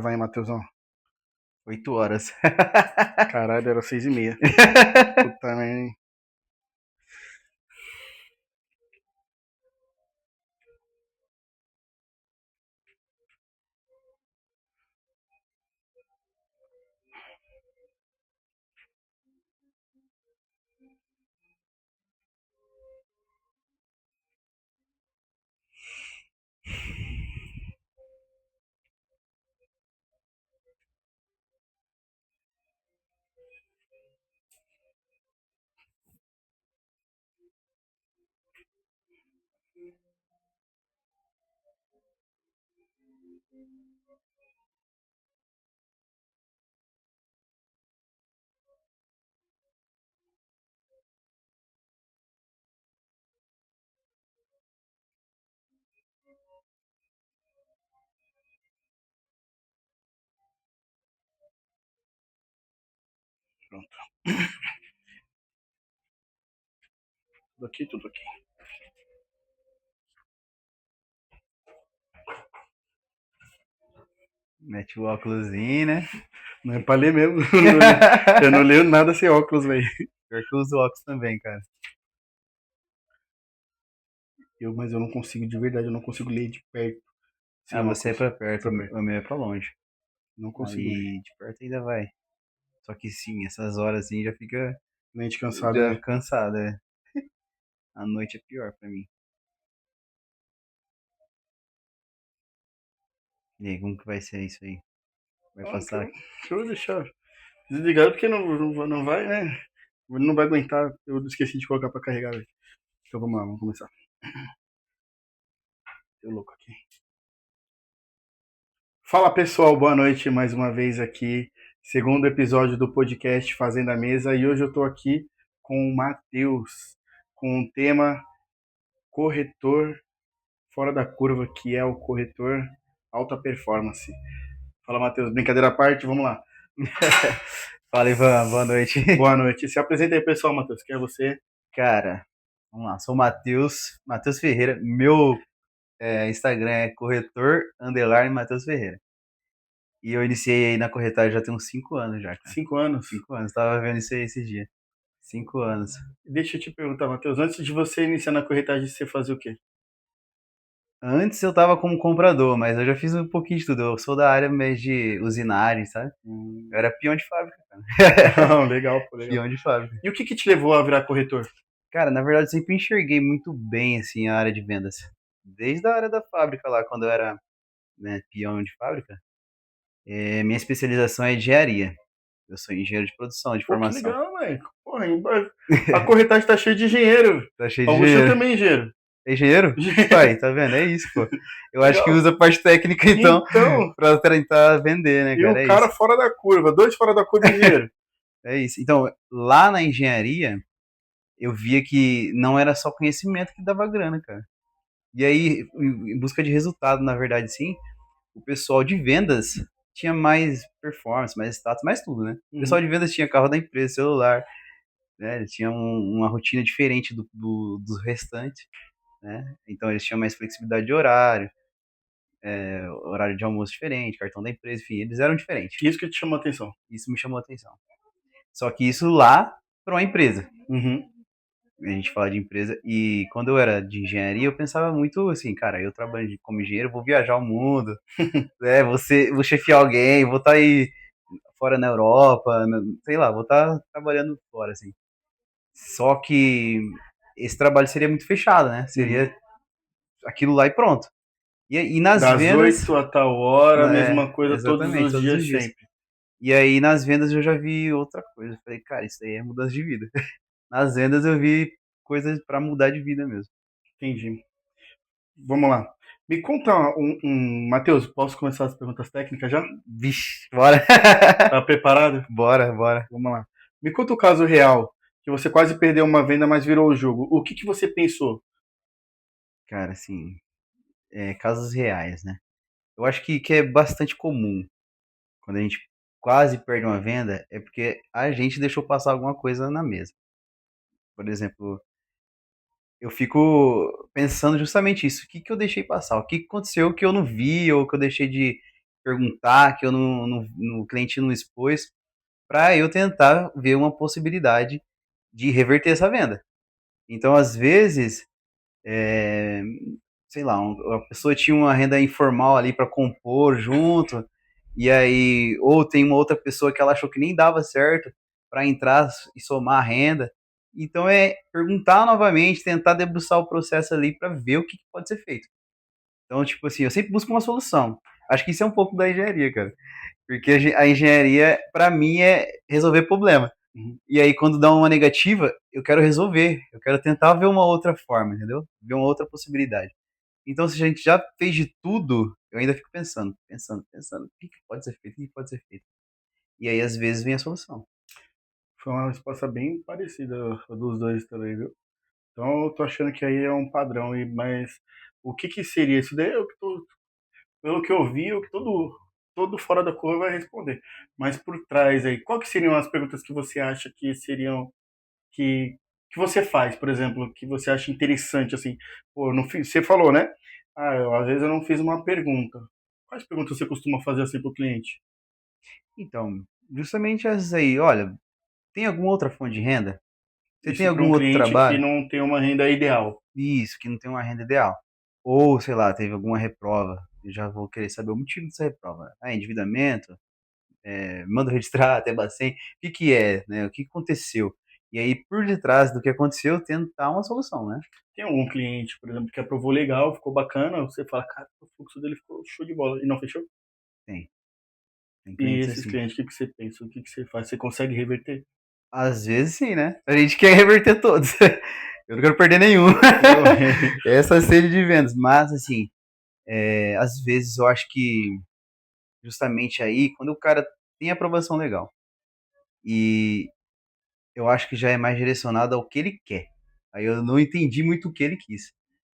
Vai, Matheusão. 8 horas. Caralho, era 6h30. Puta merda, hein? Pronto. Tudo aqui. Mete o óculosinho, né? Não é pra ler mesmo. Eu não leio nada sem óculos, velho. Pior que eu uso óculos também, cara. Mas eu não consigo, de verdade, eu não consigo ler de perto. Sem Você é óculos. pra perto, Pra perto. o meu é pra longe. Não consigo ler. Aí de perto ainda vai. Só que sim, essas horas assim já fica Mente cansada, já né? cansado, é. A noite é pior pra mim. E aí, como que vai ser isso aí? Vai passar? Deixa eu deixar desligado porque não vai, né? Não vai aguentar. Eu esqueci de colocar pra carregar, velho. Então vamos lá, vamos começar. Tô louco aqui. Fala pessoal, boa noite mais uma vez aqui. Segundo episódio do podcast Fazenda Mesa. E hoje eu tô aqui com o Matheus, com o tema corretor fora da curva, que é o corretor alta performance. Fala Matheus, brincadeira à parte, vamos lá. Fala, Ivan, boa noite. Boa noite. Se apresenta aí pessoal, Matheus, quem é você? Cara, vamos lá, sou o Matheus Ferreira. Meu Instagram é corretor_Matheus Ferreira. E eu iniciei aí na corretagem já tem uns 5 anos já, cara. 5 anos. 5 anos, tava vendo isso aí esse dia. 5 anos. Deixa eu te perguntar, Matheus, antes de você iniciar na corretagem, você fazia o quê? Antes eu tava como comprador, mas eu já fiz um pouquinho de tudo. Eu sou da área mais de usinagem, sabe? Eu era peão de fábrica, cara. Não, legal, pô, legal. Peão de fábrica. E o que te levou a virar corretor? Cara, na verdade eu sempre enxerguei muito bem, assim, a área de vendas. Desde a área da fábrica lá, quando eu era, né, peão de fábrica. Minha especialização é engenharia. Eu sou engenheiro de produção, de Pô, que formação. legal, velho. Porra, a corretagem tá cheia de engenheiro. Tá cheio de Ó, você engenheiro. também é engenheiro. É engenheiro? Pai, tá vendo? É isso, pô. Eu acho que Legal. usa a parte técnica, então, Então, pra tentar vender, né, e o cara? É cara isso. fora da curva, dois fora da curva engenheiro. É isso. Então, lá na engenharia, eu via que não era só conhecimento que dava grana, cara. E aí, em busca de resultado, na verdade, sim, o pessoal de vendas tinha mais performance, mais status, mais tudo, né? O pessoal de vendas tinha carro da empresa, celular, né? Eles tinham uma rotina diferente dos restantes, né? Então, eles tinham mais flexibilidade de horário, horário de almoço diferente, cartão da empresa, enfim, eles eram diferentes. Isso que te chamou a atenção. Isso me chamou a atenção. Só que isso lá para uma empresa. Uhum. A gente fala de empresa. E quando eu era de engenharia, eu pensava muito assim, cara, eu trabalho como engenheiro, vou viajar o mundo, né? Vou chefiar alguém, vou estar aí fora na Europa, sei lá, vou estar trabalhando fora, assim. Só que esse trabalho seria muito fechado, né? Seria aquilo lá e pronto. E nas Das vendas, 8 a tal hora, a né, mesma coisa todos exatamente, os todos dias os dias. sempre. E aí nas vendas eu já vi outra coisa. Eu falei, cara, isso aí é mudança de vida. Nas vendas eu vi coisas para mudar de vida mesmo. Entendi. Vamos lá. Me conta Matheus, posso começar as perguntas técnicas já? Vixe, bora. Tá preparado? Bora, bora. Vamos lá. Me conta o caso real, que você quase perdeu uma venda, mas virou o jogo. O que você pensou? Cara, assim, casos reais, né? Eu acho que é bastante comum quando a gente quase perde uma venda, é porque a gente deixou passar alguma coisa na mesa. Por exemplo, eu fico pensando justamente isso. O que eu deixei passar? O que aconteceu que eu não vi ou que eu deixei perguntar, que eu no cliente não expôs, para eu tentar ver uma possibilidade de reverter essa venda. Então, às vezes, é, sei lá, a pessoa tinha uma renda informal ali para compor junto, e aí, ou tem uma outra pessoa que ela achou que nem dava certo para entrar e somar a renda. Então é perguntar novamente, tentar debruçar o processo ali para ver o que pode ser feito. Então, tipo assim, eu sempre busco uma solução. Acho que isso é um pouco da engenharia, cara. Porque a engenharia, para mim, é resolver problema. Uhum. E aí, quando dá uma negativa, eu quero resolver. Eu quero tentar ver uma outra forma, entendeu? Ver uma outra possibilidade. Então, se a gente já fez de tudo, eu ainda fico pensando. O que pode ser feito? O que pode ser feito? E aí, às vezes, vem a solução. Foi uma resposta bem parecida a dos dois também, viu? Então eu tô achando que aí é um padrão, mas o que que seria isso daí? Pelo que eu vi, o que todo fora da curva vai responder. Mas por trás aí, qual que seriam as perguntas que você acha que seriam que que você faz, por exemplo, que você acha interessante assim? Pô, eu não fiz, você falou, né? Ah, às vezes eu não fiz uma pergunta. Quais perguntas você costuma fazer assim pro cliente? Então, justamente essas aí. Olha, tem alguma outra fonte de renda? Você tem Isso para algum um outro cliente que trabalho? não tem uma renda ideal. Isso, que não tem uma renda ideal. Ou, sei lá, teve alguma reprova. Eu já vou querer saber o motivo dessa reprova. Ah, endividamento? Manda registrar até Bacen. O que que é, né? O que aconteceu? E aí, por detrás do que aconteceu, tentar uma solução, né? Tem algum cliente, por exemplo, que aprovou legal, ficou bacana, você fala, cara, o fluxo dele ficou show de bola e não fechou? Tem. Tem E clientes esses assim. clientes, o que que você pensa? O que que você faz? Você consegue reverter? Às vezes sim, né? A gente quer reverter todos. Eu não quero perder nenhum. Eu, Essa é a sede de vendas. Mas, assim, às vezes eu acho que justamente aí, quando o cara tem aprovação legal e eu acho que já é mais direcionado ao que ele quer. Aí eu não entendi muito o que ele quis,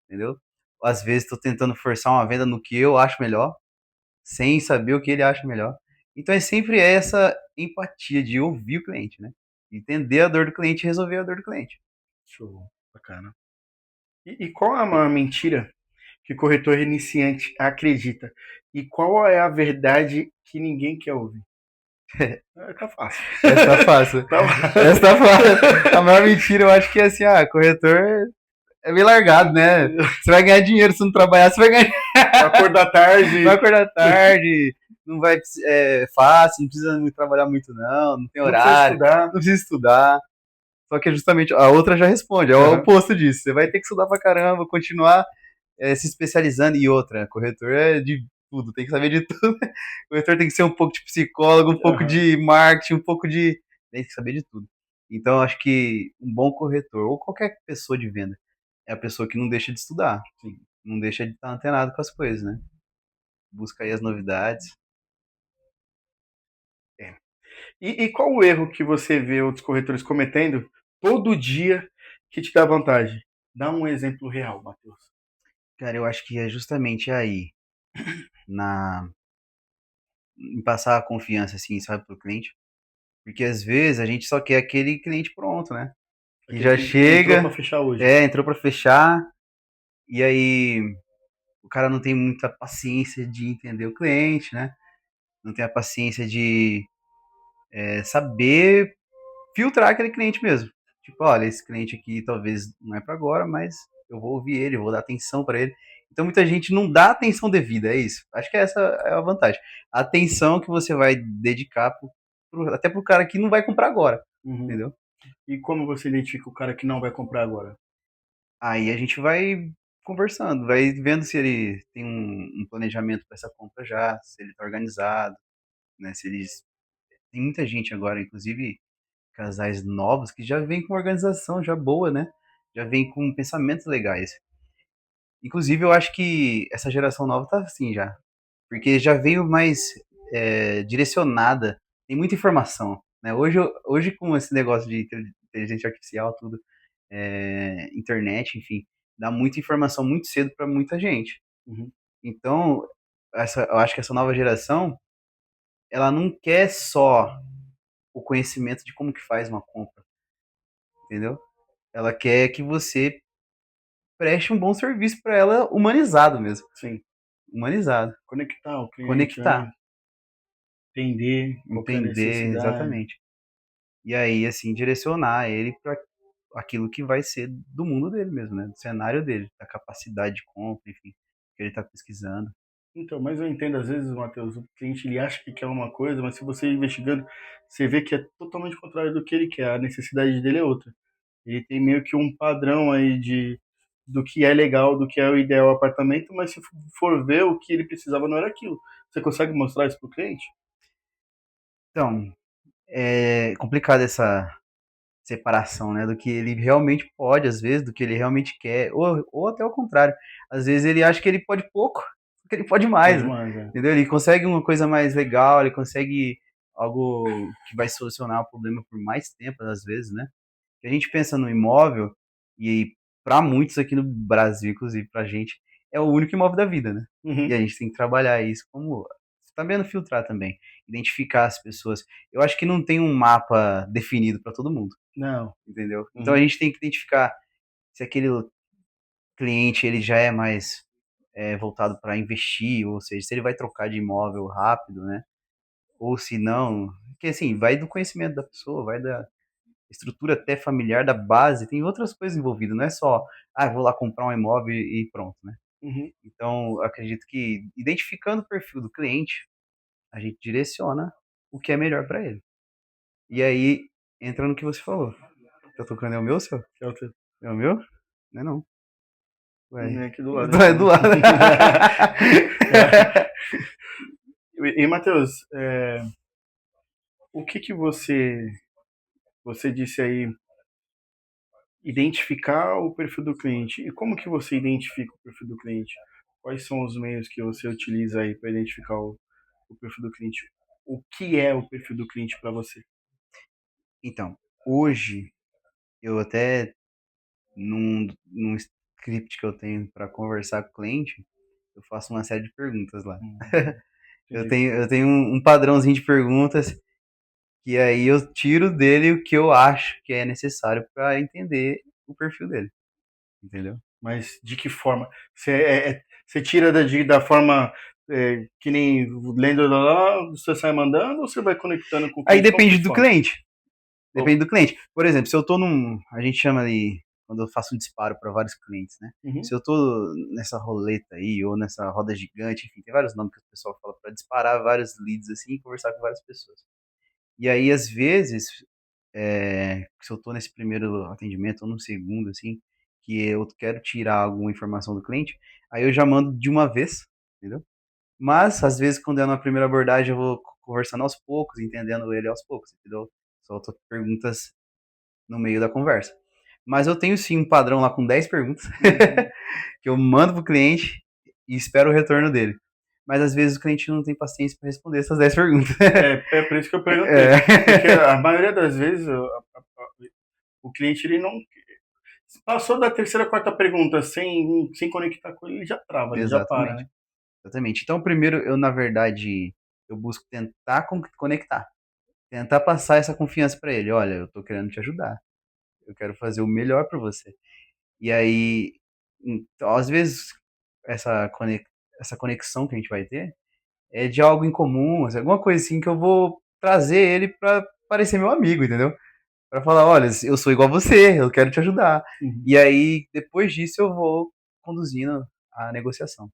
entendeu? Às vezes estou tentando forçar uma venda no que eu acho melhor, sem saber o que ele acha melhor. Então é sempre essa empatia de ouvir o cliente, né? Entender a dor do cliente e resolver a dor do cliente. show, bacana. E qual é a maior mentira que corretor iniciante acredita? E qual é a verdade que ninguém quer ouvir? Tá fácil. Essa tá fácil. Tá Essa tá fácil. fácil. A maior mentira eu acho que é assim, corretor é bem largado, né? Você vai ganhar dinheiro, se não trabalhar, você vai ganhar. Acordar Vai tarde. acordar tarde, não vai fácil, não precisa trabalhar muito, não tem Não precisa horário, estudar. não precisa estudar. Só que é justamente a outra já responde, é o Uhum. oposto disso. Você vai ter que estudar pra caramba, continuar se especializando. E outra, corretor é de tudo, tem que saber de tudo. Corretor tem que ser um pouco de psicólogo, um pouco Uhum. de marketing, um pouco de. Tem que saber de tudo. Então, eu acho que um bom corretor, ou qualquer pessoa de venda, é a pessoa que não deixa de estudar, Sim. não deixa de estar antenado com as coisas, né? Busca aí as novidades. É. E qual o erro que você vê outros corretores cometendo todo dia que te dá vantagem? Dá um exemplo real, Matheus. Cara, eu acho que é justamente aí, na em passar a confiança, assim, sabe, pro cliente. Porque às vezes a gente só quer aquele cliente pronto, né? Que Aquele já que entrou para chega, fechar hoje. entrou pra fechar, e aí o cara não tem muita paciência de entender o cliente, né? Não tem a paciência de saber filtrar aquele cliente mesmo. Tipo, olha, esse cliente aqui talvez não é para agora, mas eu vou ouvir ele, eu vou dar atenção para ele. Então muita gente não dá atenção devida, é isso. Acho que essa é a vantagem. A atenção que você vai dedicar até pro cara que não vai comprar agora, Uhum. entendeu? E como você identifica o cara que não vai comprar agora? Aí a gente vai conversando, vai vendo se ele tem um planejamento para essa compra já, se ele está organizado, né? Se eles tem muita gente agora, inclusive casais novos que já vem com uma organização já boa, né? Já vem com pensamentos legais. Inclusive, eu acho que essa geração nova tá assim já, porque já veio mais direcionada, tem muita informação, né? Hoje com esse negócio de inteligência artificial, tudo, internet, enfim, dá muita informação muito cedo para muita gente. Uhum. Então, eu acho que essa nova geração, ela não quer só o conhecimento de como que faz uma compra, entendeu? Ela quer que você preste um bom serviço para ela, humanizado mesmo. Sim. humanizado. conectar o cliente, né? Conectar, Entender qual que é a entender necessidade. exatamente. E aí, assim, direcionar ele para aquilo que vai ser do mundo dele mesmo, né? Do cenário dele, da capacidade de compra, enfim, que ele está pesquisando. Então, mas eu entendo às vezes, Matheus, o cliente ele acha que quer uma coisa, mas se você ir investigando, você vê que é totalmente contrário do que ele quer. A necessidade dele é outra. Ele tem meio que um padrão aí de do que é legal, do que é o ideal apartamento, mas se for ver o que ele precisava não era aquilo. Você consegue mostrar isso pro cliente? Então, é complicado essa separação, né? Do que ele realmente pode, às vezes, do que ele realmente quer, ou até o contrário. Às vezes ele acha que ele pode pouco, que ele pode mais, Pode né? mais, é. Entendeu? Ele consegue uma coisa mais legal, ele consegue algo que vai solucionar o problema por mais tempo, às vezes, né? Que a gente pensa no imóvel, e para muitos aqui no Brasil, inclusive pra gente, é o único imóvel da vida, né? E a Uhum. gente tem que trabalhar isso como sabendo filtrar também, identificar as pessoas. Eu acho que não tem um mapa definido para todo mundo, Não. entendeu? Então a Uhum. gente tem que identificar se aquele cliente ele já é mais voltado para investir, ou seja, se ele vai trocar de imóvel rápido, né? Ou se não, que assim, vai do conhecimento da pessoa, vai da estrutura até familiar da base, tem outras coisas envolvidas, não é só, vou lá comprar um imóvel e pronto, né? Uhum. Então, acredito que identificando o perfil do cliente, a gente direciona o que é melhor para ele. E aí, entra no que você falou. Tá tocando é o meu, seu? É o teu. É o meu? Não é não. É Ué. aqui do lado, É então. do lado. E Matheus, o que que você disse aí, identificar o perfil do cliente? E como que você identifica o perfil do cliente? Quais são os meios que você utiliza aí para identificar o perfil do cliente? O que é o perfil do cliente para você? Então, hoje, eu até, num script que eu tenho para conversar com o cliente, eu faço uma série de perguntas lá. Eu Entendi. tenho, eu tenho um padrãozinho de perguntas que aí eu tiro dele o que eu acho que é necessário para entender o perfil dele, entendeu? Mas de que forma? Você tira da forma que nem lendo lá, você sai mandando ou você vai conectando com o Aí cliente? Como que depende do funciona? cliente. Oh, Depende do cliente. Por exemplo, se eu tô a gente chama ali, quando eu faço um disparo para vários clientes, né? uhum, Se eu tô nessa roleta aí, ou nessa roda gigante, enfim, tem vários nomes que o pessoal fala para disparar vários leads assim e conversar com várias pessoas. E aí, às vezes, se eu tô nesse primeiro atendimento ou no segundo, assim, que eu quero tirar alguma informação do cliente, aí eu já mando de uma vez, entendeu? Mas, às vezes, quando é na primeira abordagem, eu vou conversando aos poucos, entendendo ele aos poucos, entendeu? Solto perguntas no meio da conversa. Mas eu tenho sim um padrão lá com 10 perguntas uhum. que eu mando pro cliente e espero o retorno dele. Mas às vezes o cliente não tem paciência para responder essas 10 perguntas. É por isso que eu perguntei. Porque É, a maioria das vezes o cliente ele não. Passou da terceira, quarta pergunta sem conectar com ele, ele já trava, ele já para, exatamente, né? exatamente. Então, primeiro, eu na verdade, eu busco tentar conectar, tentar passar essa confiança para ele. Olha, eu tô querendo te ajudar, eu quero fazer o melhor para você. E aí, então, às vezes, essa, essa conexão que a gente vai ter é de algo em comum, assim, alguma coisa assim que eu vou trazer ele para parecer meu amigo, entendeu? Para falar, olha, eu sou igual a você, eu quero te ajudar. Uhum, E aí, depois disso, eu vou conduzindo a negociação.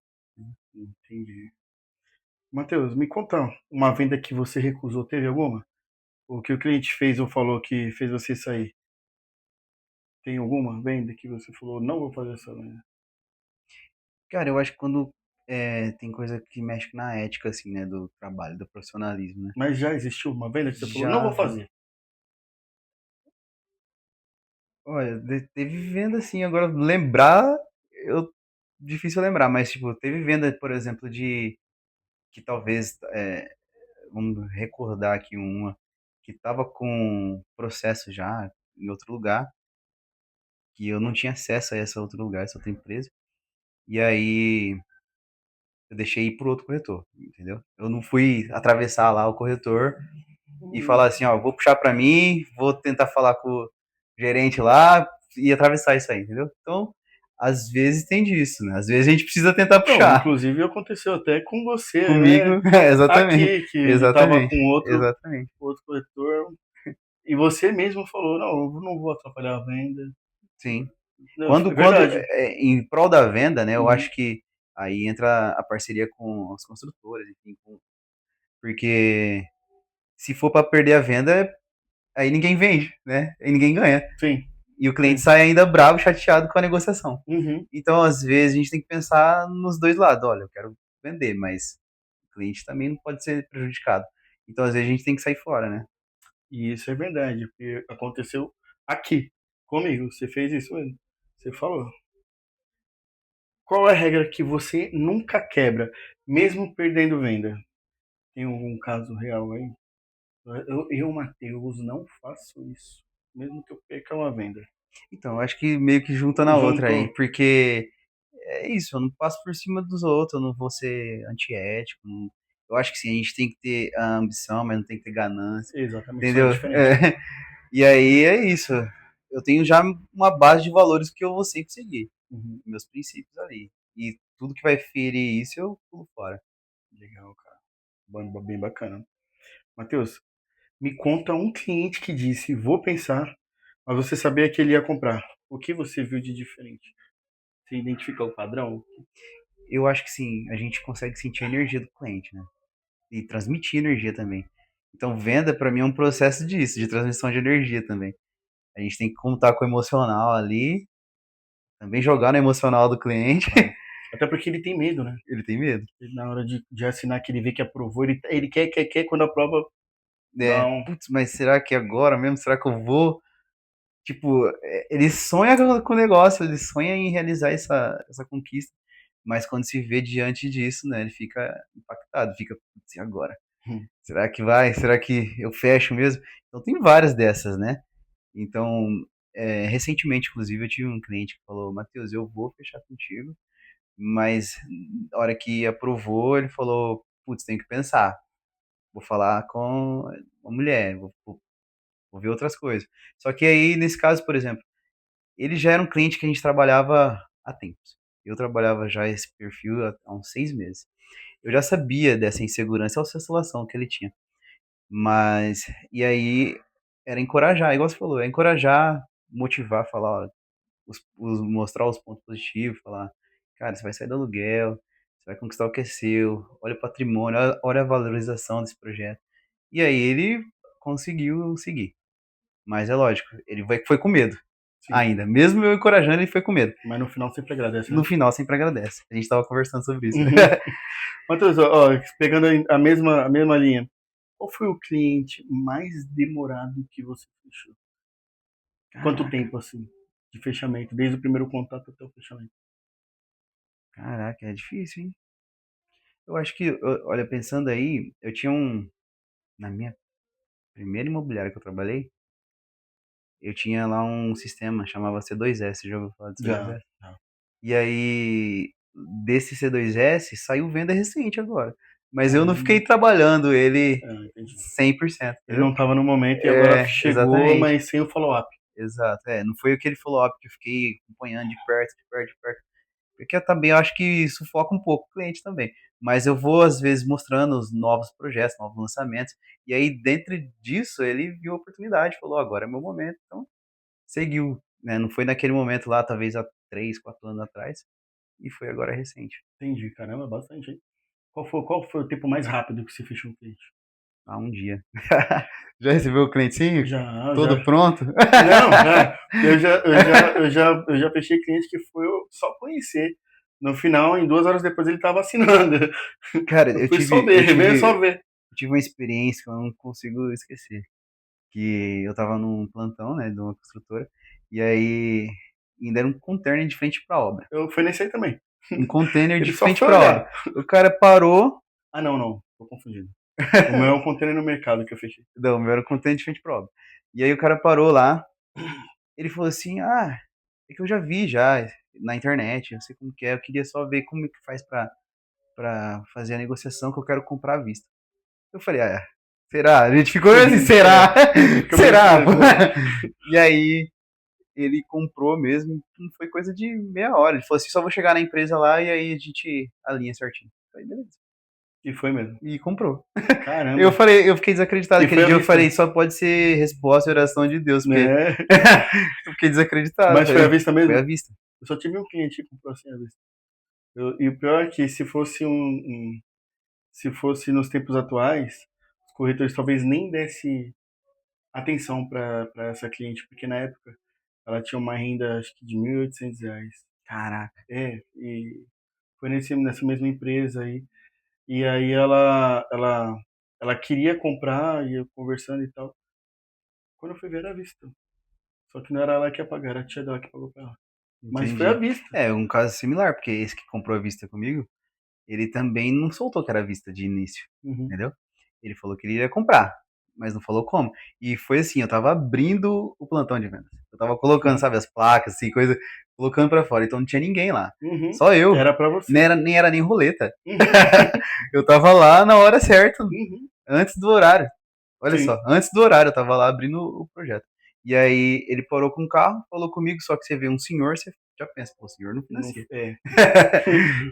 entendi. Matheus, me conta uma venda que você recusou, teve alguma? O que o cliente fez ou falou que fez você sair? Tem alguma venda que você falou, não vou fazer essa venda? Cara, eu acho que quando tem coisa que mexe na ética, assim, né, do trabalho, do profissionalismo, né? Mas já existiu uma venda que você falou, não vou Já, fazer? olha, teve venda assim, agora lembrar, eu difícil lembrar, mas tipo, teve venda, por exemplo, de que talvez vamos recordar aqui uma que estava com processo já em outro lugar, que eu não tinha acesso a esse outro lugar, essa outra empresa. E aí eu deixei ir pro outro corretor, entendeu? Eu não fui atravessar lá o corretor e falar assim, ó, vou puxar para mim, vou tentar falar com o gerente lá e atravessar isso aí, entendeu? Então, às vezes tem disso, né? Às vezes a gente precisa tentar Não, puxar. inclusive aconteceu até com você, Comigo, né? exatamente, Aqui, que ele tava exatamente, com exatamente. outro corretor, e você mesmo falou, não, eu não vou atrapalhar a venda. Sim. Não, Quando verdade. em prol da venda, né, eu Uhum. acho que aí entra a parceria com as construtoras, enfim, porque se for para perder a venda, aí ninguém vende, né? Aí ninguém ganha. Sim, E o cliente sim. sai ainda bravo, chateado com a negociação. Uhum. Então, às vezes, a gente tem que pensar nos dois lados. Olha, eu quero vender, mas o cliente também não pode ser prejudicado. Então, às vezes, a gente tem que sair fora, né? E isso é verdade, porque aconteceu aqui, comigo. Você fez isso mesmo. Você falou. Qual é a regra que você nunca quebra, mesmo perdendo venda? Tem algum caso real aí? Matheus, não faço isso, mesmo que eu perca uma venda. Então, eu acho que meio que junta na outra Juntou. aí, porque é isso, eu não passo por cima dos outros, eu não vou ser antiético. Eu acho que sim, a gente tem que ter a ambição, mas não tem que ter ganância, Exatamente, só é entendeu? diferente. E aí é isso. Eu tenho já uma base de valores que eu vou sempre seguir, Uhum. meus princípios ali. E tudo que vai ferir isso eu pulo fora. Legal, cara. Bem bacana. Matheus, me conta um cliente que disse, vou pensar, mas você sabia que ele ia comprar. O que você viu de diferente? Você identificou o padrão? Eu acho que sim, a gente consegue sentir a energia do cliente, né? E transmitir energia também. Então, venda para mim é um processo disso, de transmissão de energia também. A gente tem que contar com o emocional ali, também jogar no emocional do cliente. Claro. Até porque ele tem medo, né? Ele tem medo. Ele, na hora de assinar que ele vê que aprovou, ele quer, quando aprova, É, não. putz, mas será que agora mesmo? Será que eu vou? Tipo, ele sonha com o negócio, ele sonha em realizar essa conquista, mas quando se vê diante disso, né, ele fica impactado, fica, putz, e agora? Hum. Será que vai? Será que eu fecho mesmo? Então tem várias dessas, né? Então, recentemente, inclusive, eu tive um cliente que falou, Matheus, eu vou fechar contigo, mas na hora que aprovou, ele falou, putz, tem que pensar, vou falar com a mulher, vou ver outras coisas. Só que aí, nesse caso, por exemplo, ele já era um cliente que a gente trabalhava há tempos. Eu trabalhava já esse perfil há uns 6 meses. Eu já sabia dessa insegurança e oscilação que ele tinha. Mas, e aí, era encorajar, igual você falou, é encorajar, motivar, falar, ó, mostrar os pontos positivos, falar, cara, você vai sair do aluguel, você vai conquistar o que é seu, olha o patrimônio, olha a valorização desse projeto. E aí ele conseguiu seguir. Mas é lógico, ele foi com medo Sim. ainda. Mesmo eu encorajando, ele foi com medo. Mas no final sempre agradece, No né? final, sempre agradece. A gente tava conversando sobre isso. Uhum. Matheus, ó, pegando a mesma linha, qual foi o cliente mais demorado que você fechou? Quanto Caraca, tempo, assim, de fechamento, desde o primeiro contato até o fechamento? caraca, é difícil, hein? Eu acho que, olha, pensando aí, eu tinha na minha primeira imobiliária que eu trabalhei, eu tinha lá um sistema, chamava C2S, já ouviu falar de Já, C2S? já. E aí, desse C2S, saiu venda recente agora. Mas eu não Caramba. fiquei trabalhando ele Entendi. 100%, Ele entendeu? não estava no momento e agora É, chegou, exatamente. mas sem o follow-up. Exato. Não foi aquele follow-up que eu fiquei acompanhando de perto, de perto, de perto. Porque eu também acho que sufoca um pouco o cliente também. Mas eu vou, às vezes, mostrando os novos projetos, novos lançamentos. E aí, dentro disso, ele viu a oportunidade, falou, agora é meu momento. Então, seguiu. Né? Não foi naquele momento lá, talvez há 3, 4 anos atrás. E foi agora recente. Entendi, caramba, bastante, hein? Qual foi o tempo mais rápido que você fechou um cliente? Há um dia. Já recebeu o clientezinho? Já, Todo já. pronto? Não, eu já fechei cliente que foi eu só conhecer. No final, em 2 horas depois, ele estava assinando. Cara, Eu fui só ver, veio só ver. eu tive uma experiência que eu não consigo esquecer. Que eu tava num plantão, né, de uma construtora, e aí ainda era um container de frente pra obra. Eu fui nesse aí também. Um container de Ele só frente foi pra obra. olhar. O cara parou, Ah, não, não. Tô confundindo. O meu é um container no mercado que eu fechei. não, meu era um container de frente pra obra. E aí o cara parou lá, ele falou assim, é que eu já vi já na internet, eu sei como que é, eu queria só ver como é que faz pra fazer a negociação que eu quero comprar à vista. Eu falei, será? A gente ficou assim, será? É, fica meio Será? Pô? assim, né? E aí ele comprou mesmo, não foi coisa de meia hora. Ele falou assim, só vou chegar na empresa lá e aí a gente alinha certinho. Eu falei, beleza. E foi mesmo. E comprou. Caramba. Eu fiquei desacreditado. E foi Aquele à dia eu vista. falei, só pode ser resposta e oração de Deus, porque Né? eu fiquei desacreditado. Mas foi à vista Foi mesmo? à vista. Eu só tive um cliente que comprou assim à vista. E o pior é que se fosse nos tempos atuais, os corretores talvez nem dessem atenção para essa cliente, porque na época ela tinha uma renda acho que de R$ 1.800. Caraca. E foi nessa mesma empresa aí. E aí ela queria comprar, ia conversando e tal. Quando eu fui ver, era à vista. Só que não era ela que ia pagar, era a tia dela que pagou pra ela. Mas foi à Entendi. vista. É, um caso similar, porque esse que comprou à vista comigo, ele também não soltou que era à vista de início, Uhum. entendeu? Ele falou que ele iria comprar, mas não falou como. E foi assim, eu tava abrindo o plantão de vendas. Eu tava colocando, sabe, as placas, assim, coisa, colocando pra fora. Então não tinha ninguém lá. Uhum. Só eu. Era pra você. Nem era nem roleta. Uhum. Eu tava lá na hora certa, Uhum. antes do horário. Olha Sim. só, antes do horário eu tava lá abrindo o projeto. E aí ele parou com o carro, falou comigo, só que você vê um senhor, você já pensa, pô, o senhor não Não, financia.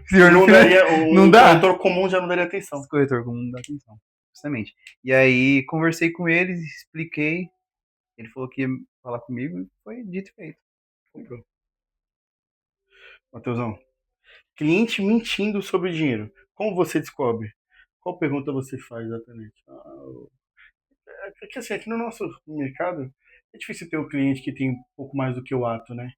O senhor não daria, não um dá. corretor comum já não daria atenção. Esse corretor comum não dá atenção. Justamente. E aí conversei com ele, expliquei, ele falou que ia falar comigo e foi dito e feito. Comprou. Matheusão, cliente mentindo sobre o dinheiro. Como você descobre? Qual pergunta você faz exatamente? É que assim, aqui no nosso mercado é difícil ter um cliente que tem um pouco mais do que o ato, né?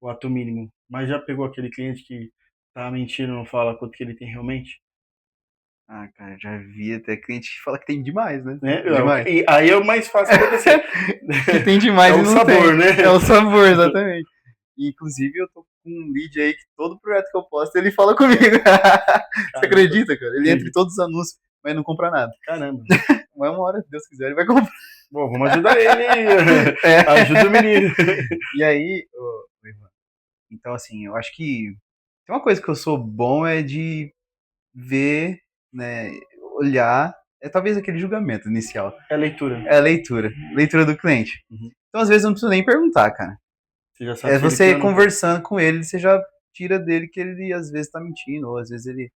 O ato mínimo. Mas já pegou aquele cliente que tá mentindo, não fala quanto que ele tem realmente? Ah, cara, já vi até cliente que fala que tem demais, né? Né? Demais. E aí é o mais fácil acontecer. Que tem É demais e o não tem. sabor, né? É o sabor, exatamente. E, inclusive, eu tô com um lead aí que todo projeto que eu posto ele fala comigo. Você Caramba, acredita, cara? Ele entra em todos os anúncios, mas não compra nada. caramba. Mas uma hora, se Deus quiser, ele vai comprar. Bom, vamos ajudar ele. É. Ajuda o menino. E aí, Ivan, então assim, eu acho que tem uma coisa que eu sou bom é de ver, né, olhar, é talvez aquele julgamento inicial. É leitura. É a leitura do cliente. Uhum. Então às vezes eu não preciso nem perguntar, cara. Você já sabe É se ele quer você ou não quer. conversando com ele, você já tira dele que ele às vezes tá mentindo, ou às vezes ele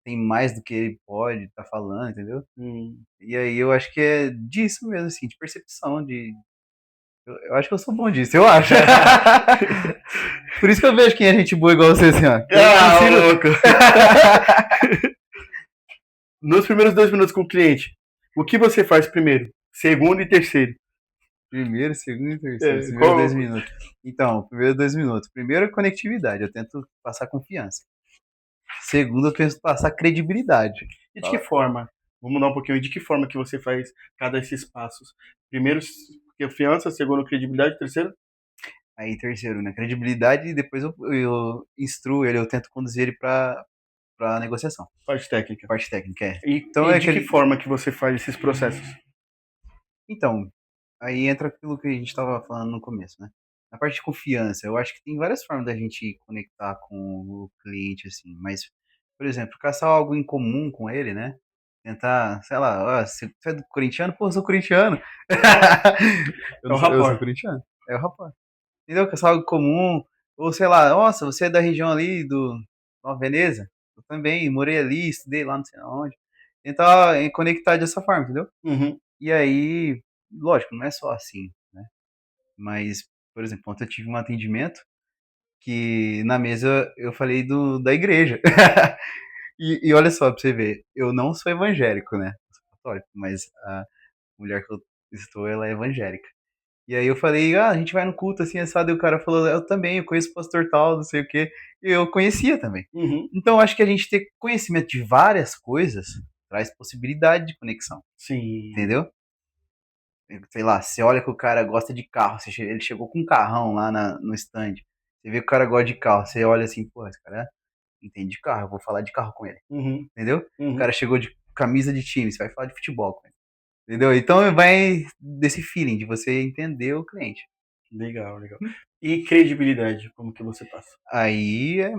tem mais do que ele pode tá falando, entendeu? E aí eu acho que é disso mesmo, assim, de percepção, de. Eu acho que eu sou bom disso, eu acho. Por isso que eu vejo quem é gente boa igual você, assim, ó. Ah, louco! Nos primeiros 2 minutos com o cliente, o que você faz primeiro? Segundo e terceiro? Primeiro, segundo e terceiro. Os primeiros Qual... 10 minutos. Então, primeiros 2 minutos. Primeiro, conectividade. Eu tento passar confiança. Segundo, eu tento passar credibilidade. E de que forma? Vamos mudar um pouquinho. De que forma que você faz cada esses passos? Primeiro, confiança. Segundo, credibilidade. Terceiro? Aí, terceiro, né? Credibilidade. E depois eu instruo ele, eu tento conduzir ele para negociação. Parte técnica. Parte técnica, é. Então, e de que forma que você faz esses processos? Então, aí entra aquilo que a gente estava falando no começo, né? Na parte de confiança, eu acho que tem várias formas da gente conectar com o cliente, assim, mas, por exemplo, caçar algo em comum com ele, né? Tentar, sei lá, você é do corintiano? Pô, eu sou corintiano. Eu sou corintiano. É o rapaz. Entendeu? Caçar algo comum, ou sei lá, nossa, você é da região ali do Nova Veneza? Eu também, morei ali, estudei lá, não sei aonde. Tentar conectar dessa forma, entendeu? Uhum. E aí, lógico, não é só assim, né? Mas, por exemplo, ontem eu tive um atendimento que na mesa eu falei da igreja. E olha só, pra você ver, eu não sou evangélico, né? Eu sou católico, mas a mulher que eu estou, ela é evangélica. E aí eu falei, a gente vai no culto assim, assado, e o cara falou, eu também, eu conheço o pastor tal, não sei o quê. E eu conhecia também. Uhum. Então, eu acho que a gente ter conhecimento de várias coisas traz possibilidade de conexão. Sim. Entendeu? Sei lá, você olha que o cara gosta de carro, ele chegou com um carrão lá no stand, você vê que o cara gosta de carro, você olha assim, pô, esse cara entende de carro, eu vou falar de carro com ele, Uhum. entendeu? Uhum. O cara chegou de camisa de time, você vai falar de futebol com ele, entendeu? Então vai desse feeling de você entender o cliente. Legal, legal. E credibilidade, como que você passa? Aí é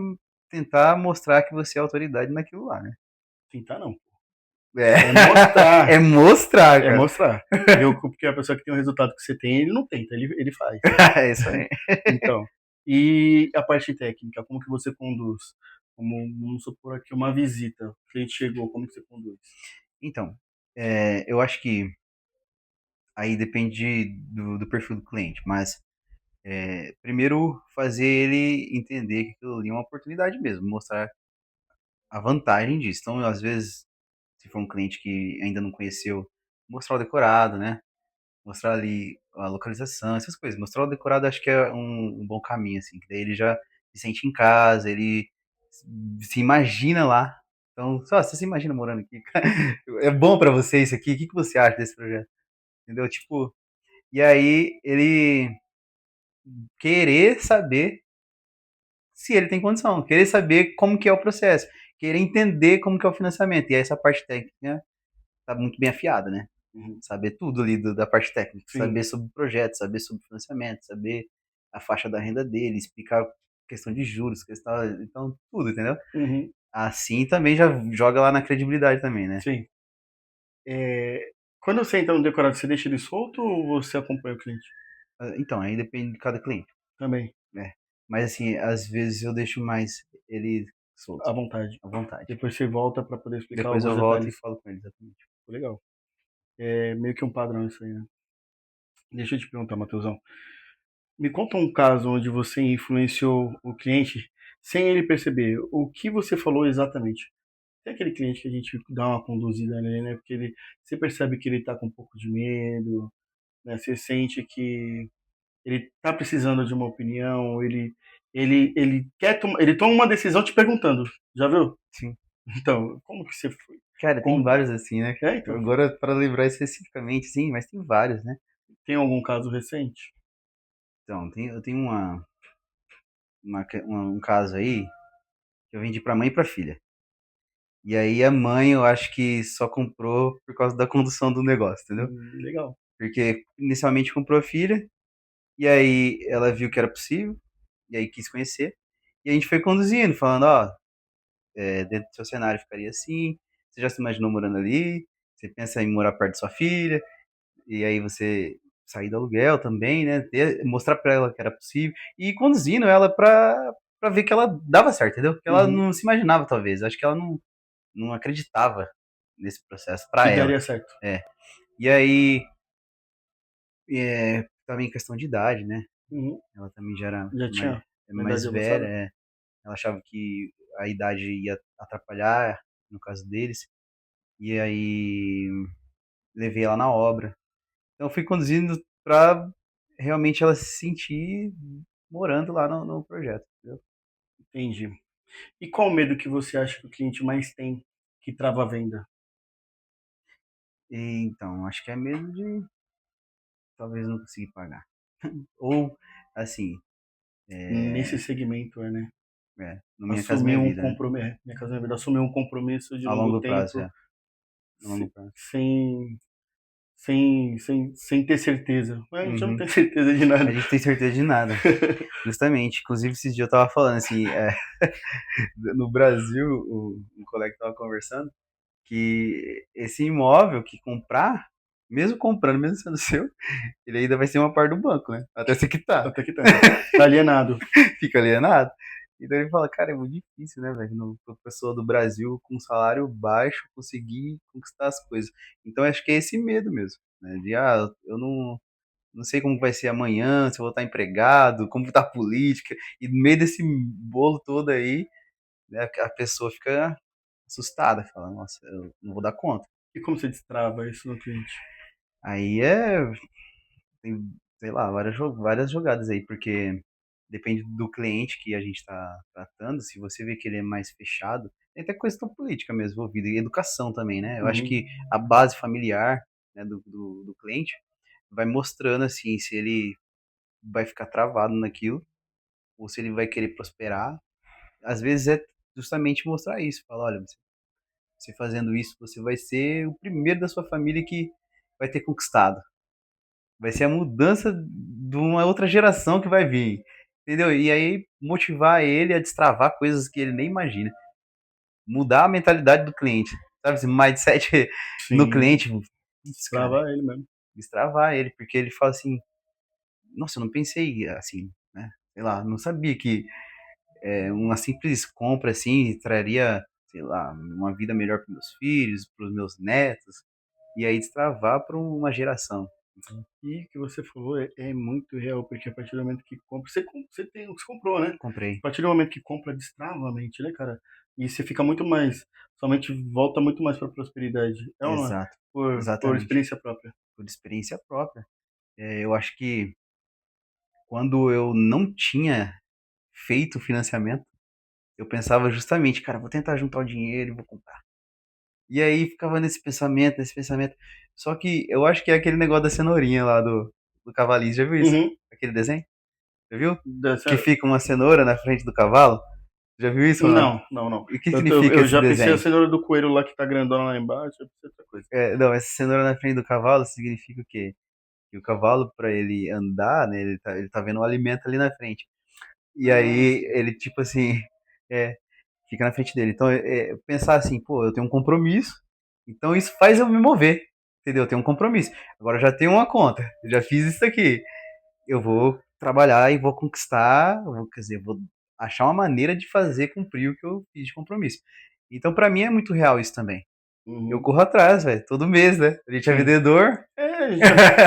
tentar mostrar que você é autoridade naquilo lá, né? Tentar não. É, É mostrar. é mostrar, É cara. mostrar. Porque a pessoa que tem o resultado que você tem, ele não tenta, ele faz. É isso aí. Então, e a parte técnica, como que você conduz? Como, vamos supor aqui uma visita, o cliente chegou, como que você conduz? Então, eu acho que aí depende do perfil do cliente, mas primeiro fazer ele entender que aquilo ali é uma oportunidade mesmo, mostrar a vantagem disso. Então, às vezes, se for um cliente que ainda não conheceu, mostrar o decorado, né? Mostrar ali a localização, essas coisas. Mostrar o decorado acho que é um bom caminho, assim, que daí ele já se sente em casa, ele se imagina lá. Então, só, você se imagina morando aqui. É bom pra você isso aqui? O que você acha desse projeto? Entendeu? Tipo, e aí ele querer saber se ele tem condição, querer saber como que é o processo, querer entender como que é o financiamento. E aí essa parte técnica tá muito bem afiada, né? Uhum. Saber tudo ali da parte técnica, Sim. saber sobre o projeto, saber sobre financiamento, saber a faixa da renda dele, explicar questão de juros, questão, então tudo, entendeu? Uhum. Assim também já joga lá na credibilidade também, né? Sim. Quando você entra no decorado, você deixa ele solto ou você acompanha o cliente? Então, aí depende de cada cliente, Também, né? Mas assim, às vezes eu deixo mais ele solto, à vontade. à vontade. Depois você volta para poder explicar Depois alguns eu volto e detalhes. falo com ele exatamente. Legal. É meio que um padrão isso aí, né? Deixa eu te perguntar, Matheusão. Me conta um caso onde você influenciou o cliente sem ele perceber. O que você falou exatamente? Tem aquele cliente que a gente dá uma conduzida nele, né? Porque você percebe que ele tá com um pouco de medo, né? Você sente que ele tá precisando de uma opinião, ele quer tomar, ele toma uma decisão te perguntando. Já viu? Sim. Então, como que você foi? Cara, tem vários assim, né? Então, Agora, para lembrar especificamente, sim, mas tem vários, né? tem algum caso recente? Então, eu tenho um caso aí que eu vendi pra mãe e pra filha. E aí a mãe, eu acho que só comprou por causa da condução do negócio, entendeu? Legal. Porque inicialmente comprou a filha, e aí ela viu que era possível, e aí quis conhecer. E a gente foi conduzindo, falando, ó, dentro do seu cenário ficaria assim, você já se imaginou morando ali, você pensa em morar perto de sua filha, e aí você sair do aluguel também, né? Mostrar pra ela que era possível, e ir conduzindo ela pra ver que ela dava certo, entendeu? Que ela Uhum. não se imaginava, talvez. Acho que ela não acreditava nesse processo pra Que ela. daria certo. É. E aí, também questão de idade, né? Uhum. Ela também já era Já tinha uma mais idade velha, avançada? ela achava que a idade ia atrapalhar, no caso deles. E aí, levei ela na obra. Então, eu fui conduzindo pra realmente ela se sentir morando lá no projeto, entendeu? Entendi. E qual o medo que você acha que o cliente mais tem que trava a venda? E, então, acho que é medo de talvez não conseguir pagar. Ou, assim, Nesse segmento, né? no Minha Casa Assumir Minha um Vida, né? compromisso, minha casa, minha vida, assumir um compromisso de A longo longo prazo, tempo, a longo prazo. sem, sem ter certeza. Mas a gente não Uhum. tem certeza de A nada. gente tem certeza de nada, justamente. Inclusive, esses dias eu tava falando assim, no Brasil, um colega tava conversando que esse imóvel que comprar, mesmo comprando, mesmo sendo seu, ele ainda vai ser uma parte do banco, né? Até você quitar. Até que tá alienado. Fica alienado. E daí ele fala, cara, é muito difícil, né, velho? Pra pessoa do Brasil com salário baixo conseguir conquistar as coisas. Então acho que é esse medo mesmo, né? De, eu não sei como vai ser amanhã, se eu vou estar empregado, como tá a política. E no meio desse bolo todo aí, né, a pessoa fica assustada, fala, nossa, eu não vou dar conta. E como você destrava isso no cliente? Aí tem, sei lá, várias jogadas aí, porque depende do cliente que a gente está tratando. Se você vê que ele é mais fechado, tem até questão política mesmo envolvida, e educação também, né? Eu acho Uhum. que a base familiar, né, do cliente vai mostrando assim se ele vai ficar travado naquilo ou se ele vai querer prosperar. Às vezes é justamente mostrar isso, falar, olha, você fazendo isso, você vai ser o primeiro da sua família que vai ter conquistado. Vai ser a mudança de uma outra geração que vai vir. Entendeu? E aí motivar ele a destravar coisas que ele nem imagina. Mudar a mentalidade do cliente, sabe, esse mindset no Sim, cliente, putz, cara, destravar ele mesmo. destravar ele, porque ele fala assim, nossa, eu não pensei assim, né? Sei lá, não sabia que uma simples compra assim traria, sei lá, uma vida melhor para meus filhos, para os meus netos, e aí destravar para uma geração. Então, E o que você falou é muito real, porque a partir do momento que compra, você comprou, né? A comprei. partir do momento que compra, destrava a mente, né, cara? E você fica muito mais, sua mente volta muito mais para prosperidade. É ou não é? Exato, Por exatamente. experiência própria. Por experiência própria. Eu acho que quando eu não tinha feito o financiamento, eu pensava justamente, cara, vou tentar juntar o dinheiro e vou comprar. E aí ficava nesse pensamento, nesse pensamento. Só que eu acho que é aquele negócio da cenourinha lá do cavalinho. Já viu isso? Uhum. Aquele desenho? Já viu? Que Dessa... fica uma cenoura na frente do cavalo. Já viu isso ou não? Não, não, não. E o que Eu, significa eu esse já pensei a desenho? cenoura do coelho lá que tá grandona lá embaixo, eu pensei outra coisa. Não, essa cenoura na frente do cavalo significa o quê? Que o cavalo, para ele andar, né, ele tá vendo o alimento ali na frente. E Ah, aí sim. ele, tipo assim, é, fica na frente dele. Então, pensar assim, pô, eu tenho um compromisso, então isso faz eu me mover, entendeu? Eu tenho um compromisso. Agora eu já tenho uma conta, eu já fiz isso aqui. Eu vou trabalhar e vou conquistar, quer dizer, vou achar uma maneira de fazer cumprir o que eu fiz de compromisso. Então, pra mim é muito real isso também. Eu Uhum. corro atrás, velho, todo mês, né? A gente é Sim. vendedor,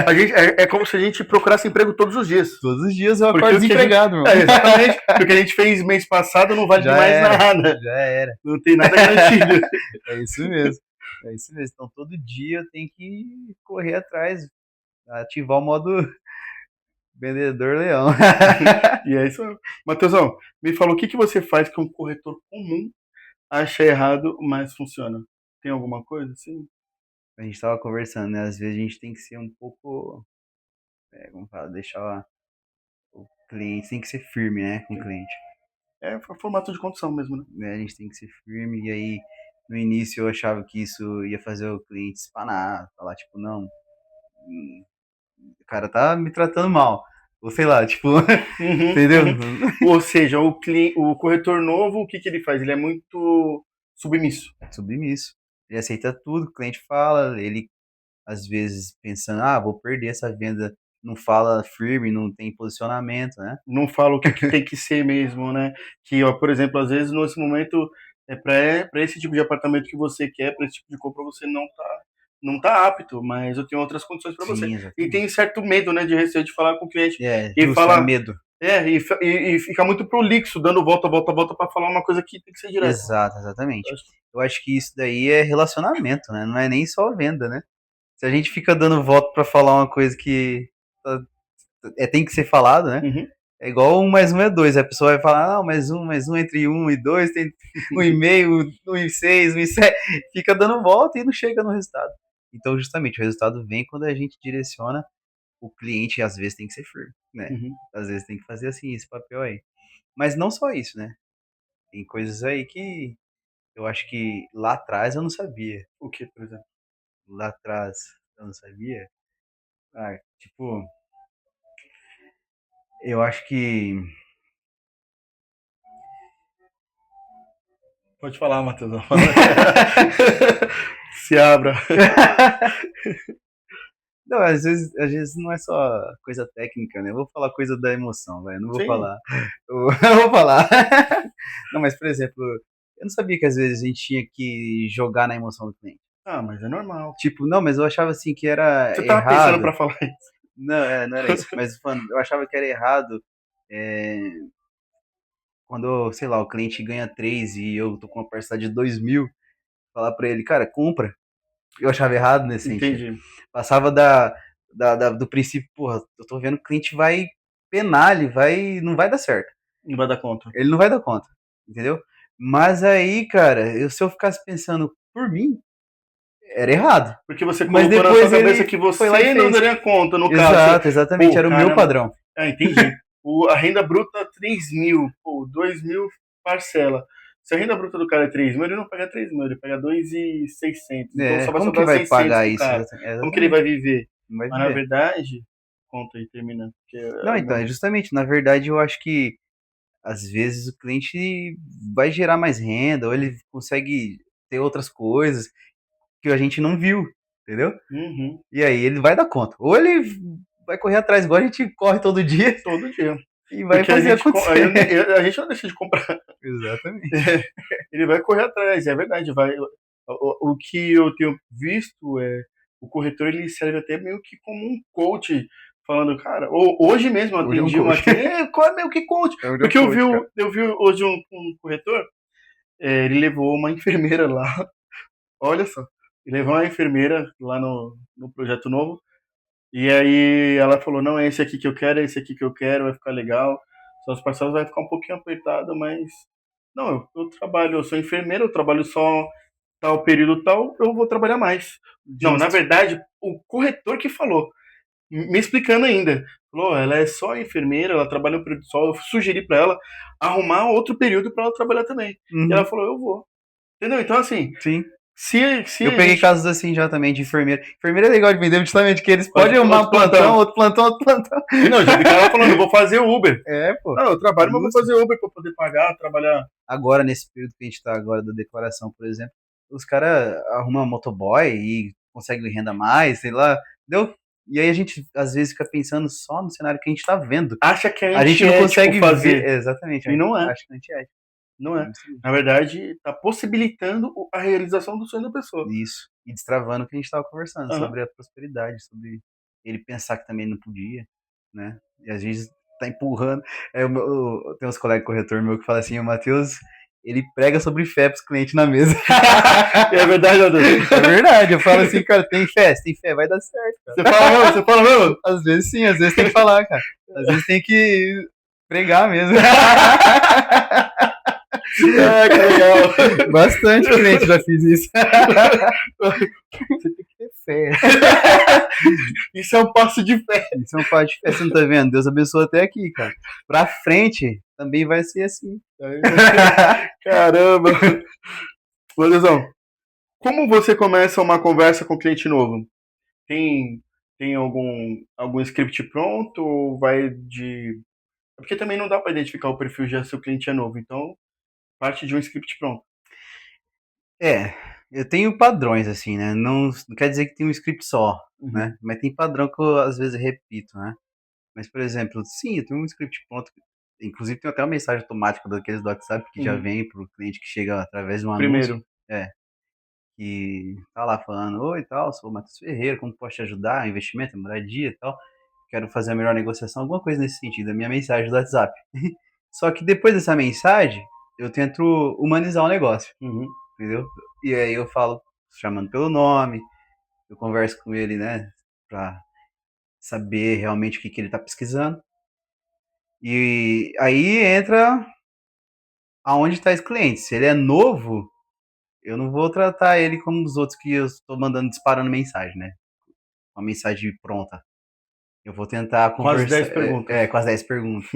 A gente, é como se a gente procurasse emprego todos os dias. todos os dias eu Porque acordo o que a gente. desempregado, irmão. Exatamente. Porque o que a gente fez mês passado não vale de Já mais era, nada. já era. Não tem nada garantido. É isso mesmo. É isso mesmo. Então todo dia eu tenho que correr atrás, ativar o modo vendedor leão. E é isso mesmo. Matheusão, me falou o que você faz que um corretor comum acha errado, mas funciona. Tem alguma coisa assim? A gente tava conversando, né? Às vezes a gente tem que ser um pouco, como fala, deixar o cliente, tem que ser firme, né, com o cliente. É formato de condução mesmo, né? Né? A gente tem que ser firme. E aí, no início eu achava que isso ia fazer o cliente espanar, falar tipo, não, o cara tá me tratando mal. Ou sei lá, tipo, Uhum, entendeu? uhum. Ou seja, o corretor novo, o que ele faz? Ele é muito submisso. Submisso. Ele aceita tudo, o cliente fala, ele às vezes pensando, vou perder essa venda, não fala firme, não tem posicionamento, né? Não fala o que tem que ser mesmo, né? Que, ó, por exemplo, às vezes nesse momento é para esse tipo de apartamento que você quer, para esse tipo de compra você não tá apto, mas eu tenho outras condições para você. Sim, E exatamente. tem certo medo, né, de receio de falar com o cliente É, e justo, é fala medo. e fica muito prolixo, dando volta, volta, volta para falar uma coisa que tem que ser direta. Exato, exatamente. Eu acho que isso daí é relacionamento, né? Não é nem só venda, né? Se a gente fica dando volta pra falar uma coisa que tem que ser falado, né? Uhum. É igual 1 mais 1 é 2. A pessoa vai falar, não, mais um entre 1 e 2 tem 1,5, 1,6, 1,7. Fica dando volta e não chega no resultado. Então, justamente, o resultado vem quando a gente direciona o cliente, às vezes tem que ser firme, né? Uhum. Às vezes tem que fazer assim, esse papel aí. Mas não só isso, né? Tem coisas aí que eu acho que lá atrás eu não sabia. O que, por exemplo? Lá atrás eu não sabia. Tipo, eu acho que. Pode falar, Matheus. Se abra. Não, às vezes não é só coisa técnica, né? Eu vou falar coisa da emoção, velho. Não vou Sim. falar. Eu vou falar. Não, mas, por exemplo, eu não sabia que às vezes a gente tinha que jogar na emoção do cliente. Ah, mas é normal. Tipo, não, mas eu achava assim que era Você tava pensando errado. para falar isso? Não, não era isso. Mas, mano, eu achava que era errado é, quando, sei lá, o cliente ganha 3 e eu tô com uma parcela de 2.000, falar pra ele, cara, compra. Eu achava errado nesse sentido. Entendi. Passava do princípio, porra, eu tô vendo que o cliente vai penar, não vai dar certo. Não vai dar conta. Ele não vai dar conta, entendeu? Mas aí, cara, se eu ficasse pensando por mim, era errado. Porque você Mas colocou na sua depois cabeça ele que foi lá e você não fez. daria conta, no caso. Você, Exato, exatamente, pô, era o meu caramba. padrão. Ah, entendi. A renda bruta 3.000, pô, 2.000 parcela. Se a renda bruta do cara é 3.000, ele não pega 3.000, ele pega 2.600. Então só vai Como que sobrar vai 600 pagar pro isso? cara. Como que ele vai Exatamente, viver? não vai Mas na viver. verdade, conta aí, termina. Porque Não, então, é justamente, na verdade, eu acho que às vezes o cliente vai gerar mais renda, ou ele consegue ter outras coisas, que a gente não viu, entendeu? Uhum. E aí ele vai dar conta. Ou ele vai correr atrás, igual a gente corre todo dia, Todo dia. e vai Porque fazer acontecer. a gente não deixa de comprar. Exatamente. Ele vai correr atrás, é verdade. O que eu tenho visto é o corretor ele serve até meio que como um coach, falando, cara, hoje mesmo eu Hoje é um atendi uma coach. cliente, qual é meio que coach? É onde Porque eu coach, cara. eu vi hoje um corretor, ele levou uma enfermeira lá, olha só, ele levou uma enfermeira lá no projeto novo, e aí ela falou, não, é esse aqui que eu quero, é esse aqui que eu quero, vai ficar legal. Só as parcelas vai ficar um pouquinho apertado, mas. Não, eu trabalho, eu sou enfermeiro, eu trabalho só tal período tal, eu vou trabalhar mais. Não, na Justo. verdade, o corretor que falou, me explicando ainda. Falou, ela é só enfermeira, ela trabalha no período só, eu sugeri pra ela arrumar outro período pra ela trabalhar também. E ela Uhum. falou, eu vou. Entendeu? Então, assim, Sim. se Eu a peguei gente casos assim já também de enfermeira. Enfermeira é legal de vender justamente que eles pode podem arrumar outro plantão. outro plantão, outro plantão. Não, já vi cara falando, vou fazer Uber. É, pô. Não, eu trabalho, mas vou Justo. fazer Uber pra poder pagar, trabalhar. Agora, nesse período que a gente tá agora da declaração, por exemplo, os caras arrumam motoboy e conseguem renda a mais, sei lá, entendeu? E aí a gente, às vezes, fica pensando só no cenário que a gente tá vendo. Acha que é A gente não antiético consegue ver. fazer. Exatamente, E não é. acho que a gente é. Não é. Na verdade, tá possibilitando a realização do sonho da pessoa. Isso. E destravando o que a gente estava conversando Aham. sobre a prosperidade, sobre ele pensar que também não podia, né? E às vezes tá empurrando. Tem uns colegas corretor meu que falam assim, o Matheus, ele prega sobre fé pros clientes na mesa. É verdade, Matheus? É verdade, eu falo assim, cara, tem fé, vai dar certo, cara. Você fala mesmo? Você fala mesmo? Às vezes sim, às vezes tem que falar, cara. Às vezes tem que pregar mesmo. Ah, que legal. Bastante cliente já fiz isso. Você tem que ter fé. Isso é um passo de fé. Isso é um passo de fé, você não tá vendo? Deus abençoa até aqui, cara. Pra frente também vai ser assim. Caramba. Matheusão, como você começa uma conversa com cliente novo? Tem, tem algum script pronto ou vai de... Porque também não dá para identificar o perfil já se o cliente é novo, então parte de um script pronto. É, eu tenho padrões, assim, né? Não quer dizer que tem um script só, Uhum. né? Mas tem padrão que eu às vezes repito, né? Mas, por exemplo, sim, eu tenho um script pronto. Inclusive, tem até uma mensagem automática daqueles do WhatsApp que já Uhum. vem pro cliente que chega através de um anúncio. Primeiro. É, que tá lá falando, oi, tal, sou o Matheus Ferreira, como posso te ajudar? Investimento, moradia e tal. Quero fazer a melhor negociação, alguma coisa nesse sentido, a minha mensagem do WhatsApp. Só que depois dessa mensagem, eu tento humanizar o negócio, Uhum. entendeu? E aí eu falo, chamando pelo nome, eu converso com ele, né, pra saber realmente o que, que ele tá pesquisando. E aí entra aonde está esse cliente. Se ele é novo, eu não vou tratar ele como os outros que eu estou mandando disparando mensagem, né? Uma mensagem pronta. Eu vou tentar Com as conversar 10 perguntas. com as 10 perguntas.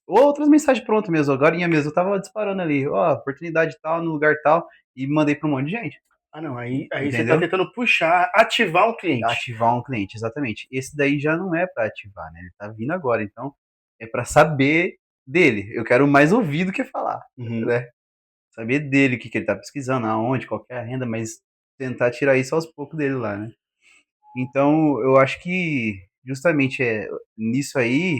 Ou outras mensagens prontas mesmo. Agora mesmo, eu tava disparando ali, ó, oportunidade tal, no lugar tal, e mandei para um monte de gente. Ah, não. Aí você tá Entendeu? tentando puxar, ativar um cliente. Ativar um cliente, exatamente. Esse daí já não é para ativar, né? Ele tá vindo agora, então é para saber dele. Eu quero mais ouvir do que falar, Uhum. né? Saber dele, o que, que ele tá pesquisando, aonde, qual que é a renda, mas tentar tirar isso aos poucos dele lá, né? Então, eu acho que justamente é nisso aí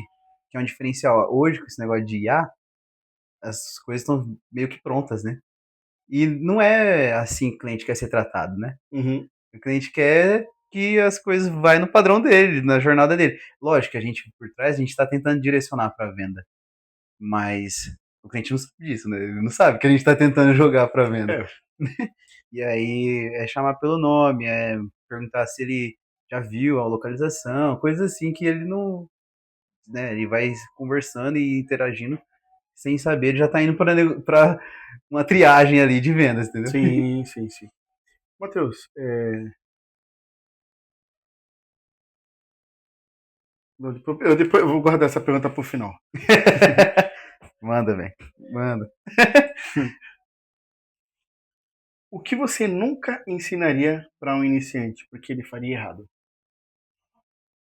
que é um diferencial. Hoje, com esse negócio de IA, as coisas estão meio que prontas, né? E não é assim que o cliente quer ser tratado, né? Uhum. O cliente quer que as coisas vai no padrão dele, na jornada dele. Lógico que a gente, por trás, a gente está tentando direcionar para a venda. Mas o cliente não sabe disso, né? Ele não sabe que a gente está tentando jogar para venda. É. E aí é chamar pelo nome, é perguntar se ele já viu a localização, coisas assim que ele não, né, ele vai conversando e interagindo sem saber, ele já tá indo para uma triagem ali de vendas, entendeu? Sim, sim, sim. Matheus, eu vou guardar essa pergunta pro final. Manda, velho. Manda. O que você nunca ensinaria para um iniciante, porque ele faria errado?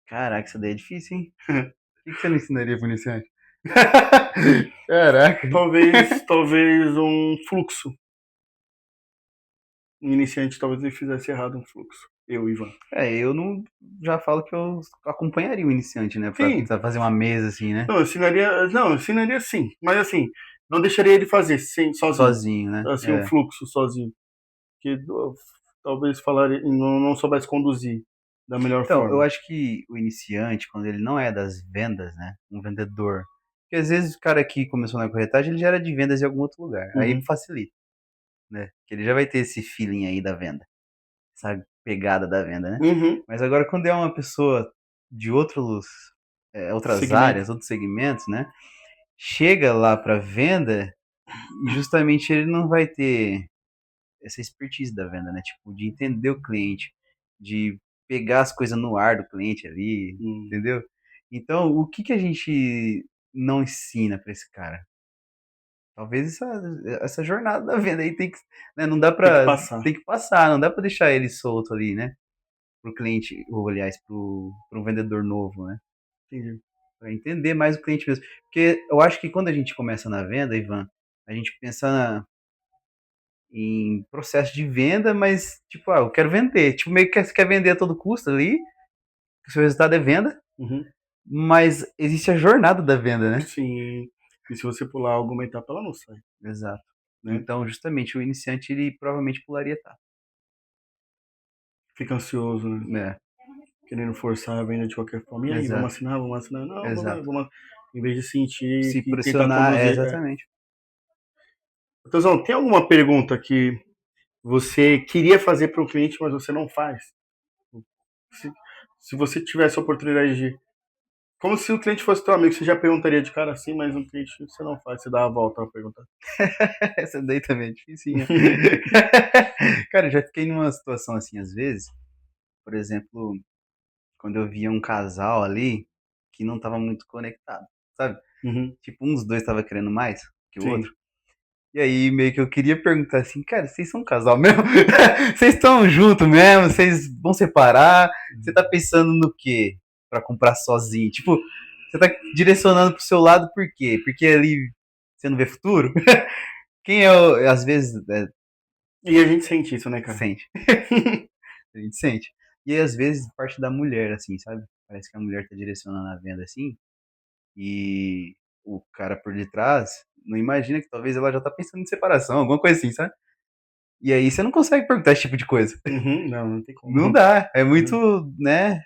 Caraca, isso daí é difícil, hein? O que você não ensinaria pro iniciante? Caraca. Talvez um fluxo. um iniciante talvez ele fizesse errado um fluxo. Eu, Ivan. Eu não. Já falo que eu acompanharia o iniciante, né? Sim. Pra fazer uma mesa assim, né? Não, eu ensinaria sim. Mas assim, não deixaria ele fazer sozinho. Sozinho, né? Assim, um fluxo sozinho. Que talvez não soubesse conduzir da melhor Então, eu forma. acho que o iniciante, quando ele não é das vendas, né? Um vendedor. Porque às vezes o cara que começou na corretagem, ele já era de vendas em algum outro lugar. Aí Uhum. facilita, né? Que ele já vai ter esse feeling aí da venda. Essa pegada da venda, né? Uhum. Mas agora quando é uma pessoa de outras Segmento. áreas, outros segmentos, né? Chega lá para venda e justamente ele não vai ter essa expertise da venda, né? Tipo, de entender o cliente, de pegar as coisas no ar do cliente ali, Hum. entendeu? Então, o que que a gente não ensina para esse cara? Talvez essa jornada da venda aí tem que, né, não dá Tem que para passar. tem que passar, não dá para deixar ele solto ali, né? Pro cliente, ou aliás, pro um vendedor novo, né? Entendi. Para entender mais o cliente mesmo. Porque eu acho que quando a gente começa na venda, Ivan, a gente pensa em processo de venda, mas tipo, eu quero vender. Tipo, meio que você quer vender a todo custo ali, que o seu resultado é venda, Uhum. mas existe a jornada da venda, né? Sim. E se você pular alguma etapa, ela não sai, Exato. né? Então, justamente, o iniciante, ele provavelmente pularia etapa. Fica ansioso, né? É, Querendo forçar a venda de qualquer forma. E aí, exato, vamos assinar? Não, exato. vamos. Em vez de sentir Se e tentar pressionar, conduzir. exatamente. Matheusão, tem alguma pergunta que você queria fazer para o cliente, mas você não faz? Se, se você tivesse a oportunidade de. Como se o cliente fosse teu amigo, você já perguntaria de cara assim, mas um cliente você não faz, você dá a volta a perguntar. Essa daí também é dificinha. Cara, eu já fiquei numa situação assim, às vezes, por exemplo, quando eu via um casal ali que não tava muito conectado, sabe? Uhum, Tipo, um dos dois tava querendo mais que o sim. outro. E aí, meio que eu queria perguntar assim, cara, vocês são um casal mesmo? Vocês estão juntos mesmo? Vocês vão separar? Você tá pensando no quê? Pra comprar sozinho? Tipo, você tá direcionando pro seu lado por quê? Porque ali você não vê futuro? Quem é o. Às vezes, E a gente sente isso, né, cara? sente. A gente sente. E aí, às vezes, parte da mulher, assim, sabe? Parece que a mulher tá direcionando a venda assim. E o cara por detrás não imagina que talvez ela já tá pensando em separação, alguma coisa assim, sabe? E aí você não consegue perguntar esse tipo de coisa. Uhum, não tem Não como. dá. É Uhum, muito, né?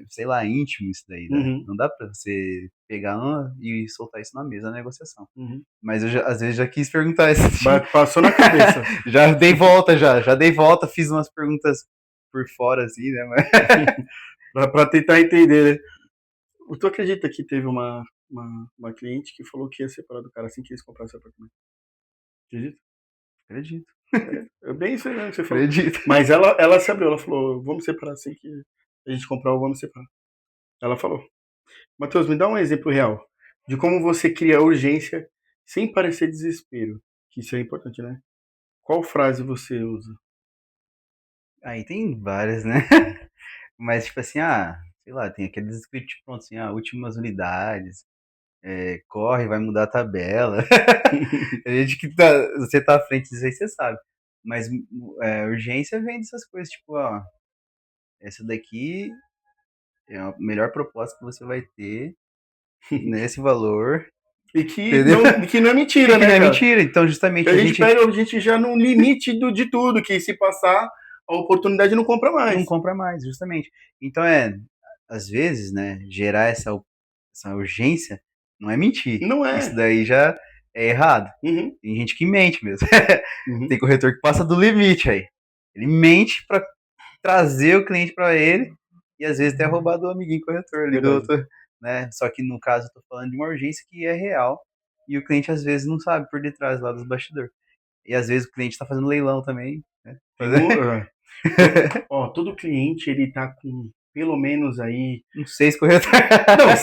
Sei lá, íntimo isso daí, né? uhum, Não dá pra você pegar e soltar isso na mesa da negociação. uhum. Mas às vezes já quis perguntar esse tipo. Passou na cabeça. Já dei volta, já dei volta, fiz umas perguntas por fora, assim, né? Mas... Pra tentar entender, né? Tu acredita que teve uma cliente que falou que ia separar do cara assim que eles comprassem o apartamento? Acredita? Acredito, É bem isso aí mesmo que você falou. acredito. Mas ela se abriu, ela falou, vamos separar assim que a gente comprar o vamos separar. Ela falou. Matheus, me dá um exemplo real de como você cria urgência sem parecer desespero. Que isso é importante, né? Qual frase você usa? Aí tem várias, né? Mas, tipo assim, sei lá, tem aqueles script prontos, assim, últimas unidades, corre, vai mudar a tabela. A gente que você tá à frente disso aí, você sabe. Mas urgência vem dessas coisas, tipo, essa daqui é a melhor proposta que você vai ter nesse valor, entendeu? E que não é E mentira, que não né, é cara? mentira. Então, Que justamente, a gente pega a gente já no limite de tudo, que se passar a oportunidade não compra não mais. compra mais, justamente. Então, às vezes, né, gerar essa urgência não é mentir. Não Isso é. daí já é errado. Uhum, Tem gente que mente mesmo. uhum, Tem corretor que passa do limite aí. Ele mente para trazer o cliente para ele e às vezes até roubar do amiguinho corretor ali do verdade. outro, né? Só que no caso eu tô falando de uma urgência que é real e o cliente às vezes não sabe por detrás lá dos bastidores. E às vezes o cliente está fazendo leilão também, né? Tem um, todo cliente ele tá com pelo menos aí. Não sei se corretor. Não,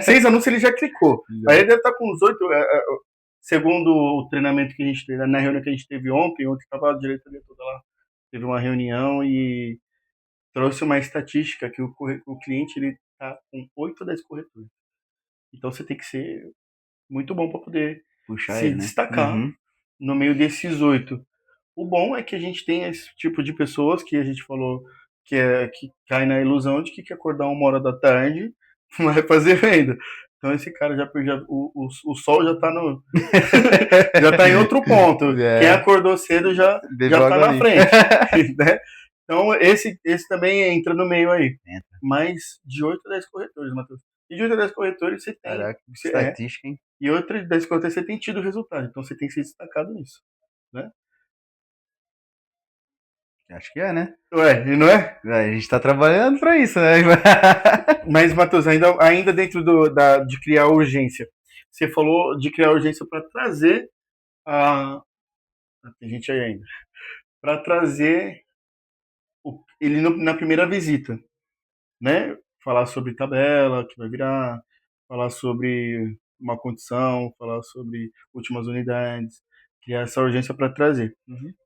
seis anúncios ele já clicou. Aí ele deve estar com uns oito. Segundo o treinamento que a gente teve, na reunião que a gente teve ontem estava a diretoria toda lá. Teve uma reunião e trouxe uma estatística que o cliente ele tá com 8 ou 10 corretores. Então você tem que ser muito bom para poder Puxar se ele, né? destacar Uhum. no meio desses 8. O bom é que a gente tem esse tipo de pessoas que a gente falou que cai na ilusão de que quer acordar 1 hora da tarde vai fazer venda. Então esse cara o sol já tá no já tá em outro ponto. Quem É, acordou cedo vejo já tá logo na ali. frente, né? Então esse também entra no meio aí. Entra. Mas de 8 a 10 corretores, Matheus. E de 8 a 10 corretores você tem. Caraca, estatística, hein? E outra de 10 corretores você tem tido resultado. Então você tem que ser destacado nisso. Né? Acho que é, né? Ué, e não é? A gente tá trabalhando pra isso, né? Mas, Matheus, ainda dentro de criar urgência. Você falou de criar urgência para trazer a. Tem gente aí ainda. Para trazer ele na primeira visita, né? Falar sobre tabela que vai virar, falar sobre uma condição, falar sobre últimas unidades, criar essa urgência para trazer.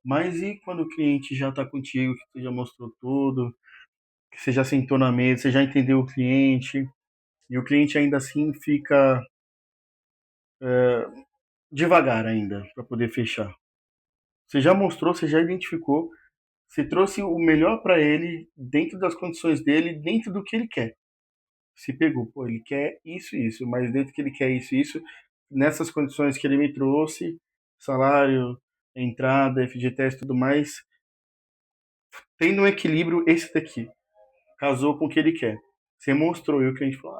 Mas e quando o cliente já está contigo, que você já mostrou tudo, que você já sentou na mesa, você já entendeu o cliente, e o cliente ainda assim fica devagar ainda para poder fechar. Você já mostrou, você já identificou, você trouxe o melhor para ele, dentro das condições dele, dentro do que ele quer. Se pegou, pô, ele quer isso e isso, mas dentro que ele quer isso e isso, nessas condições que ele me trouxe, salário, entrada, FGTS e tudo mais, tendo um equilíbrio esse daqui, casou com o que ele quer. Você mostrou, e o cliente falou,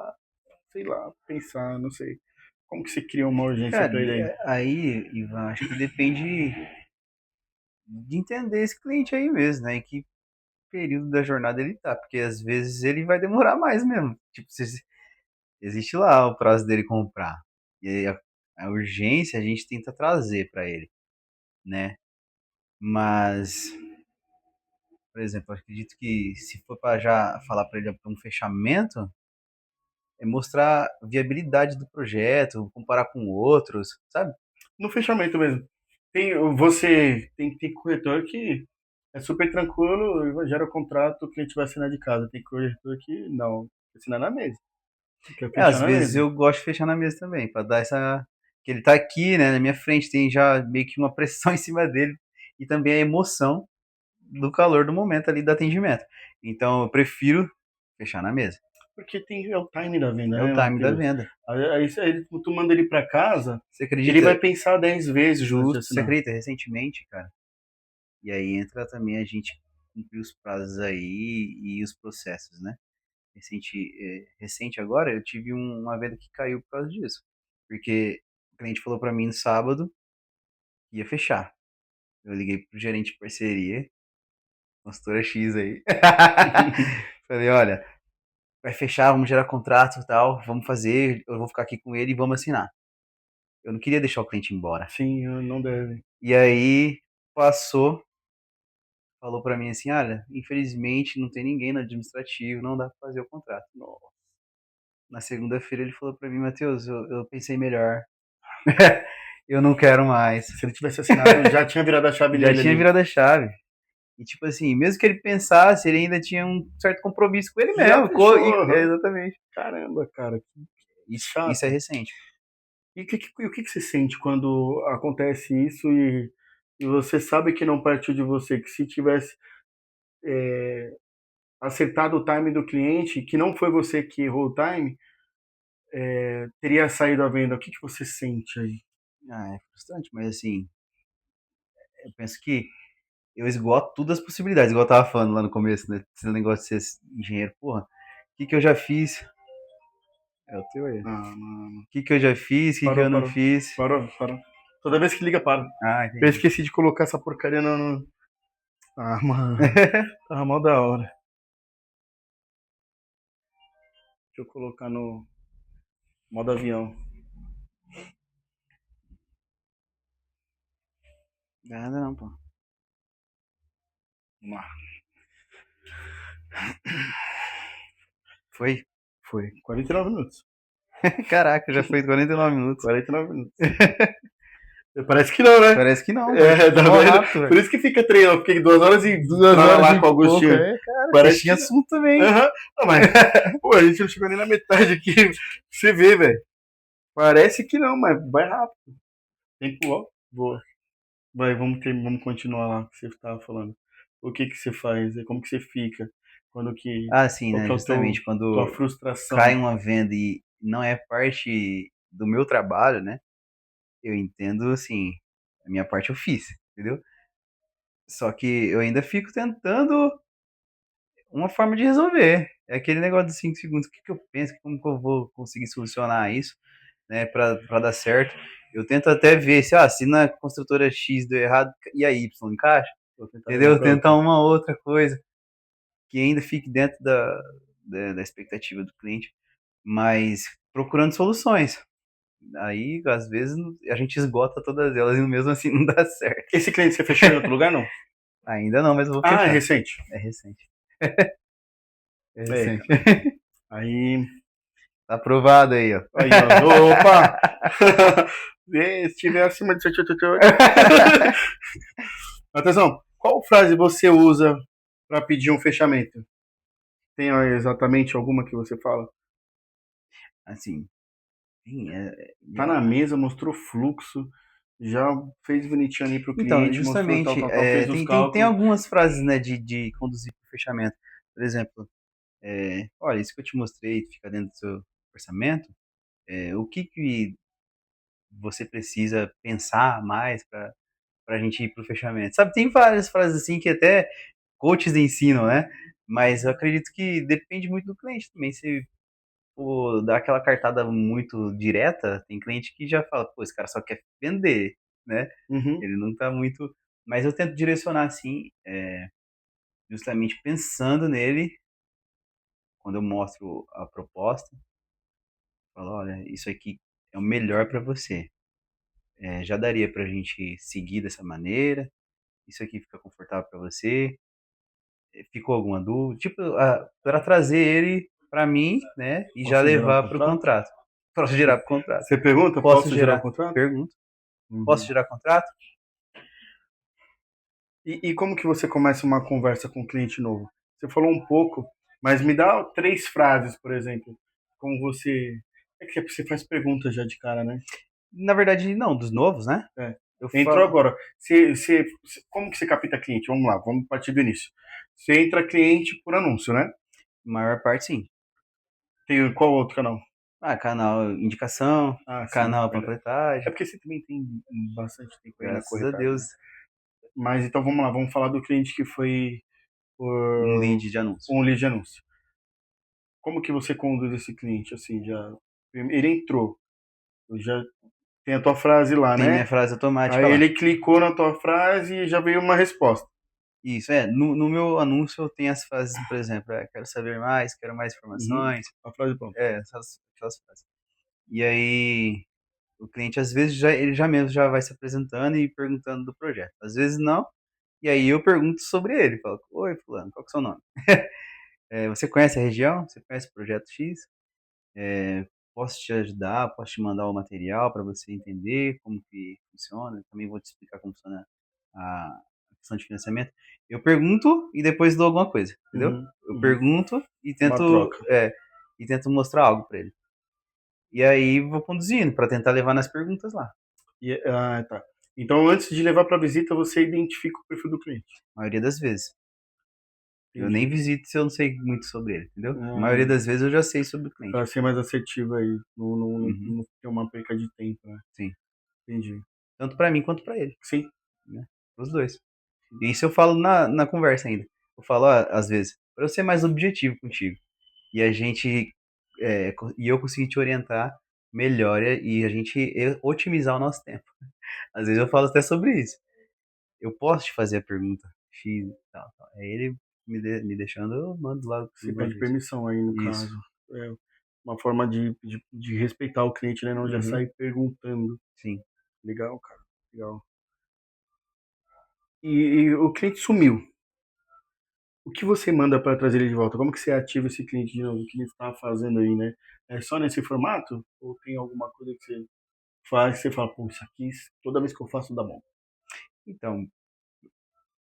sei lá, pensar, não sei. Como que você cria uma urgência Cara, para ele aí? aí, Ivan, acho que depende de entender esse cliente aí mesmo, né? Em que período da jornada ele tá, porque às vezes ele vai demorar mais mesmo. Tipo, se existe lá o prazo dele comprar. E aí a urgência a gente tenta trazer para ele, né? Mas, por exemplo, eu acredito que se for para já falar para ele um fechamento, é mostrar a viabilidade do projeto, comparar com outros, sabe? No fechamento mesmo. Tem corretor que é super tranquilo, gera o contrato, o cliente vai assinar de casa. Tem corretor que não, assinar na mesa. Quer É, fechar às na vezes mesa. eu gosto de fechar na mesa também, para dar essa. Que ele tá aqui, né, na minha frente, tem já meio que uma pressão em cima dele e também a emoção do calor do momento ali do atendimento. Então eu prefiro fechar na mesa. Porque é o time da venda, É o né, time da Matheus? venda. Aí tu manda ele para casa, Você ele vai acredita? pensar 10 vezes antes de Justo, você assinar. acredita? Recentemente, cara. E aí entra também a gente cumprir os prazos aí e os processos, né? Recente agora, eu tive uma venda que caiu por causa disso. Porque o cliente falou para mim no sábado que ia fechar. Eu liguei pro gerente de parceria, consultora X aí. Falei, olha, vai fechar, vamos gerar contrato e tal, vamos fazer, eu vou ficar aqui com ele e vamos assinar. Eu não queria deixar o cliente embora. Sim, não deve. E aí passou, falou para mim assim, olha, infelizmente não tem ninguém no administrativo, não dá para fazer o contrato. Na segunda-feira ele falou para mim, Matheus, eu pensei melhor. Eu não quero mais. Se ele tivesse assinado, já tinha virado a chave Já nele tinha ali. virado a chave. E tipo assim, mesmo que ele pensasse, ele ainda tinha um certo compromisso com ele Já mesmo. fechou, aham. Exatamente. Caramba, cara, que Isso é chato. recente. E o que você sente quando acontece isso e você sabe que não partiu de você, que se tivesse acertado o time do cliente, que não foi você que errou o time, teria saído à venda. O que você sente aí? Ah, é frustrante, mas assim, eu penso que eu esgoto todas as possibilidades, igual eu tava falando lá no começo, né? Esse negócio de ser engenheiro, porra. O que eu já fiz? É o teu aí. O Ah, mano. que eu já fiz? O que Parou, eu não parou. fiz? Parou. Toda vez que liga, para. Ah, Eu entendi. esqueci de colocar essa porcaria no. Ah, mano. Tava mal da hora. Deixa eu colocar no modo avião. Nada não, pô. Vamos lá. Foi? Foi. 49 minutos. Caraca, já foi 49 minutos. 49 minutos. Parece que não, né? Parece que não, velho. É, tá Mó vendo? rápido, Por velho. isso que fica treinando. Fiquei 2 horas e 2 horas lá e com o pouco, Agostinho. é, cara. Que Parece tinha que não. assunto também. Aham. Não, mas, pô, a gente não chegou nem na metade aqui. Você vê, velho. Parece que não, mas vai rápido. Tempo, ó, boa. Vai, vamos continuar lá que você estava falando. O que que você faz? Como que você fica? Quando que, Ah, sim, qual né? que é Justamente tua quando cai frustração? uma venda e não é parte do meu trabalho, né? Eu entendo, assim, a minha parte eu fiz, entendeu? Só que eu ainda fico tentando uma forma de resolver. É aquele negócio dos 5 segundos. O que que eu penso? Como que eu vou conseguir solucionar isso, né, pra dar certo? Eu tento até ver se na construtora X deu errado e a Y encaixa, Vou tentar levar entendeu? para Tentar outra. uma outra coisa que ainda fique dentro da expectativa do cliente, mas procurando soluções. Aí, às vezes, a gente esgota todas elas e mesmo assim não dá certo. Esse cliente você fechou em outro lugar, não? Ainda não, mas eu vou Ah, é fechar. recente. É recente. É É, recente. cara. Aí, Tá aprovado aí, ó. aí, ó. Opa! Se tiver acima de 788. Atenção, qual frase você usa para pedir um fechamento? Tem exatamente alguma que você fala? Assim, sim, Tá na mesa, mostrou fluxo, já fez bonitinho ali pro então, cliente, mostrou justamente, fez os tem cálculos. algumas frases, né, de conduzir para o fechamento. Por exemplo, olha, isso que eu te mostrei fica dentro do seu orçamento. O que que você precisa pensar mais para a gente ir para o fechamento? Sabe, tem várias frases assim que até coaches ensinam, né? Mas eu acredito que depende muito do cliente também. Se for dar aquela cartada muito direta, tem cliente que já fala, pô, esse cara só quer vender, né? Uhum, Ele não tá muito. Mas eu tento direcionar assim, justamente pensando nele, quando eu mostro a proposta, falo, olha, isso aqui é o melhor para você. Já daria pra gente seguir dessa maneira, isso aqui fica confortável para você, ficou alguma dúvida? Tipo, para trazer ele para mim, né, e já posso gerar o levar para o contrato? contrato. Posso gerar para o contrato. Você pergunta, Posso posso gerar o gerar, contrato? pergunto, posso Uhum. gerar contrato? E como que você começa uma conversa com um cliente novo? Você falou um pouco, mas me dá 3 frases, por exemplo, como você... É que você faz perguntas já de cara, né? Na verdade, não, dos novos, né? É. Eu Entrou falo, agora. Como que você capta cliente? Vamos lá, vamos partir do início. Você entra cliente por anúncio, né? maior parte sim. Tem qual outro canal? Canal indicação, Ah, sim, canal verdade. É panfletagem, porque você também tem bastante tempo aí na graças a corretagem, Deus, né? Mas então vamos lá, vamos falar do cliente que foi um por lead de anúncio. um lead de anúncio. Como que você conduz esse cliente assim, já ele entrou, já tem a tua frase lá, Tem minha né? frase automática Aí lá. ele clicou na tua frase e já veio uma resposta. Isso, no meu anúncio eu tenho as frases, por exemplo, quero saber mais, quero mais Uhum. informações, A frase pronta. aquelas frases. E aí, o cliente às vezes ele já mesmo já vai se apresentando e perguntando do projeto. Às vezes não, e aí eu pergunto sobre ele, falo, oi fulano, qual que é o seu nome? Você conhece a região? Você conhece o projeto X? Posso te ajudar? Posso te mandar o material para você entender como que funciona? Também vou te explicar como funciona a questão de financiamento. Eu pergunto e depois dou alguma coisa, entendeu? Uhum. Eu Uhum. pergunto Uma troca. e tento mostrar algo para ele. E aí vou conduzindo para tentar levar nas perguntas lá. Tá. Então, antes de levar para visita, você identifica o perfil do cliente. A maioria das vezes. Eu nem Entendi. visito se eu não sei muito sobre ele, entendeu? A maioria Ah, das vezes eu já sei sobre o cliente. para ser mais assertivo aí, Uhum, não ter uma perca de tempo, né? sim. Entendi. Tanto para mim quanto para ele, Sim. né? Os dois. E isso eu falo na conversa ainda. Eu falo, às vezes, para eu ser mais objetivo contigo. E a gente, e eu conseguir te orientar melhor e a gente otimizar o nosso tempo. Às vezes eu falo até sobre isso. Eu posso te fazer a pergunta X e tal, tal. Aí ele me deixando, eu mando lá Você tudo uma pede vez. permissão aí, no Isso. caso. É uma forma de respeitar o cliente, né? Não já Uhum, sair perguntando. sim. Legal, cara. Legal. E o cliente sumiu. O que você manda para trazer ele de volta? Como que você ativa esse cliente de novo? O que ele está fazendo aí, né? É só nesse formato? Ou tem alguma coisa que você faz que você fala, pô, isso aqui, toda vez que eu faço, dá bom? Então,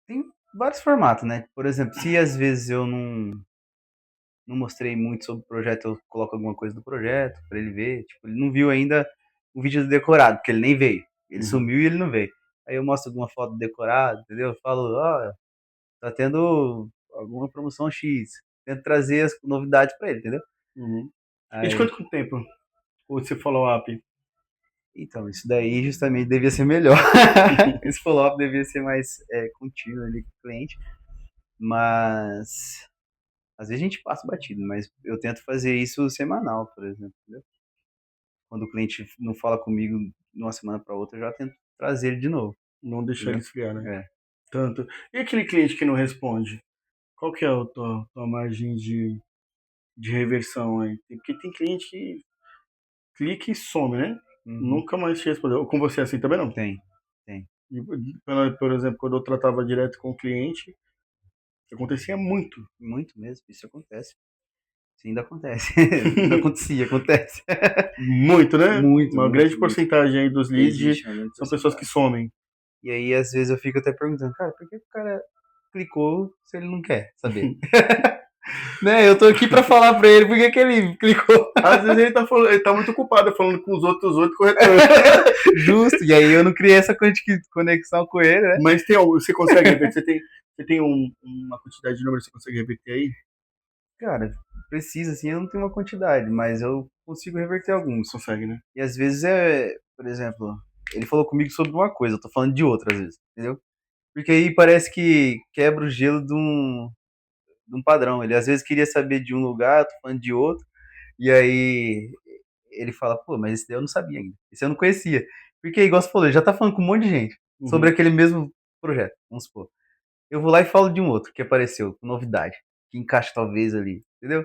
tem vários formatos, né? Por exemplo, se às vezes eu não mostrei muito sobre o projeto, eu coloco alguma coisa do projeto para ele ver. Tipo, ele não viu ainda o vídeo do decorado, porque ele nem veio. Ele Uhum. sumiu e ele não veio. Aí eu mostro alguma foto decorada, entendeu? Eu falo, ó, tá tendo alguma promoção X. Tento trazer as novidades pra ele, entendeu? Uhum. E de Aí, quanto tempo você follow-up? então, isso daí justamente devia ser melhor. Esse follow-up devia ser mais contínuo ali com o cliente. Mas às vezes a gente passa batido, mas eu tento fazer isso semanal, por exemplo, entendeu? Quando o cliente não fala comigo de uma semana para outra, eu já tento trazer ele de novo, Não deixar ele entendeu? esfriar, né? É. Tanto. E aquele cliente que não responde? Qual que é a tua margem de reversão aí? Porque tem cliente que clica e some, né? Uhum. Nunca mais te respondeu. Com você é assim também não? Tem, tem. Por exemplo, quando eu tratava direto com o cliente, acontecia muito. Muito mesmo, isso acontece. Isso ainda acontece. Acontecia, acontece. Muito, né? Muito, Uma muito, grande muito. porcentagem aí dos leads Existe uma grande são pessoas que porcentagem. somem. E aí, às vezes, eu fico até perguntando, cara, por que o cara clicou se ele não quer saber? Né? Eu tô aqui pra falar pra ele por que ele clicou. Às vezes ele tá muito ocupado falando com os outros oito corretores. Justo. E aí eu não criei essa conexão com ele, né? Mas você consegue reverter? Você tem uma quantidade de números que você consegue reverter aí? Cara, precisa, assim, eu não tenho uma quantidade, mas eu consigo reverter alguns. Consegue, né? E às vezes por exemplo, ele falou comigo sobre uma coisa, eu tô falando de outra às vezes, entendeu? Porque aí parece que quebra o gelo de um padrão. Ele às vezes queria saber de um lugar, eu tô falando de outro, e aí ele fala, pô, mas esse daí eu não sabia ainda. Esse eu não conhecia. Porque, igual você falou, ele já tá falando com um monte de gente sobre Uhum. aquele mesmo projeto, vamos supor. Eu vou lá e falo de um outro que apareceu, com novidade, que encaixa talvez ali, entendeu?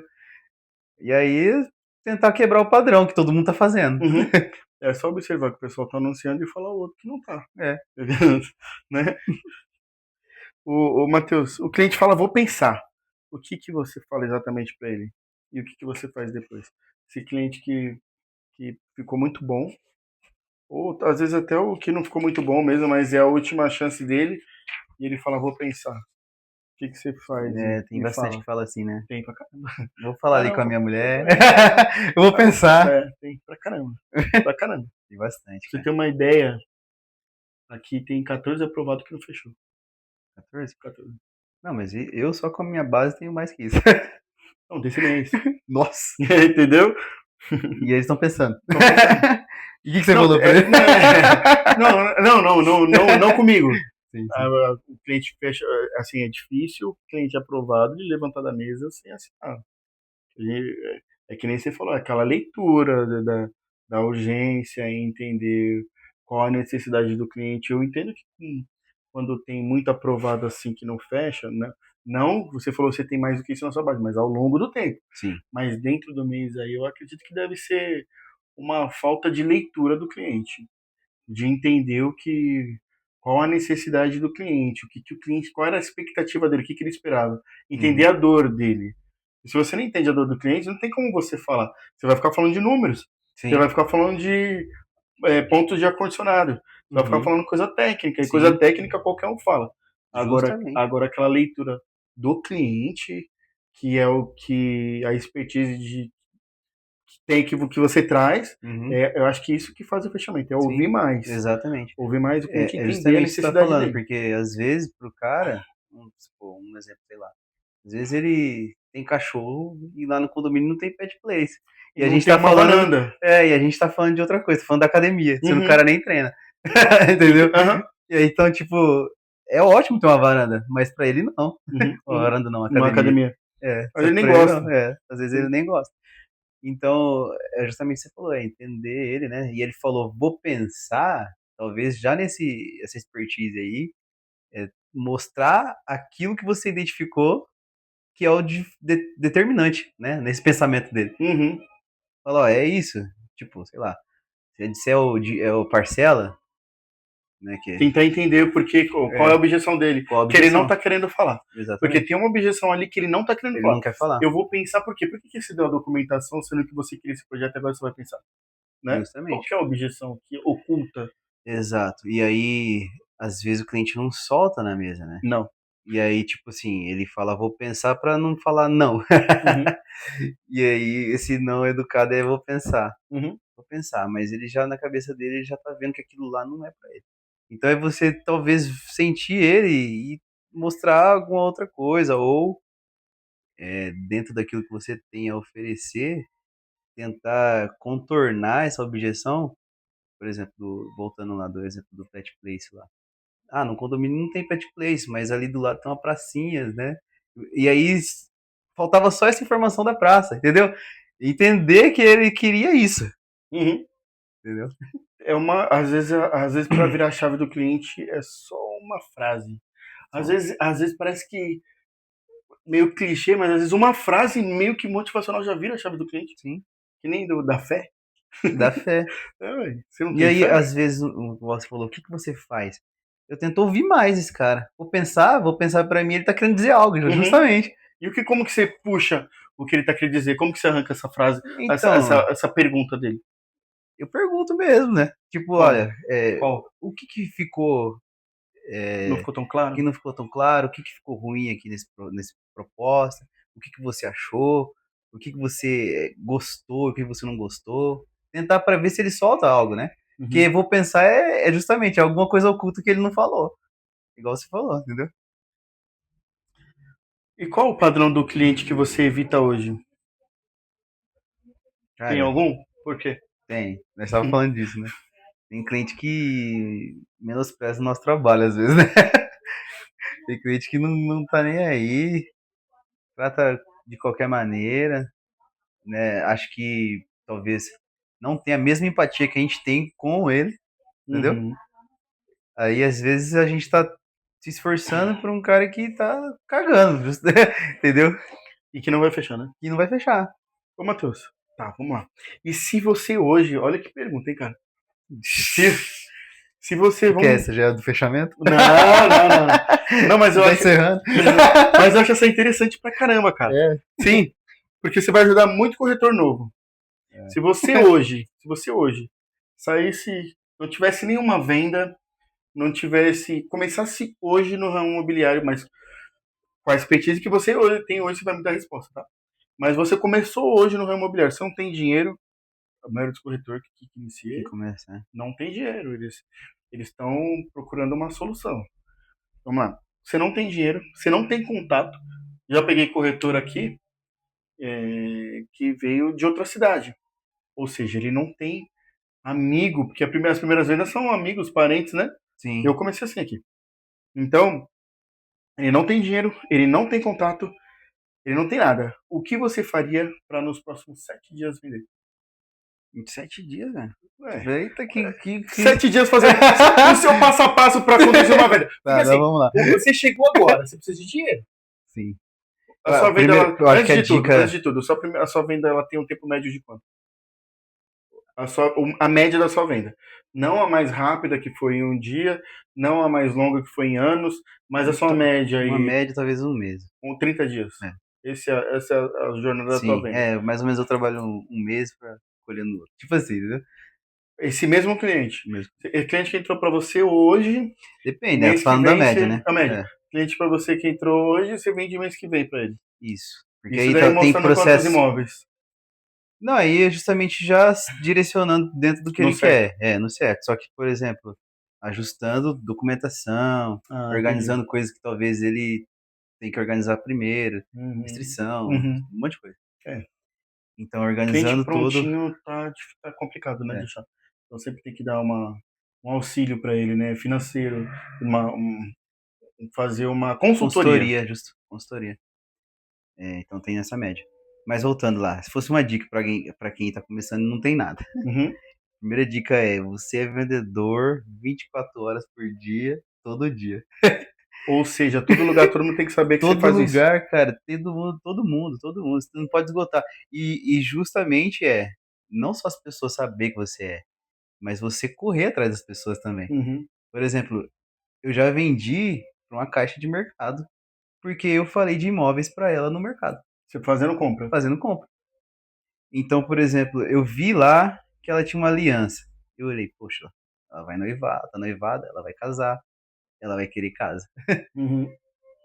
E aí tentar quebrar o padrão que todo mundo tá fazendo. Uhum. É só observar que o pessoal tá anunciando e falar o outro que não tá. É. Né? O Matheus, o cliente fala, vou pensar. O que que você fala exatamente para ele? E o que que você faz depois? Esse cliente que ficou muito bom, ou às vezes até o que não ficou muito bom mesmo, mas é a última chance dele, e ele fala, vou pensar. O que que você faz? É, tem Me bastante fala. que fala assim, né? Tem pra caramba. Vou falar Ah, ali com a não. minha mulher. É, Eu vou pensar. tem pra caramba. Pra caramba. Tem bastante, Pra você cara. ter uma ideia, aqui tem 14 aprovado que não fechou. 14? 14. Não, mas eu só com a minha base tenho mais que isso. Não, desse mês. Nossa! Entendeu? E eles estão pensando. Estão pensando. E o que você Não, falou pra ele? não comigo. Sim, sim. O cliente fecha, assim, é difícil o cliente aprovado de levantar da mesa sem assinar. É que nem você falou, aquela leitura da urgência em entender qual a necessidade do cliente. Eu entendo que quando tem muito aprovado assim que não fecha, né? Não, você falou que você tem mais do que isso na sua base, mas ao longo do tempo. Sim. Mas dentro do mês aí, eu acredito que deve ser uma falta de leitura do cliente, de entender qual a necessidade do cliente, que o cliente, qual era a expectativa dele, o que ele esperava, entender Uhum. a dor dele. E se você não entende a dor do cliente, não tem como você falar. Você vai ficar falando de números, você Sim. vai ficar falando de pontos de ar-condicionado, você vai ficar Uhum. falando coisa técnica, e coisa Sim. técnica qualquer um fala. Justamente. Agora aquela leitura do cliente, que é o que a expertise que você traz, Uhum. eu acho que isso que faz o fechamento, é Sim. Exatamente. ouvir mais o cliente, É entender a justamente isso que você tá necessidade falando, dele. porque às vezes pro cara, vamos supor, um exemplo, sei lá. Às vezes ele tem cachorro e lá no condomínio não tem pet place. E a Não gente tem tá uma falando. varanda. E a gente tá falando de outra coisa, tá falando da academia, sendo o Uhum. cara nem treina. Entendeu? Uhum. E aí, então, tipo, é ótimo ter uma varanda, mas pra ele não. Uhum. Uma varanda não, uma Uma academia. academia. Mas Só ele que nem pra ele gosta. não, às vezes ele nem gosta. Então, é justamente o que você falou, é entender ele, né? E ele falou, vou pensar, talvez já essa expertise aí, mostrar aquilo que você identificou que é o determinante, né? Nesse pensamento dele. Uhum. Fala, ó, é isso. Tipo, sei lá, se ele disser é o parcela, né? Tentar entender qual é a objeção dele, Qual a que ele não objeção. está querendo falar. Porque Exatamente. tem uma objeção ali que ele não está querendo Ele falar. não quer falar. Eu vou pensar por quê? Por que você deu a documentação sendo que você queria esse projeto e agora você vai pensar? Né? Qual Justamente. que é a objeção que oculta? Exato. E aí, às vezes o cliente não solta na mesa, né? Não. E aí, tipo assim, ele fala, vou pensar pra não falar não. Uhum. E aí, esse não educado é vou pensar. Uhum. Vou pensar, mas ele já na cabeça dele, ele já tá vendo que aquilo lá não é pra ele. Então é você talvez sentir ele e mostrar alguma outra coisa, ou dentro daquilo que você tem a oferecer, tentar contornar essa objeção. Por exemplo, voltando lá do exemplo do pet place lá. Ah, no condomínio não tem pet place, mas ali do lado tem uma pracinha, né? E aí faltava só essa informação da praça, entendeu? Entender que ele queria isso, Uhum. entendeu? Às vezes para virar a chave do cliente é só uma frase. Só, Às vezes parece que meio clichê, mas às vezes uma frase meio que motivacional já vira a chave do cliente. sim, Que nem da fé. dá fé. É, ué, você não E tem aí, fé? às vezes, você falou, o que que você faz? Eu tento ouvir mais esse cara. Vou pensar pra mim, ele tá querendo dizer algo, Uhum. justamente. Como que você puxa o que ele tá querendo dizer? Como que você arranca essa frase, Então, essa pergunta dele? eu pergunto mesmo, né? Tipo, Qual? olha, Qual? o que que ficou Não é, ficou tão que claro? não ficou tão claro, o que que ficou ruim aqui nesse proposta, o que que você achou, o que que você gostou, o que você não gostou. Tentar para ver se ele solta algo, né? Que Uhum. eu vou pensar é justamente alguma coisa oculta que ele não falou. Igual você falou, entendeu? E qual o padrão do cliente que você evita hoje? Tem Cara, algum? Por quê? tem. Nós estávamos falando disso, né? Tem cliente que menospreza o nosso trabalho, às vezes, né? Tem cliente que não tá nem aí, trata de qualquer maneira, né? Acho que talvez não tenha a mesma empatia que a gente tem com ele, entendeu? Uhum. Aí às vezes a gente tá se esforçando por um cara que tá cagando, entendeu? E que não vai fechar, né? E não vai fechar. Ô, Matheus, tá, vamos lá. E se você hoje, olha que pergunta, hein, cara? Se, se você, Que é vamos... essa? Já é do fechamento? Não, não, não, não. Não, mas eu Já acho, encerrando? mas eu acho essa interessante pra caramba, cara. É. Sim, porque você vai ajudar muito corretor novo. Se você hoje saísse, não tivesse nenhuma venda, não tivesse, começasse hoje no ramo imobiliário, mas com a expertise que você hoje tem hoje, você vai me dar a resposta, tá? Mas você começou hoje no ramo imobiliário, você não tem dinheiro, a maioria dos corretores que Que inicia começa, né? não tem dinheiro, eles estão procurando uma solução. Vamos lá. Você não tem dinheiro, você não tem contato. Já peguei corretor aqui que veio de outra cidade. Ou seja, ele não tem amigo, porque as primeiras vendas são amigos, parentes, né? Sim. Eu comecei assim aqui. Então, ele não tem dinheiro, ele não tem contato, ele não tem nada. O que você faria para nos próximos 7 dias vender? 27 dias, velho. Ué, Eita, que... 7 dias fazer o seu passo a passo para conduzir uma venda. Porque Tá, então assim, vamos lá. você chegou agora, você precisa de dinheiro. Sim. A sua venda, Primeiro, eu acho que a antes dica. de tudo, a sua venda ela tem um tempo médio de quanto? A média da sua venda. Não a mais rápida, que foi em um dia, não a mais longa, que foi em anos, mas a sua média Uma aí, média, talvez um mês. com 30 dias. É. Essa é a jornada da tua Sim, venda. mais ou menos eu trabalho um mês pra colher no outro. Tipo assim, entendeu? Esse mesmo cliente. Mesmo. O cliente que entrou para você hoje, Depende, né? Eu tô mês que falando da vem, média, né? a média. É, Cliente para você que entrou hoje, você vende mês que vem para ele. isso. Porque Isso aí daí tem mostrando quantos processo. imóveis Não, aí é justamente já direcionando dentro do que no ele certo. quer. No certo. Só que, por exemplo, ajustando documentação, Ah, entendi. organizando coisas que talvez ele tem que organizar primeiro, Uhum. restrição, Uhum. um monte de coisa. É. Então, Cliente organizando tudo. prontinho tá complicado, né, de É, achar. Então sempre tem que dar um auxílio para ele, né, financeiro, fazer uma consultoria. consultoria, justo. Consultoria. Então tem essa média. Mas voltando lá, se fosse uma dica para quem tá começando, não tem nada. Uhum. Primeira dica é: você é vendedor 24 horas por dia, todo dia. Ou seja, todo lugar, todo mundo tem que saber que você Todo faz isso. lugar, cara, todo mundo, todo mundo, todo mundo. Você não pode esgotar. E justamente não só as pessoas saber que você mas você correr atrás das pessoas também. Uhum. Por exemplo, eu já vendi para uma caixa de mercado porque eu falei de imóveis para ela no mercado, Você fazendo compra. fazendo compra. Então, por exemplo, eu vi lá que ela tinha uma aliança. Eu olhei, poxa, ela vai noivar, tá noivada, ela vai casar, ela vai querer casa. Uhum.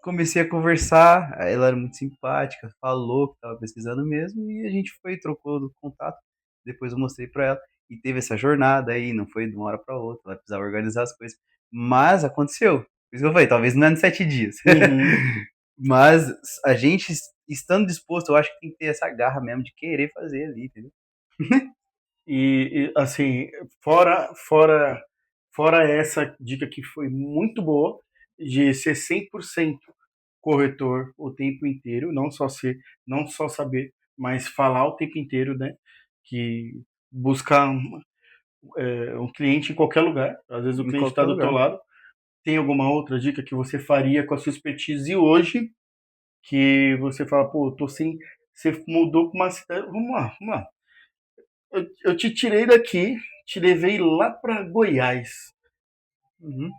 Comecei a conversar, ela era muito simpática, falou que estava pesquisando mesmo, e a gente foi, trocou do contato. Depois eu mostrei para ela, e teve essa jornada aí, não foi de uma hora para outra, ela precisava organizar as coisas. Mas aconteceu. Por isso que eu falei, talvez não é nos 7 dias. Uhum. Mas a gente, estando disposto, eu acho que tem que ter essa garra mesmo de querer fazer ali, entendeu? Assim, fora essa dica que foi muito boa, de ser 100% corretor o tempo inteiro, não só saber, mas falar o tempo inteiro, né? Que buscar um cliente em qualquer lugar. Às vezes o Em cliente está qualquer do teu lugar. lado. Tem alguma outra dica que você faria com a sua expertise hoje que você fala, pô, tô sem. Você mudou para uma cidade. Vamos lá. Eu te tirei daqui, te levei lá para Goiás. Uhum.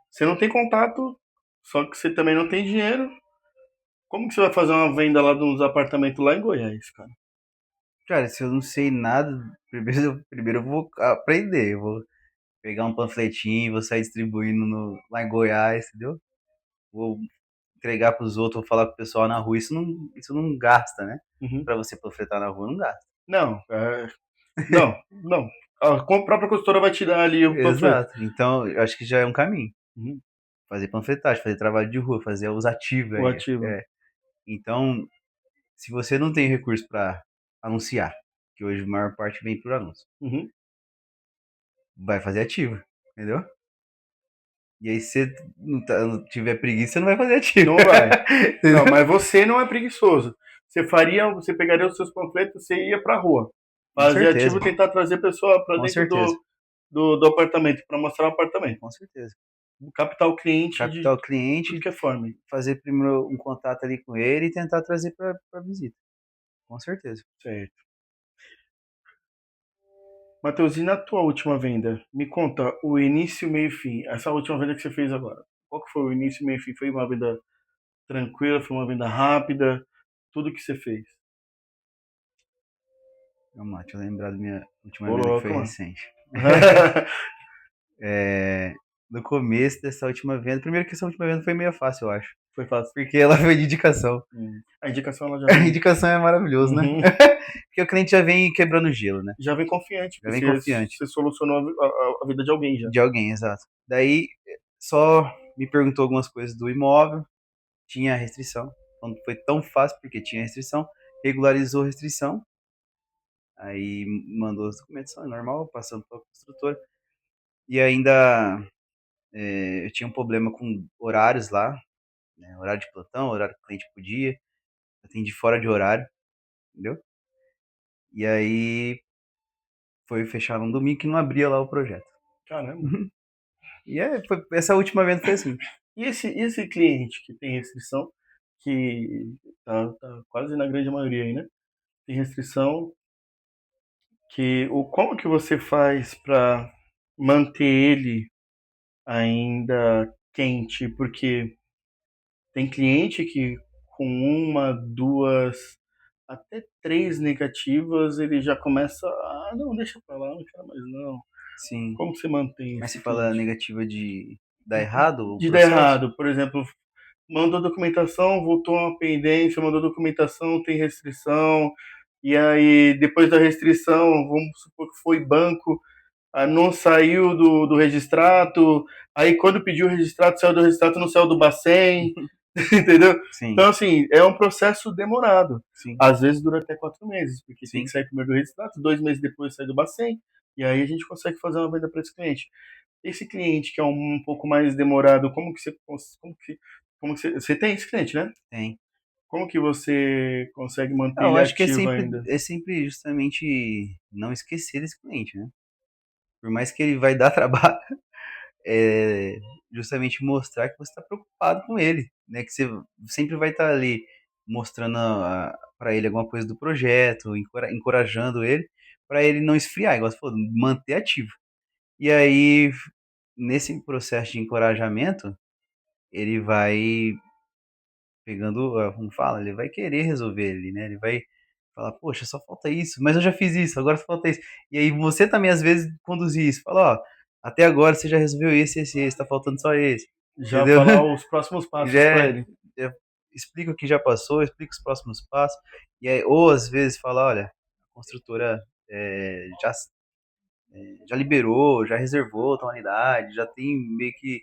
Você não tem contato, só que você também não tem dinheiro. Como que você vai fazer uma venda lá de uns apartamentos lá em Goiás, cara? Cara, se eu não sei nada, primeiro eu vou aprender. Eu vou pegar um panfletinho, vou sair distribuindo lá em Goiás, entendeu? Vou entregar pros outros, vou falar com o pessoal na rua. Isso não gasta, né? Uhum. Pra você panfletar na rua, não gasta. Não, não. A própria consultora vai te dar ali o panfleto. Exato. Então, eu acho que já é um caminho. Uhum. Fazer panfletagem, fazer trabalho de rua, fazer os ativos O aí. ativo. É. Então, se você não tem recurso para anunciar, que hoje a maior parte vem por anúncio, Uhum. vai fazer ativo, entendeu? E aí, se você não tiver preguiça, você não vai fazer ativo. Não vai. Não, Entendeu? mas você não é preguiçoso. Você pegaria os seus panfletos, você ia pra rua. Com Fazer certeza, ativo, tentar trazer a pessoa para com dentro certeza, do apartamento, para mostrar o apartamento. com certeza. Captar o cliente Captar de o tudo cliente, que é forma. fazer primeiro um contato ali com ele e tentar trazer para visita. Com certeza. Certo. Matheus, e na tua última venda? Me conta o início, meio e fim. Essa última venda que você fez agora. Qual que foi o início, meio e fim? Foi uma venda tranquila? Foi uma venda rápida? Tudo que você fez. Vamos lá, deixa eu lembrar da minha última Ô, venda que foi louco, mano. recente. No começo dessa última venda, primeiro que essa última venda foi meio fácil, eu acho. Foi fácil. Porque ela foi de indicação. A indicação ela já A vem. indicação é maravilhoso, né? Uhum. Porque o cliente já vem quebrando gelo, né? Já vem confiante, Já porque vem confiante você solucionou a vida de alguém já. de alguém, exato. Daí só me perguntou algumas coisas do imóvel, tinha restrição. Não foi tão fácil porque tinha restrição. Regularizou a restrição, aí mandou os documentos, normal, passando para a construtora. E ainda eu tinha um problema com horários lá, né? Horário de plantão, horário que o cliente podia, atendi fora de horário, entendeu? E aí foi fechar um domingo que não abria lá o projeto. Caramba. Essa última venda foi assim. E esse cliente que tem restrição, que tá quase na grande maioria aí, né? Tem restrição, como que você faz para manter ele ainda quente? Porque tem cliente que com uma, duas, até três negativas, ele já começa, não, deixa pra lá, não quero mais não. Sim. Como você mantém Mas você esse fala cliente? negativa de dar errado o De dar processo? errado, por exemplo, mandou documentação, voltou uma pendência, mandou documentação, tem restrição, e aí depois da restrição, vamos supor que foi banco, não saiu do registrato, aí quando pediu o registrato, saiu do registrato, não saiu do Bacen, entendeu? Sim, Então, assim, é um processo demorado. sim, Às vezes dura até 4 meses, porque tem que sim. sair primeiro do registrato, 2 meses depois sai do Bacen, e aí a gente consegue fazer uma venda para esse cliente. Esse cliente que é um pouco mais demorado, você tem esse cliente, né? Tem. Como que você consegue manter Eu ele acho que ativo ainda? é sempre justamente não esquecer desse cliente, né? Por mais que ele vai dar trabalho, é justamente mostrar que você está preocupado com ele, né? Que você sempre vai estar ali mostrando para ele alguma coisa do projeto, encorajando ele, para ele não esfriar, igual você falou, manter ativo. E aí, nesse processo de encorajamento, ele vai pegando, como fala, ele vai querer resolver ele, né? Ele vai falar, poxa, só falta isso, mas eu já fiz isso, agora só falta isso. E aí você também, às vezes, conduzir isso. Fala, ó, até agora você já resolveu esse, tá faltando só esse. Já Entendeu? falar os próximos Já passos para ele. já explica o que já passou, explica os próximos passos. E aí, ou às vezes fala, olha, a construtora já já liberou, já reservou a unidade, já tem meio que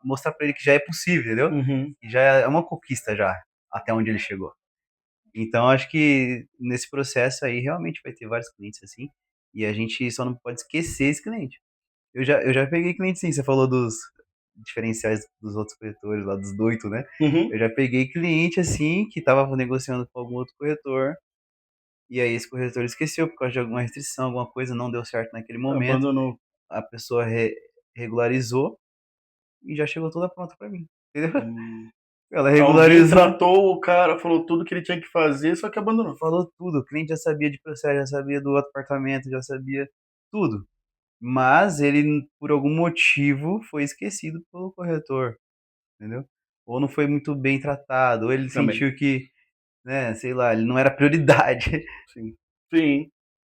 mostrar para ele que já é possível, entendeu? Uhum. E já é uma conquista já, até onde ele chegou. Então, acho que nesse processo aí realmente vai ter vários clientes assim, e a gente só não pode esquecer esse cliente. Eu já peguei cliente sim, você falou dos diferenciais dos outros corretores lá, dos doidos, né? Uhum. Eu já peguei cliente assim, que tava negociando com algum outro corretor, e aí esse corretor esqueceu por causa de alguma restrição, alguma coisa, não deu certo naquele momento, Abandonou. a pessoa regularizou e já chegou toda pronta pra mim, entendeu? Hum. Ela Alguém regularizou, tratou o cara, falou tudo que ele tinha que fazer, só que abandonou. falou tudo, o cliente já sabia de processo, já sabia do outro apartamento, já sabia tudo. Mas ele, por algum motivo, foi esquecido pelo corretor, entendeu? Ou não foi muito bem tratado, ou ele Também. sentiu que, né, sei lá, ele não era prioridade. Sim. Sim.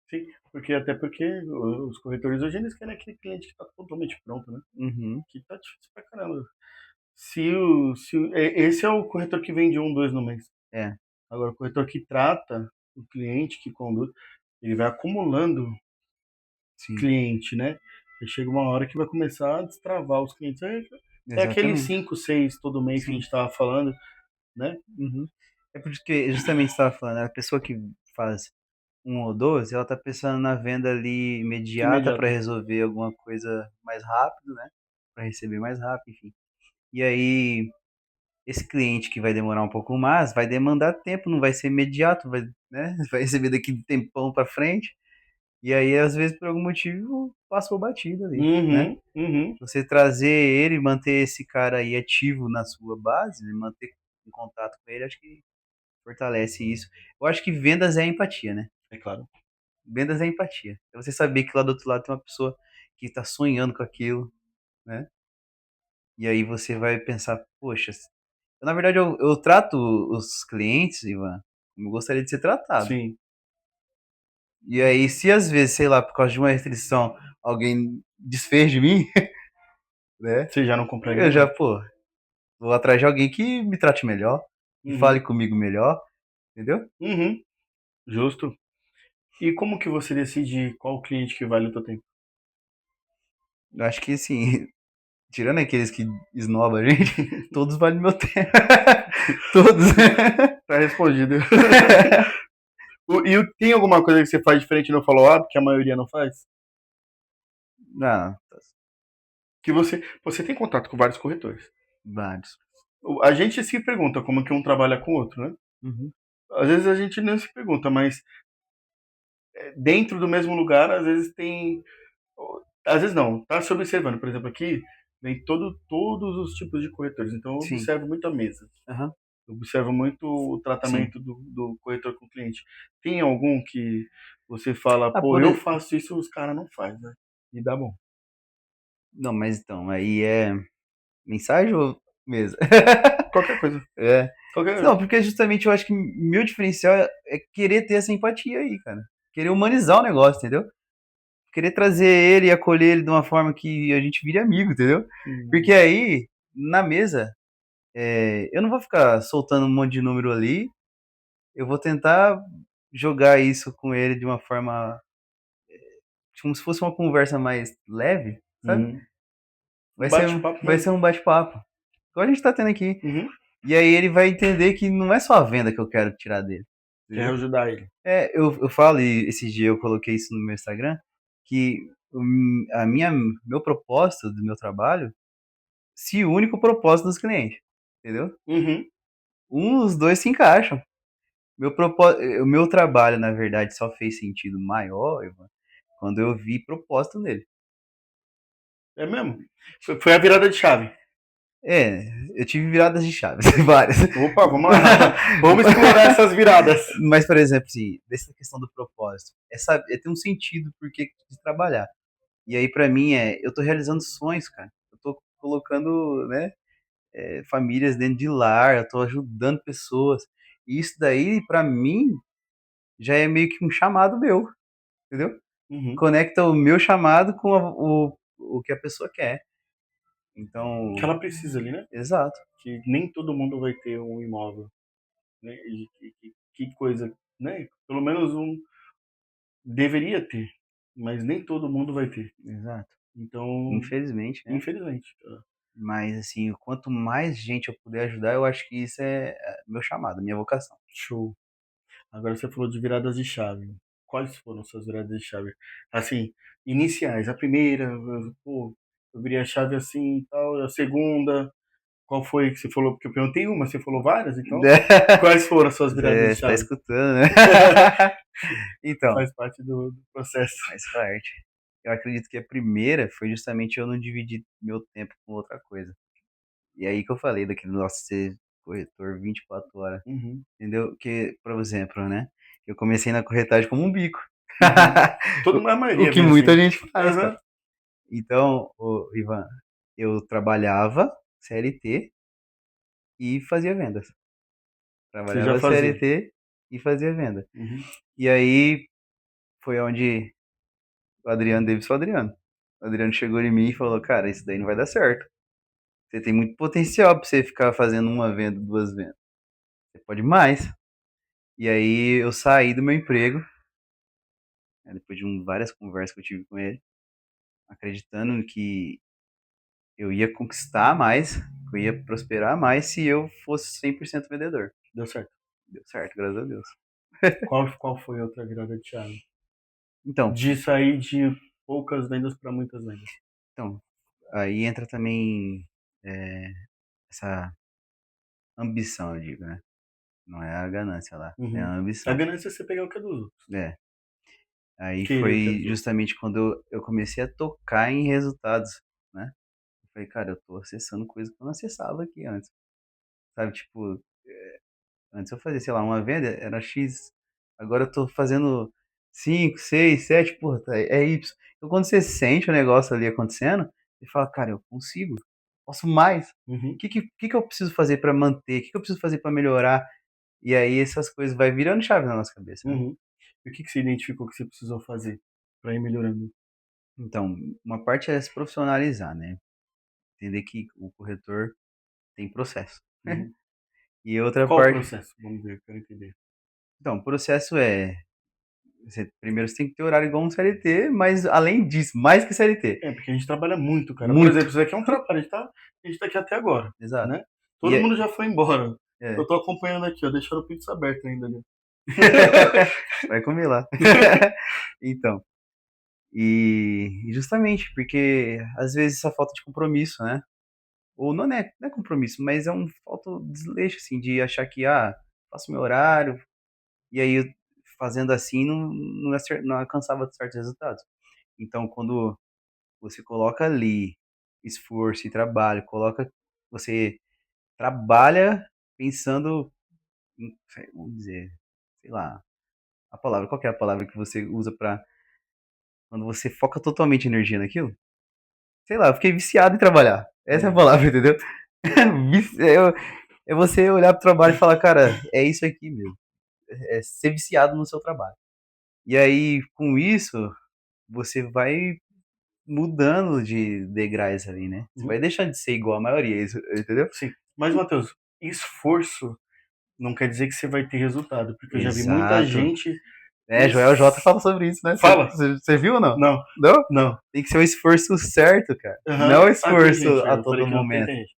Sim. Porque até porque os corretores hoje eles querem aquele cliente que está totalmente pronto, né? Uhum, Que tá difícil pra caramba. Esse é o corretor que vende um, dois no mês. é, Agora, o corretor que trata o cliente, que conduz, ele vai acumulando sim, cliente, né? E chega uma hora que vai começar a destravar os clientes. É aqueles exatamente, 5, 6 todo mês que a gente sim. estava falando, né? Uhum. É porque justamente você estava falando, a pessoa que faz um ou dois, ela tá pensando na venda ali imediata para Imediato. resolver alguma coisa mais rápido, né? Para receber mais rápido, enfim. E aí, esse cliente que vai demorar um pouco mais, vai demandar tempo, não vai ser imediato, vai, né? Vai receber daqui de tempão para frente. E aí, às vezes, por algum motivo, passou batido ali, né? Uhum, uhum. Você trazer ele, manter esse cara aí ativo na sua base, né? Manter em contato com ele, acho que fortalece isso. Eu acho que vendas é empatia, né? É claro. Vendas é empatia. É você saber que lá do outro lado tem uma pessoa que está sonhando com aquilo, né? E aí você vai pensar, poxa, na verdade eu trato os clientes, Ivan, como eu gostaria de ser tratado. Sim. E aí, se às vezes, sei lá, por causa de uma restrição, alguém desfez de mim, né? Você já não Eu compraria já, mais. pô, vou atrás de alguém que me trate melhor, que fale Uhum, comigo melhor, entendeu? uhum. Justo. E como que você decide qual cliente que vale o teu tempo? Eu acho que, assim, tirando aqueles que esnobam a gente, todos valem meu tempo. Todos. Tá respondido. Tem alguma coisa que você faz diferente no follow-up que a maioria não faz? Não, Que você tem contato com vários corretores. vários. A gente se pergunta como que um trabalha com o outro, né? Uhum. Às vezes a gente não se pergunta, mas dentro do mesmo lugar, às vezes tem. Às vezes não, tá se observando. Por exemplo, aqui vem todos os tipos de corretores. Então eu Sim. observo muito a mesa. Aham. Eu observo muito o Sim. tratamento do corretor com o cliente. Tem algum que você fala, Ah, pô, eu faço isso, os caras não fazem, né? E dá bom. Não, mas então, aí é mensagem ou mesa? Qualquer coisa. É. Qualquer. Não, porque justamente eu acho que meu diferencial é querer ter essa empatia aí, cara. Querer humanizar o negócio, entendeu? Querer trazer ele e acolher ele de uma forma que a gente vire amigo, entendeu? Porque aí, na mesa, eu não vou ficar soltando um monte de número ali. Eu vou tentar jogar isso com ele de uma forma como se fosse uma conversa mais leve, sabe? Uhum. Um Vai ser, bate-papo vai mesmo. ser um bate-papo. Igual a gente tá tendo aqui. Uhum. E aí ele vai entender que não é só a venda que eu quero tirar dele. Quer Entendeu? ajudar ele. Eu falo, e esses dias eu coloquei isso no meu Instagram, que meu propósito do meu trabalho se une com o propósito dos clientes. Entendeu? Uhum. Os dois se encaixam. O meu trabalho, na verdade, só fez sentido maior, Ivan, quando eu vi propósito nele. É mesmo. Foi a virada de chave. É, eu tive viradas de chaves, várias. Opa, vamos lá. Vamos explorar essas viradas. Mas, por exemplo, assim, dessa questão do propósito, é ter um sentido por que de trabalhar. E aí, pra mim, eu tô realizando sonhos, cara. Eu tô colocando, né, famílias dentro de lar, eu tô ajudando pessoas. E isso daí, pra mim, já é meio que um chamado meu, entendeu? Uhum. Conecta o meu chamado com o que a pessoa quer. Que Então, ela precisa ali, né? exato. Que nem todo mundo vai ter um imóvel, né? Que coisa, né? Pelo menos um deveria ter. mas nem todo mundo vai ter. Exato. Então, Infelizmente, né? infelizmente. Mas, assim, quanto mais gente eu puder ajudar, eu acho que isso é meu chamado, minha vocação. Show. Agora você falou de viradas de chave. Quais foram suas viradas de chave? Assim, iniciais. A primeira, pô, eu virei a chave assim e tal. A segunda, qual foi que você falou? Porque eu perguntei uma, você falou várias, então. Quais foram as suas viradas de Você tá chave? escutando, né? Então, Faz parte do processo. faz parte. Eu acredito que a primeira foi justamente eu não dividir meu tempo com outra coisa. E aí que eu falei daquele nosso ser corretor 24 horas, Uhum, entendeu? Que, por exemplo, né? Eu comecei na corretagem como um bico. uhum. A O maioria que vem muita assim. gente faz, Aham. cara. Então, Ivan, eu trabalhava CLT e fazia vendas. Você já Trabalhava fazia. CLT e fazia venda. Uhum, E aí foi onde o Adriano Davidson, o Adriano. O Adriano chegou em mim e falou: Cara, isso daí não vai dar certo. Você tem muito potencial pra você ficar fazendo uma venda, duas vendas. Você pode mais. E aí eu saí do meu emprego, né, depois de várias conversas que eu tive com ele, acreditando que eu ia conquistar mais, que eu ia prosperar mais se eu fosse 100% vendedor. deu certo. Deu certo, graças a Deus. Qual foi a outra virada de chave? Então, De sair de poucas vendas para muitas vendas. então, aí entra também essa ambição, eu digo, né? Não é a ganância lá, é a Uhum. A ambição. ganância é você pegar o que é dos outros. É. Aí Querer o que é foi dos outros. justamente quando eu comecei a tocar em resultados, né? Eu falei, cara, eu tô acessando coisa que eu não acessava aqui antes. Sabe, tipo, antes eu fazia, sei lá, uma venda, era X. Agora eu tô fazendo 5, 6, 7, porra, é Y. Então quando você sente o negócio ali acontecendo, você fala, cara, eu consigo, posso mais. O Uhum, que eu preciso fazer pra manter? O que eu preciso fazer pra melhorar? E aí essas coisas vai virando chave na nossa cabeça, né? uhum. E o que você identificou que você precisou fazer para ir melhorando? Então, uma parte é se profissionalizar, né? Entender que o corretor tem processo. Uhum. E outra Qual o parte. processo? Vamos ver, quero entender. Então, o processo é. Primeiro você tem que ter horário igual um CLT, mas além disso, mais que CLT. É, porque a gente trabalha muito, cara. Por Muito. exemplo, isso aqui é um trabalho, a gente tá aqui até agora, Exato. né? E Todo mundo já foi embora. Eu é. tô acompanhando aqui, ó, deixando o Pix aberto ainda ali. Vai comer lá. Então. E justamente porque às vezes essa falta de compromisso, né? Ou não é compromisso, mas é um falta de desleixo, assim, de achar que, faço meu horário, e aí fazendo assim não alcançava certos resultados. Então, quando você coloca ali esforço e trabalho, você trabalha pensando em, vamos dizer, sei lá, qual que é a palavra que você usa pra quando você foca totalmente energia naquilo? Sei lá, eu fiquei viciado em trabalhar. Essa é a Uhum. palavra, entendeu? É você olhar pro trabalho e falar, cara, é isso aqui mesmo. É ser viciado no seu trabalho. E aí, com isso, você vai mudando de degraus ali, né? Você vai Uhum. deixando de ser igual a maioria, entendeu? Sim. Mas, Matheus, esforço não quer dizer que você vai ter resultado, porque eu já vi muita Exato. gente. É, Joel J fala sobre isso, né? Fala? Você viu ou não? Não, Não? não. Tem que ser o esforço certo, cara. Não Aham. o Ah, tem esforço gente. a Eu falei todo que não tem, momento. tem gente.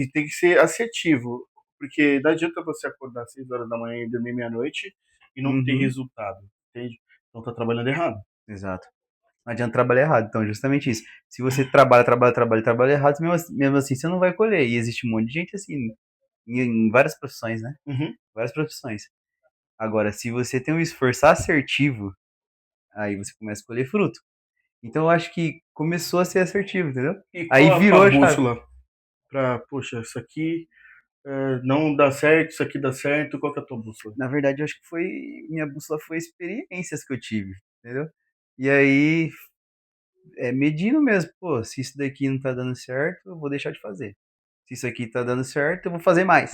E tem que ser assertivo, porque não adianta você acordar às 6 horas da manhã e dormir meia-noite e não ter Uhum. resultado, entende? Então tá trabalhando errado. Exato. Não adianta trabalhar errado. Então, justamente isso. Se você trabalha errado, mesmo assim você não vai colher. E existe um monte de gente assim, em várias profissões, né? Uhum. Várias profissões. Agora, se você tem um esforço assertivo, aí você começa a colher fruto. Então, eu acho que começou a ser assertivo, entendeu? E Aí qual a tua virou a chave. bússola pra, poxa, isso aqui não dá certo, isso aqui dá certo, qual que é a tua bússola? Na verdade, eu acho que minha bússola foi experiências que eu tive, entendeu? E aí, medindo mesmo, pô, se isso daqui não tá dando certo, eu vou deixar de fazer. Se isso aqui tá dando certo, eu vou fazer mais.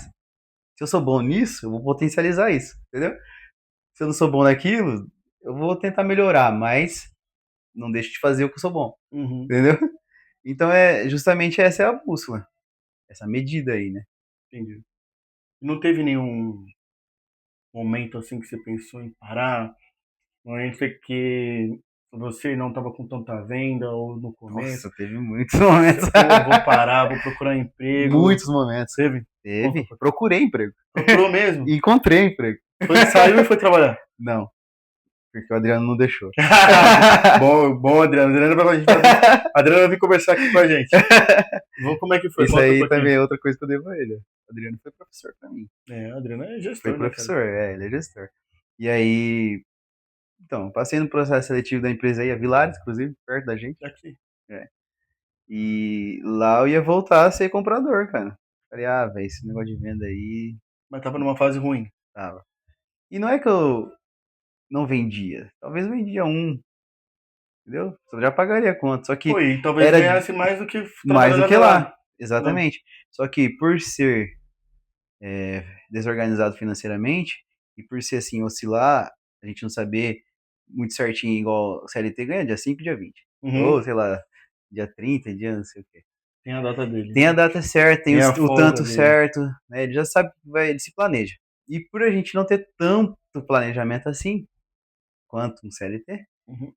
Se eu sou bom nisso, eu vou potencializar isso, entendeu? Se eu não sou bom naquilo, eu vou tentar melhorar, mas não deixo de fazer o que eu sou bom, Uhum. entendeu? Então é justamente essa é a bússola, essa medida aí, né? Entendi. Não teve nenhum momento assim que você pensou em parar, Entre que você não estava com tanta venda ou no começo, Nossa, teve muitos momentos. pô, vou parar, vou procurar emprego. Muitos momentos. Teve? Conta, Teve. pô. Procurei emprego. Procurou mesmo? E encontrei emprego. Saiu e foi trabalhar. Não, porque o Adriano não deixou. Bom, Adriano. Adriano vai vir conversar aqui com a gente. Como é que foi? Isso Conta um aí pouquinho. também é outra coisa que eu devo a ele. O Adriano foi professor pra mim. O Adriano é Foi gestor, né, cara? professor, ele é gestor. E aí, então, passei no processo seletivo da empresa aí, a Vilares, inclusive, perto da gente. Aqui. É. E lá eu ia voltar a ser comprador, cara. Falei, velho, esse negócio de venda aí Mas tava numa fase ruim. tava. E não é que eu não vendia. Talvez eu vendia um, entendeu? Eu já pagaria a conta. Só que Pô, e talvez era ganhasse mais do que mais trabalhando do na que Velar. lá. Exatamente. Só que por ser desorganizado financeiramente e por ser assim, oscilar, a gente não saber muito certinho, igual o CLT ganha dia 5 e dia 20. Uhum. Ou, sei lá, dia 30, dia não sei o quê. Tem a data dele, Tem a né? data certa, tem Tem a o folga tanto dele. certo, né? Ele já sabe que ele se planeja. E por a gente não ter tanto planejamento assim, quanto um CLT, Uhum.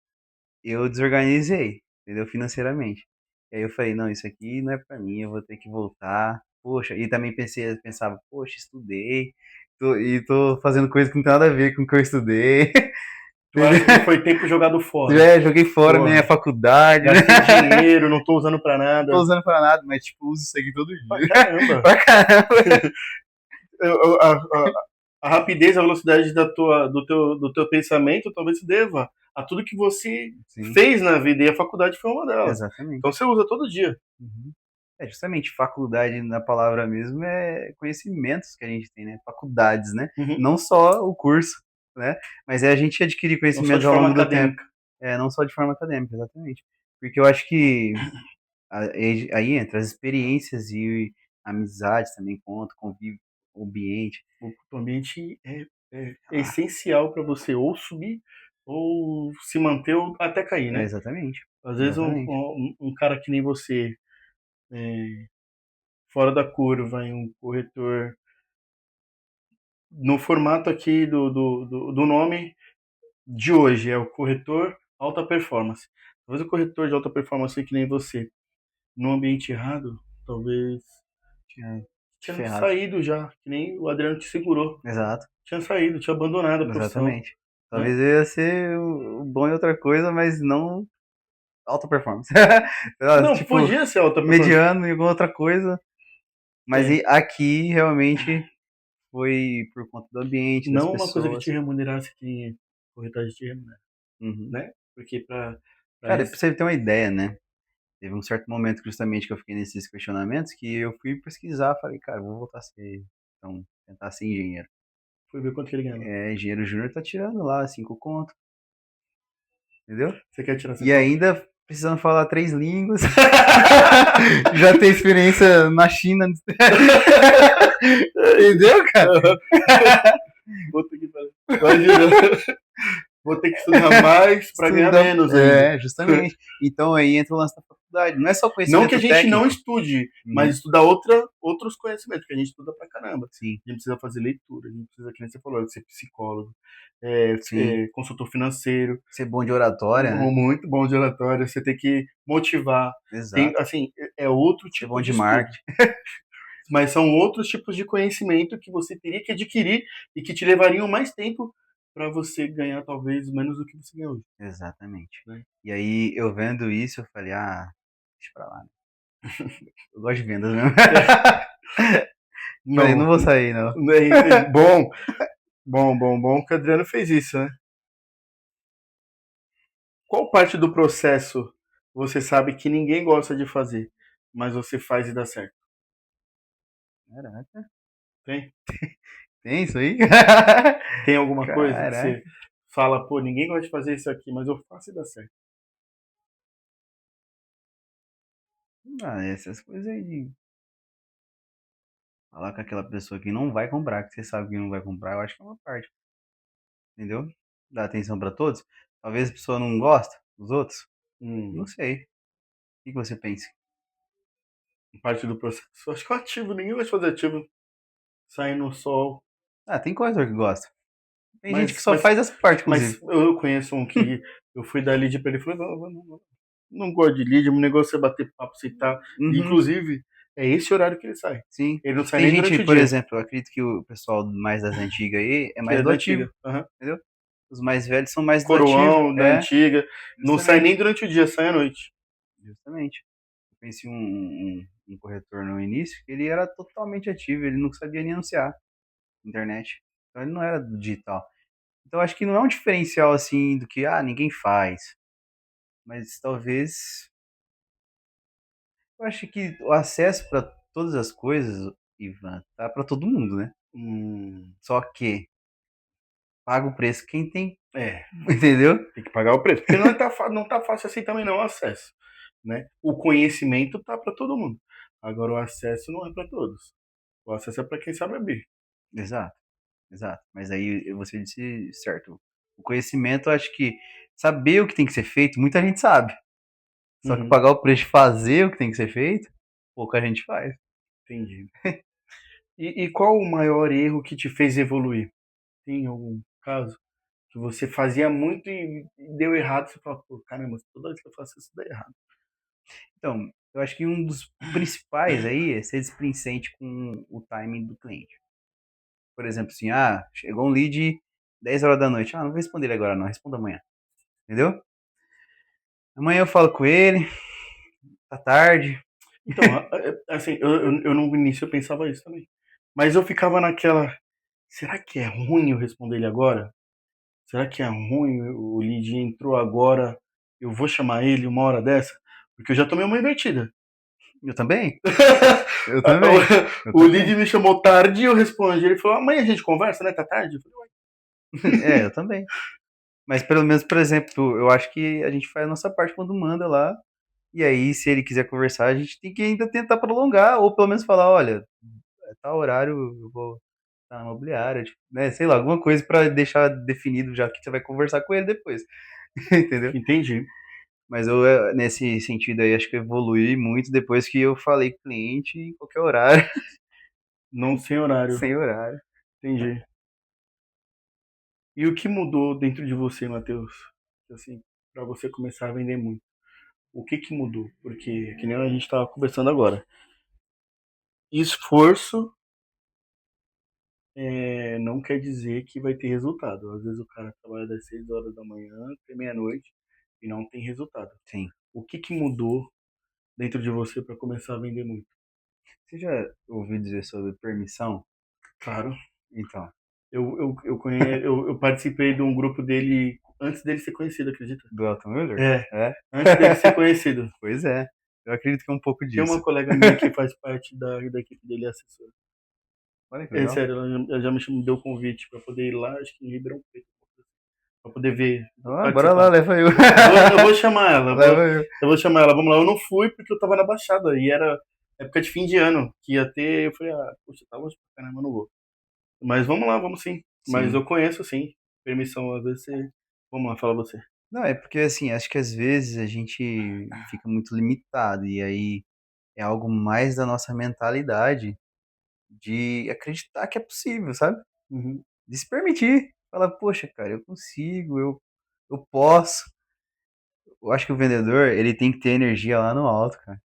eu desorganizei, entendeu? Financeiramente. E aí eu falei, não, isso aqui não é pra mim, eu vou ter que voltar. Poxa, e também pensava, poxa, estudei, e tô fazendo coisa que não tem nada a ver com o que eu estudei. Tu acha que foi tempo jogado fora? Joguei fora minha Porra, faculdade, né? gastei dinheiro, não tô usando pra Não tô nada. usando pra nada, mas tipo, uso isso aqui todo Pra dia. caramba. Pra caramba. A rapidez, a velocidade do teu pensamento talvez se deva a tudo que você Sim, fez na vida, e a faculdade foi uma delas. exatamente. Então você usa todo dia. Uhum. Justamente, faculdade na palavra mesmo é conhecimentos que a gente tem, né? Faculdades, né? Uhum. Não só o curso, né? Mas é a gente adquirir Não só conhecimentos de ao forma longo do tempo. acadêmica. Não só de forma acadêmica, exatamente. Porque eu acho que aí entra as experiências e amizades também contam, convívio, ambiente. O ambiente é essencial para você ou subir ou se manter ou até cair, né? Exatamente. Às vezes Exatamente. um cara que nem você, fora da curva, em um corretor, no formato aqui do nome de hoje, é o corretor alta performance. Talvez o corretor de alta performance que nem você, no ambiente errado, talvez Tinha tinha ferrado. saído já, que nem o Adriano te segurou. Exato. Tinha saído, tinha abandonado a profissão, Exatamente. né? Talvez eu ia ser o bom em outra coisa, mas não alta performance. Não, Tipo, podia ser alta performance. mediano em alguma outra coisa. Mas É, aqui realmente foi por conta do ambiente, das não uma coisa que pessoas. te remunerasse que nem corretagem te remunera, Uhum. né? Porque para Cara, pra isso. você ter uma ideia, né? Teve um certo momento justamente que eu fiquei nesses questionamentos que eu fui pesquisar, falei, cara, vou voltar a ser, então, tentar ser engenheiro. Fui ver quanto que ele ganhava. Engenheiro júnior tá tirando lá 5 conto, entendeu? Você quer tirar essa E conta? ainda precisando falar 3 línguas. Já tem experiência na China. Entendeu, cara? Vou ter que fazer. Imagina. Vou ter que estudar mais para ganhar Estudar, menos ainda. justamente. Então aí entra o lance da faculdade. Não é só Não que a conhecimento gente não técnico. estude, mas Uhum. estudar outros conhecimentos, que a gente estuda pra caramba. Sim, A gente precisa fazer leitura, a gente precisa, que nem você falou, ser psicólogo, sim. consultor financeiro, Ser bom de oratória, né? muito bom de oratória, você tem que motivar. Tem, Exato. assim, é outro Ser tipo bom de de estudo. marketing. Mas são outros tipos de conhecimento que você teria que adquirir e que te levariam mais tempo para você ganhar talvez menos do que você ganha hoje. Exatamente. Né? E aí, eu vendo isso, eu falei, deixa pra lá, né? Eu gosto de vendas mesmo. Falei, não Não, vou sair, não. bom, bom que o Adriano fez isso, né? Qual parte do processo você sabe que ninguém gosta de fazer, mas você faz e dá certo? Caraca. Tem? Tem isso aí? Tem alguma coisa que Caraca. você fala, pô, ninguém gosta de fazer isso aqui, mas eu faço e dá certo? Essas coisas aí de falar com aquela pessoa que não vai comprar, que você sabe que não vai comprar, eu acho que é uma parte, entendeu? Dar atenção pra todos. Talvez a pessoa não gosta dos outros. Não Hum, sei. O que você pensa? parte do processo. Acho que é ativo, ninguém gosta de fazer ativo. Sair no sol. Tem corretor que gosta. Tem gente que só faz essa parte, inclusive. Mas eu conheço um que eu fui dar lead pra ele e falei, não gosto de lead, o negócio é bater papo, aceitar. Inclusive, é esse horário que ele sai. Sim. Ele não sai Tem nem gente, durante o por dia. exemplo, eu acredito que o pessoal mais das antigas aí é mais é do da ativo, antiga. Uhum. entendeu? Os mais velhos são mais do Coroão, ativo. da antiga. Não sai Justamente. nem durante o dia, sai à noite. Justamente. Eu conheci um corretor no início que ele era totalmente ativo, ele não sabia nem anunciar na internet. Então ele não era do digital. Então acho que não é um diferencial assim do que, ninguém faz. Mas talvez. Eu acho que o acesso para todas as coisas, Ivan, tá para todo mundo, né? Só que paga o preço quem tem. Entendeu? Tem que pagar o preço. Porque não tá fácil assim também não o acesso. Né? O conhecimento tá para todo mundo. Agora o acesso não é para todos. O acesso é para quem sabe abrir. Exato, exato. Mas aí você disse certo. O conhecimento, eu acho que saber o que tem que ser feito, muita gente sabe. Só que pagar o preço de fazer o que tem que ser feito, pouca gente faz. Entendi. E qual o maior erro que te fez evoluir? Tem algum caso que você fazia muito e deu errado, você fala, pô, caramba, toda vez que eu faço isso dá errado. Então, eu acho que um dos principais aí é ser displicente com o timing do cliente. Por exemplo, assim, chegou um lead 10 horas da noite. Não vou responder ele agora não, responda amanhã. Entendeu? Amanhã eu falo com ele, tá tarde. Então, assim, eu no início eu pensava isso também. Mas eu ficava naquela, será que é ruim eu responder ele agora? Será que é ruim o lead entrou agora, eu vou chamar ele uma hora dessa? Porque eu já tomei uma invertida. Eu também? Eu também. O lead me chamou tarde e eu respondi. Ele falou, amanhã a gente conversa, né? Tá tarde? Eu falei, eu também. Mas pelo menos, por exemplo, eu acho que a gente faz a nossa parte quando manda lá. E aí, se ele quiser conversar, a gente tem que ainda tentar prolongar. Ou pelo menos falar, olha, tá horário, eu vou estar na imobiliária. Tipo, né? Sei lá, alguma coisa pra deixar definido já que você vai conversar com ele depois. Entendeu? Entendi. Mas eu, nesse sentido aí, acho que eu evolui muito depois que eu falei com o cliente em qualquer horário. Não sem horário. Sem horário. Entendi. E o que mudou dentro de você, Matheus? Assim, para você começar a vender muito. O que mudou? Porque, que nem a gente estava conversando agora. Esforço não quer dizer que vai ter resultado. Às vezes o cara trabalha das 6 horas da manhã até meia-noite e não tem resultado. Sim. O que mudou dentro de você para começar a vender muito? Você já ouviu dizer sobre permissão? Claro. Então. Eu participei de um grupo dele antes dele ser conhecido, acredita? Do Elton Miller? É. Antes dele ser conhecido. Pois é. Eu acredito que é um pouco disso. Tem uma colega minha que faz parte da equipe dele, assessora. Olha que legal. Sério, ela já me deu convite para poder ir lá, acho que em Ribeirão Preto, para poder ver. Bora lá, leva eu. Eu vou chamar ela. Eu vou chamar ela. Vamos lá. Eu não fui porque eu tava na Baixada e era época de fim de ano que ia ter. Eu falei, poxa, tá longe pra caramba, eu não vou. Mas vamos lá, vamos sim. Mas eu conheço sim. Permissão, às vezes você. Vamos lá, fala você. Não, é porque assim, acho que às vezes a gente fica muito limitado e aí é algo mais da nossa mentalidade de acreditar que é possível, sabe? De se permitir. Falar, poxa, cara, eu consigo, eu posso. Eu acho que o vendedor, ele tem que ter energia lá no alto, cara.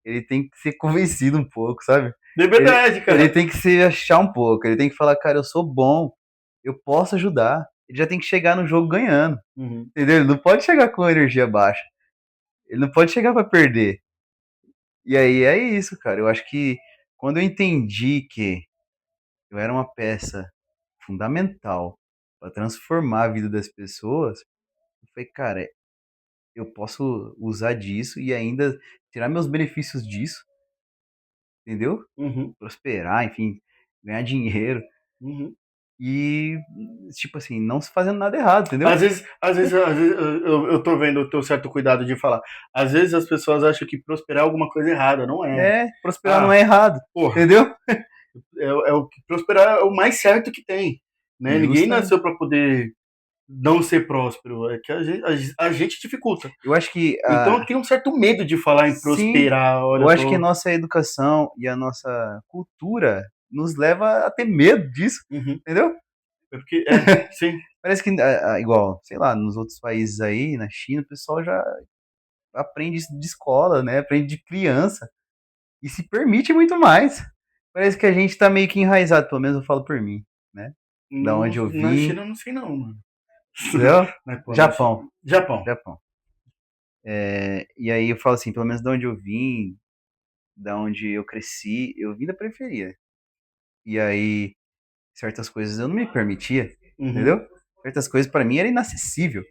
Ele tem que ser convencido um pouco, sabe? De verdade, cara. Ele tem que se achar um pouco, ele tem que falar, cara, eu sou bom, eu posso ajudar. Ele já tem que chegar no jogo ganhando, entendeu? Ele não pode chegar com energia baixa. Ele não pode chegar pra perder. E aí é isso, cara. Eu acho que quando eu entendi que eu era uma peça fundamental para transformar a vida das pessoas, eu falei, cara, eu posso usar disso e ainda tirar meus benefícios disso, entendeu? Prosperar, enfim, ganhar dinheiro. E, tipo assim, não se fazendo nada errado, entendeu? Às vezes eu tô vendo o teu certo cuidado de falar. Às vezes as pessoas acham que prosperar é alguma coisa errada, não é. Prosperar não é errado, entendeu? O que prosperar é o mais certo que tem. Né? Ninguém nasceu para poder não ser próspero. É que a gente dificulta. Eu acho que. Então eu tenho um certo medo de falar em prosperar. Eu acho que a nossa educação e a nossa cultura nos leva a ter medo disso, entendeu? É porque, sim. Parece que, igual, sei lá, nos outros países aí, na China, o pessoal já aprende isso de escola, né? Aprende de criança. E se permite muito mais. Parece que a gente tá meio que enraizado, pelo menos eu falo por mim, né? Da onde eu Na vim, China eu não sei não, mano. entendeu? Mas, pô, na China. Japão, Japão. Japão. E aí eu falo assim, pelo menos da onde eu vim, da onde eu cresci, eu vim da periferia. E aí, certas coisas eu não me permitia, Uhum. entendeu? Certas coisas pra mim era inacessível.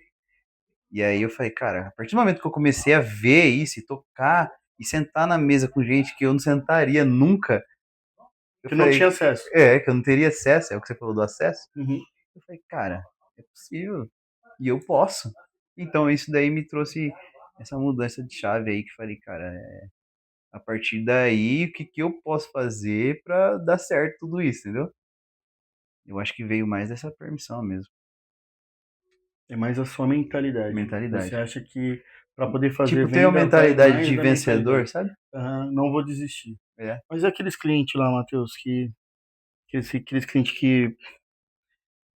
E aí eu falei, cara, a partir do momento que eu comecei a ver isso e tocar e sentar na mesa com gente que eu não sentaria nunca, eu Que não falei, tinha acesso. que eu não teria acesso, é o que você falou do acesso. Uhum. Eu falei, cara, é possível. E eu posso. Então isso daí me trouxe essa mudança de chave aí que falei, cara, a partir daí, o que que eu posso fazer pra dar certo tudo isso, entendeu? Eu acho que veio mais dessa permissão mesmo, É mais a sua mentalidade. Você mentalidade. acha que para poder fazer Tipo, ter uma venda vai mentalidade mais de da vencedor, mentalidade. sabe? Não vou desistir. É. Mas é aqueles clientes lá, Matheus, aqueles clientes que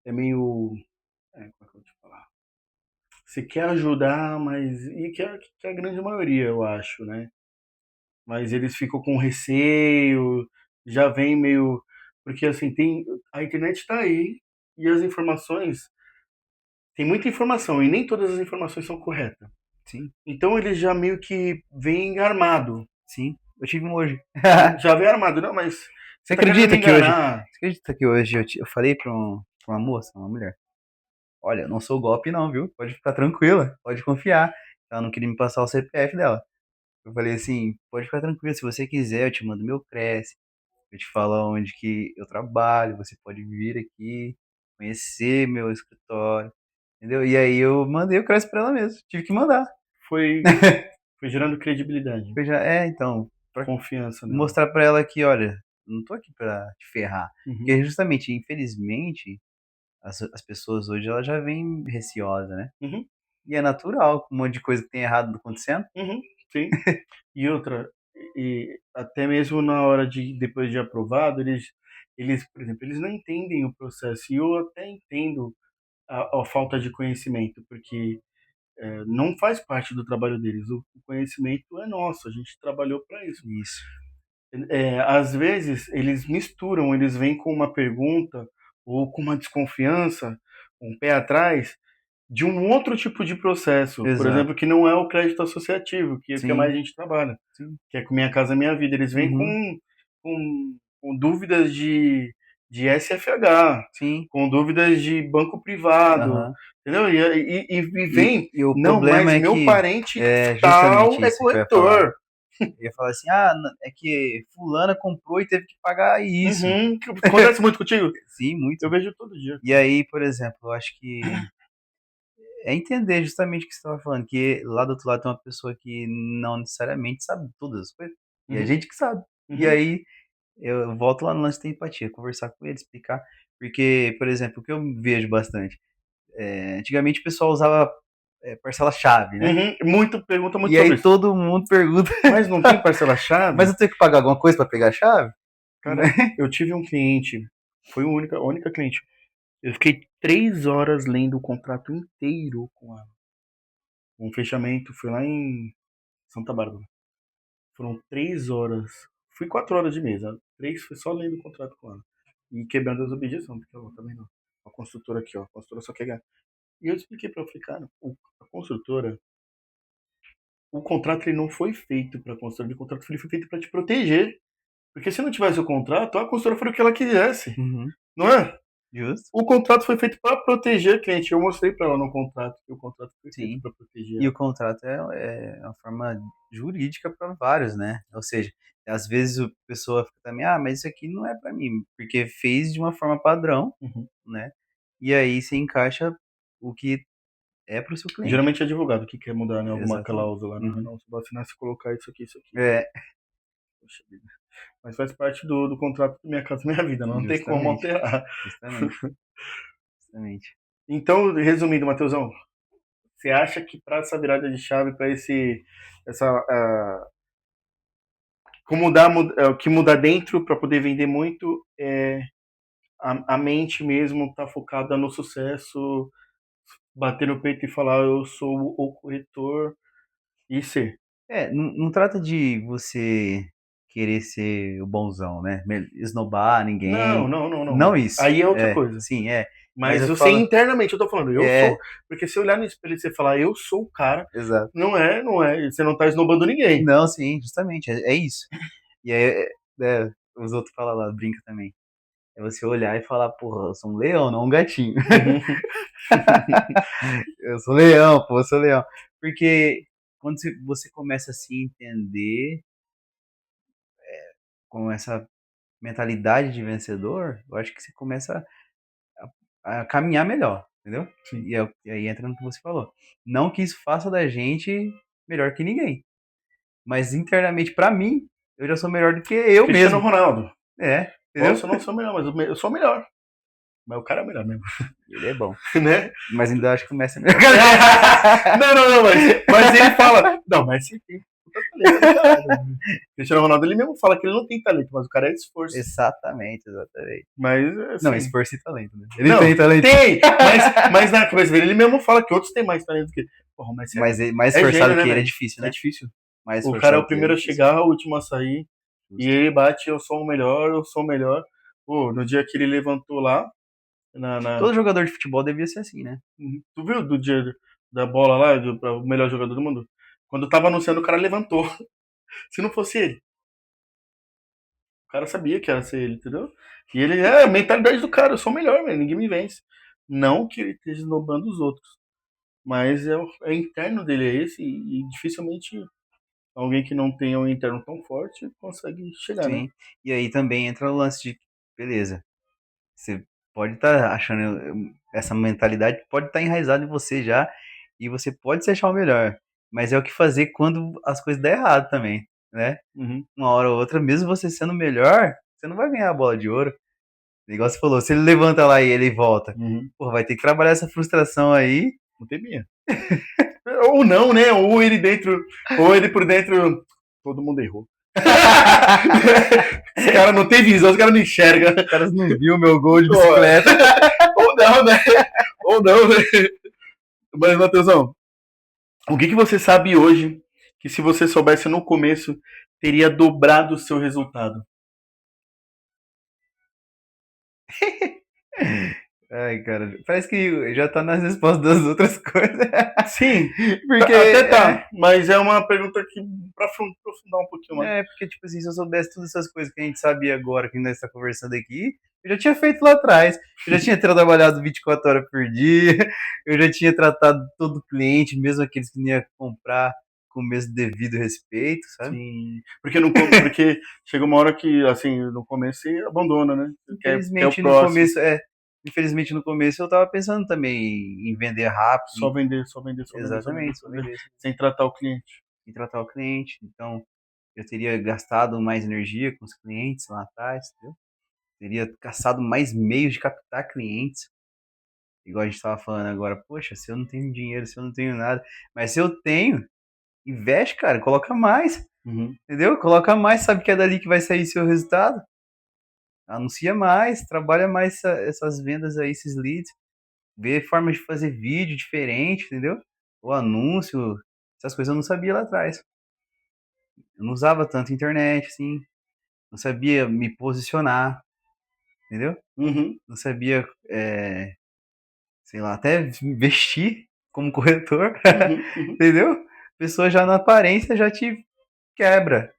é meio. Como é que eu vou te falar? Você quer ajudar, mas. E que é a grande maioria, eu acho, né? Mas eles ficam com receio, já vem meio. Porque assim, a internet está aí e as informações. Tem muita informação e nem todas as informações são corretas. Sim, Então ele já meio que vem armado. sim. Eu tive um hoje. Já vem armado, não, mas Você você tá querendo acredita me que hoje. enganar. Você acredita que hoje eu falei pra uma moça, uma mulher? Olha, eu não sou golpe não, viu? Pode ficar tranquila, pode confiar. Ela não queria me passar o CPF dela. Eu falei assim, pode ficar tranquila, se você quiser, eu te mando meu Cresce, eu te falo onde que eu trabalho, você pode vir aqui, conhecer meu escritório, entendeu? E aí eu mandei o Cresce pra ela mesmo, tive que mandar. Foi, foi gerando credibilidade, Eu já, então, pra confiança nela. mostrar pra ela que, olha, eu não tô aqui pra te ferrar. Uhum, Porque justamente, infelizmente, as pessoas hoje elas já vêm receosas, né? uhum, E é natural, com um monte de coisa que tem errado acontecendo. uhum, sim. E outra, e até mesmo na hora de, depois de aprovado, por exemplo, eles não entendem o processo. E eu até entendo a falta de conhecimento, porque não faz parte do trabalho deles. O conhecimento é nosso, a gente trabalhou para isso. Isso, Às vezes eles misturam, eles vêm com uma pergunta ou com uma desconfiança, um pé atrás, de um outro tipo de processo, por exato. exemplo, que não é o crédito associativo, que é o que mais Sim, a gente trabalha, sim. que é com Minha Casa Minha Vida. Eles vêm Uhum, com dúvidas de SFH, sim. com dúvidas de banco privado, Aham. entendeu? E vem, E o não, problema mas é meu que parente é tal justamente é isso que eu ia falar. corretor. Eu ia falar assim, é que fulana comprou e teve que pagar isso. Uhum, que acontece muito contigo? Sim, Eu muito. vejo todo dia. E aí, por exemplo, eu acho que é entender justamente o que você estava falando, que lá do outro lado tem uma pessoa que não necessariamente sabe todas as coisas. E a Uhum, gente que sabe. E uhum, aí, eu volto lá no lance da empatia, conversar com ele, explicar. Porque, por exemplo, o que eu vejo bastante, antigamente o pessoal usava parcela-chave, né? uhum. Pergunta muito E sobre aí isso. todo mundo pergunta, Mas não tem mas parcela-chave? eu tenho que pagar alguma coisa para pegar a chave? Cara, eu tive um cliente, foi a única cliente. Eu fiquei 3 horas lendo o contrato inteiro com ela. Um fechamento, foi lá em Santa Bárbara. Foram 3 horas. Fui 4 horas de mesa. Três foi só lendo o contrato com ela. E quebrando as objeções, porque ela tá vendo? A construtora aqui, ó. A construtora só quer ganhar. E eu expliquei pra ela, falei, cara, a construtora, o contrato ele não foi feito pra construtora, o contrato foi feito pra te proteger. Porque se não tivesse o contrato, a construtora faria o que ela quisesse. Uhum, Não é? justo. O contrato foi feito para proteger o cliente. Eu mostrei para ela no contrato que o contrato foi feito Sim. para proteger E ela. o contrato é uma forma jurídica para vários, né? Ou seja, às vezes a pessoa fica também, mas isso aqui não é para mim, porque fez de uma forma padrão, Uhum. né? E aí se encaixa o que é para o seu cliente. Geralmente é advogado que quer mudar, né, alguma Exatamente. cláusula, né? Uhum. Não, se você assinar, se colocar isso aqui, isso aqui. É, Poxa vida. Mas faz parte do contrato do Minha Casa Minha Vida, não tem como justamente, alterar. justamente, justamente. Então, resumindo, Matheusão, você acha que para essa virada de chave, para essa, como mudar, o que mudar dentro para poder vender muito a mente mesmo tá focada no sucesso, bater no peito e falar eu sou o corretor e ser. Não trata de você querer ser o bonzão, né? Esnobar Não, ninguém. não, não, não. Não isso. Aí é outra coisa. Sim, é. Mas Mas eu você falo, internamente, eu tô falando, eu sou. é, Porque se olhar no espelho e você falar, eu sou o cara, exato. não é. Você não tá esnobando ninguém. Não, sim, justamente, é isso. E aí, os outros falam lá, brinca também. É você olhar e falar, porra, eu sou um leão, não um gatinho. Uhum. Eu sou leão, pô, eu sou leão. Porque quando você começa a se entender com essa mentalidade de vencedor, eu acho que você começa a caminhar melhor, entendeu? Sim. E aí entra no que você falou. Não que isso faça da gente melhor que ninguém, mas internamente, pra mim, eu já sou melhor do que eu Cristiano mesmo. Ronaldo. Entendeu? Posso não ser o melhor, mas eu sou o melhor. Mas o cara é o melhor mesmo, Ele é bom. né? Mas ainda acho que o Messi é melhor. Não, não, não, mas ele fala. Não, mas você tem puta talento do caralho. Cristiano Ronaldo, ele mesmo fala que ele não tem talento, mas o cara é de esforço. Exatamente, exatamente. Mas, Não, assim. esforço e talento, né? Ele Não, tem talento. tem, mas na cabeça dele, ele mesmo fala que outros têm mais talento que ele. Porra, mas você Mas mais é gênio, esforçado né, que ele é velho? difícil, É né? difícil. Mais O cara é o esforçado que ele é primeiro a difícil. chegar, o último a sair. E Justo. ele bate, eu sou o melhor, eu sou o melhor. Pô, no dia que ele levantou lá, Todo jogador de futebol devia ser assim, né? tu viu do dia da bola lá, pra o melhor jogador do mundo? Quando tava anunciando, o cara levantou. Se não fosse ele, o cara sabia que ia ser ele, entendeu? E ele é a mentalidade do cara, eu sou o melhor, velho, ninguém me vence. Não que ele esteja esnobando os outros, mas é interno dele é esse, e dificilmente alguém que não tenha um interno tão forte consegue chegar, né? Sim. E aí também entra o lance de, beleza, você pode estar achando essa mentalidade pode estar enraizada em você já e você pode se achar o melhor, mas é o que fazer quando as coisas dão errado também, né? Uhum, Uma hora ou outra, mesmo você sendo o melhor, você não vai ganhar a bola de ouro. Igual você falou, se ele levanta lá e ele volta, uhum. pô, vai ter que trabalhar essa frustração aí. Não tem minha. Ou não, né? Ou ele dentro, ou ele por dentro. Todo mundo errou. Os caras não tem visão, os caras não enxergam. Os caras não viu meu gol de Ou, bicicleta. ou não, né? Ou não, né? Mas, Matheusão, o que você sabe hoje que se você soubesse no começo teria dobrado o seu resultado? Ai, cara, parece que já tá nas respostas das outras coisas. Sim, Porque, até tá, mas é uma pergunta que para aprofundar um pouquinho mais. porque, tipo assim, se eu soubesse todas essas coisas que a gente sabia agora, que nós está conversando aqui, eu já tinha feito lá atrás. Eu já tinha trabalhado 24 horas por dia, eu já tinha tratado todo cliente, mesmo aqueles que não iam comprar, com o mesmo devido respeito, sabe? Sim, porque chega uma hora que, assim, no começo você abandona, né? Você quer o Infelizmente, no próximo. começo, infelizmente no começo eu tava pensando também em vender rápido, Só vender, só vender, só vender, só vender, exatamente, só só vender, vender, sem tratar o cliente. e tratar o cliente. Então, eu teria gastado mais energia com os clientes lá atrás, entendeu? Teria caçado mais meios de captar clientes, igual a gente estava falando agora. Poxa, se eu não tenho dinheiro, se eu não tenho nada, mas se eu tenho, investe, cara, coloca mais, Uhum, entendeu? Coloca mais, sabe que é dali que vai sair seu resultado. Anuncia mais, trabalha mais essas vendas aí, esses leads, vê formas de fazer vídeo diferente, entendeu? O anúncio, essas coisas eu não sabia lá atrás. Eu não usava tanto internet, assim, não sabia me posicionar, entendeu? uhum, Não sabia, sei lá, até investir como corretor, uhum, uhum. entendeu? A pessoa já na aparência já te quebra,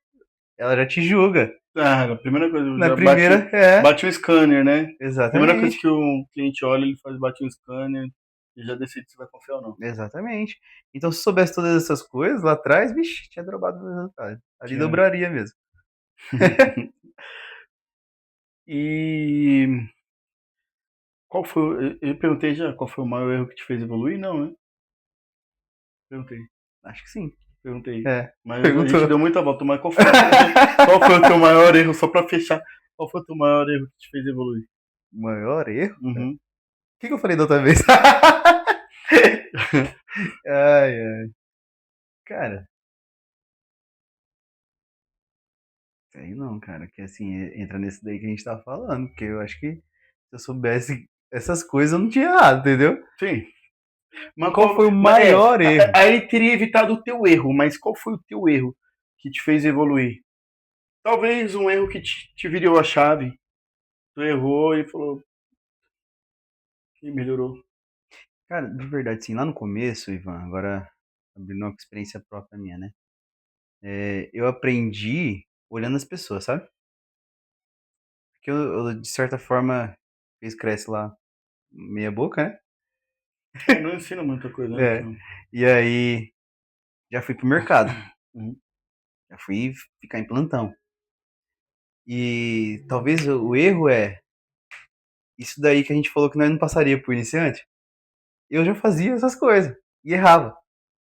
ela já te julga. Ah, a primeira coisa, Na já primeira, bate o scanner, né? Primeira coisa exatamente, que o cliente olha, ele bate o scanner e já decide se vai confiar ou não. exatamente. Então, se soubesse todas essas coisas lá atrás, vixe, tinha dobrado o resultado. Ali Tinha. dobraria mesmo. E qual foi. Eu perguntei já qual foi o maior erro que te fez evoluir? Não, né? Perguntei. Acho que sim. Perguntei. É, Mas a gente perguntou. deu muita volta. Mas qual foi o teu maior erro? Só pra fechar. Qual foi o teu maior erro que te fez evoluir? Maior erro? O Uhum. que eu falei da outra vez? Ai, ai. Cara, sei não, cara, que assim, entra nesse daí que a gente tá falando, porque eu acho que Se eu soubesse essas coisas, eu não tinha errado, entendeu? Sim. Mas Qual foi o mas maior erro? aí teria evitado o teu erro, mas qual foi o teu erro que te fez evoluir? Talvez um erro que te virou a chave. Tu errou e falou e melhorou. Cara, de verdade, sim, lá no começo, Ivan, agora abrindo uma experiência própria minha, né? Eu aprendi olhando as pessoas, sabe? Porque de certa forma, fez cresce lá meia boca, né? É, não ensina muita coisa, né? É. E aí, já fui pro mercado. Uhum. Já fui ficar em plantão. E talvez o erro é isso daí que a gente falou que nós não passaria por iniciante. Eu já fazia essas coisas e errava,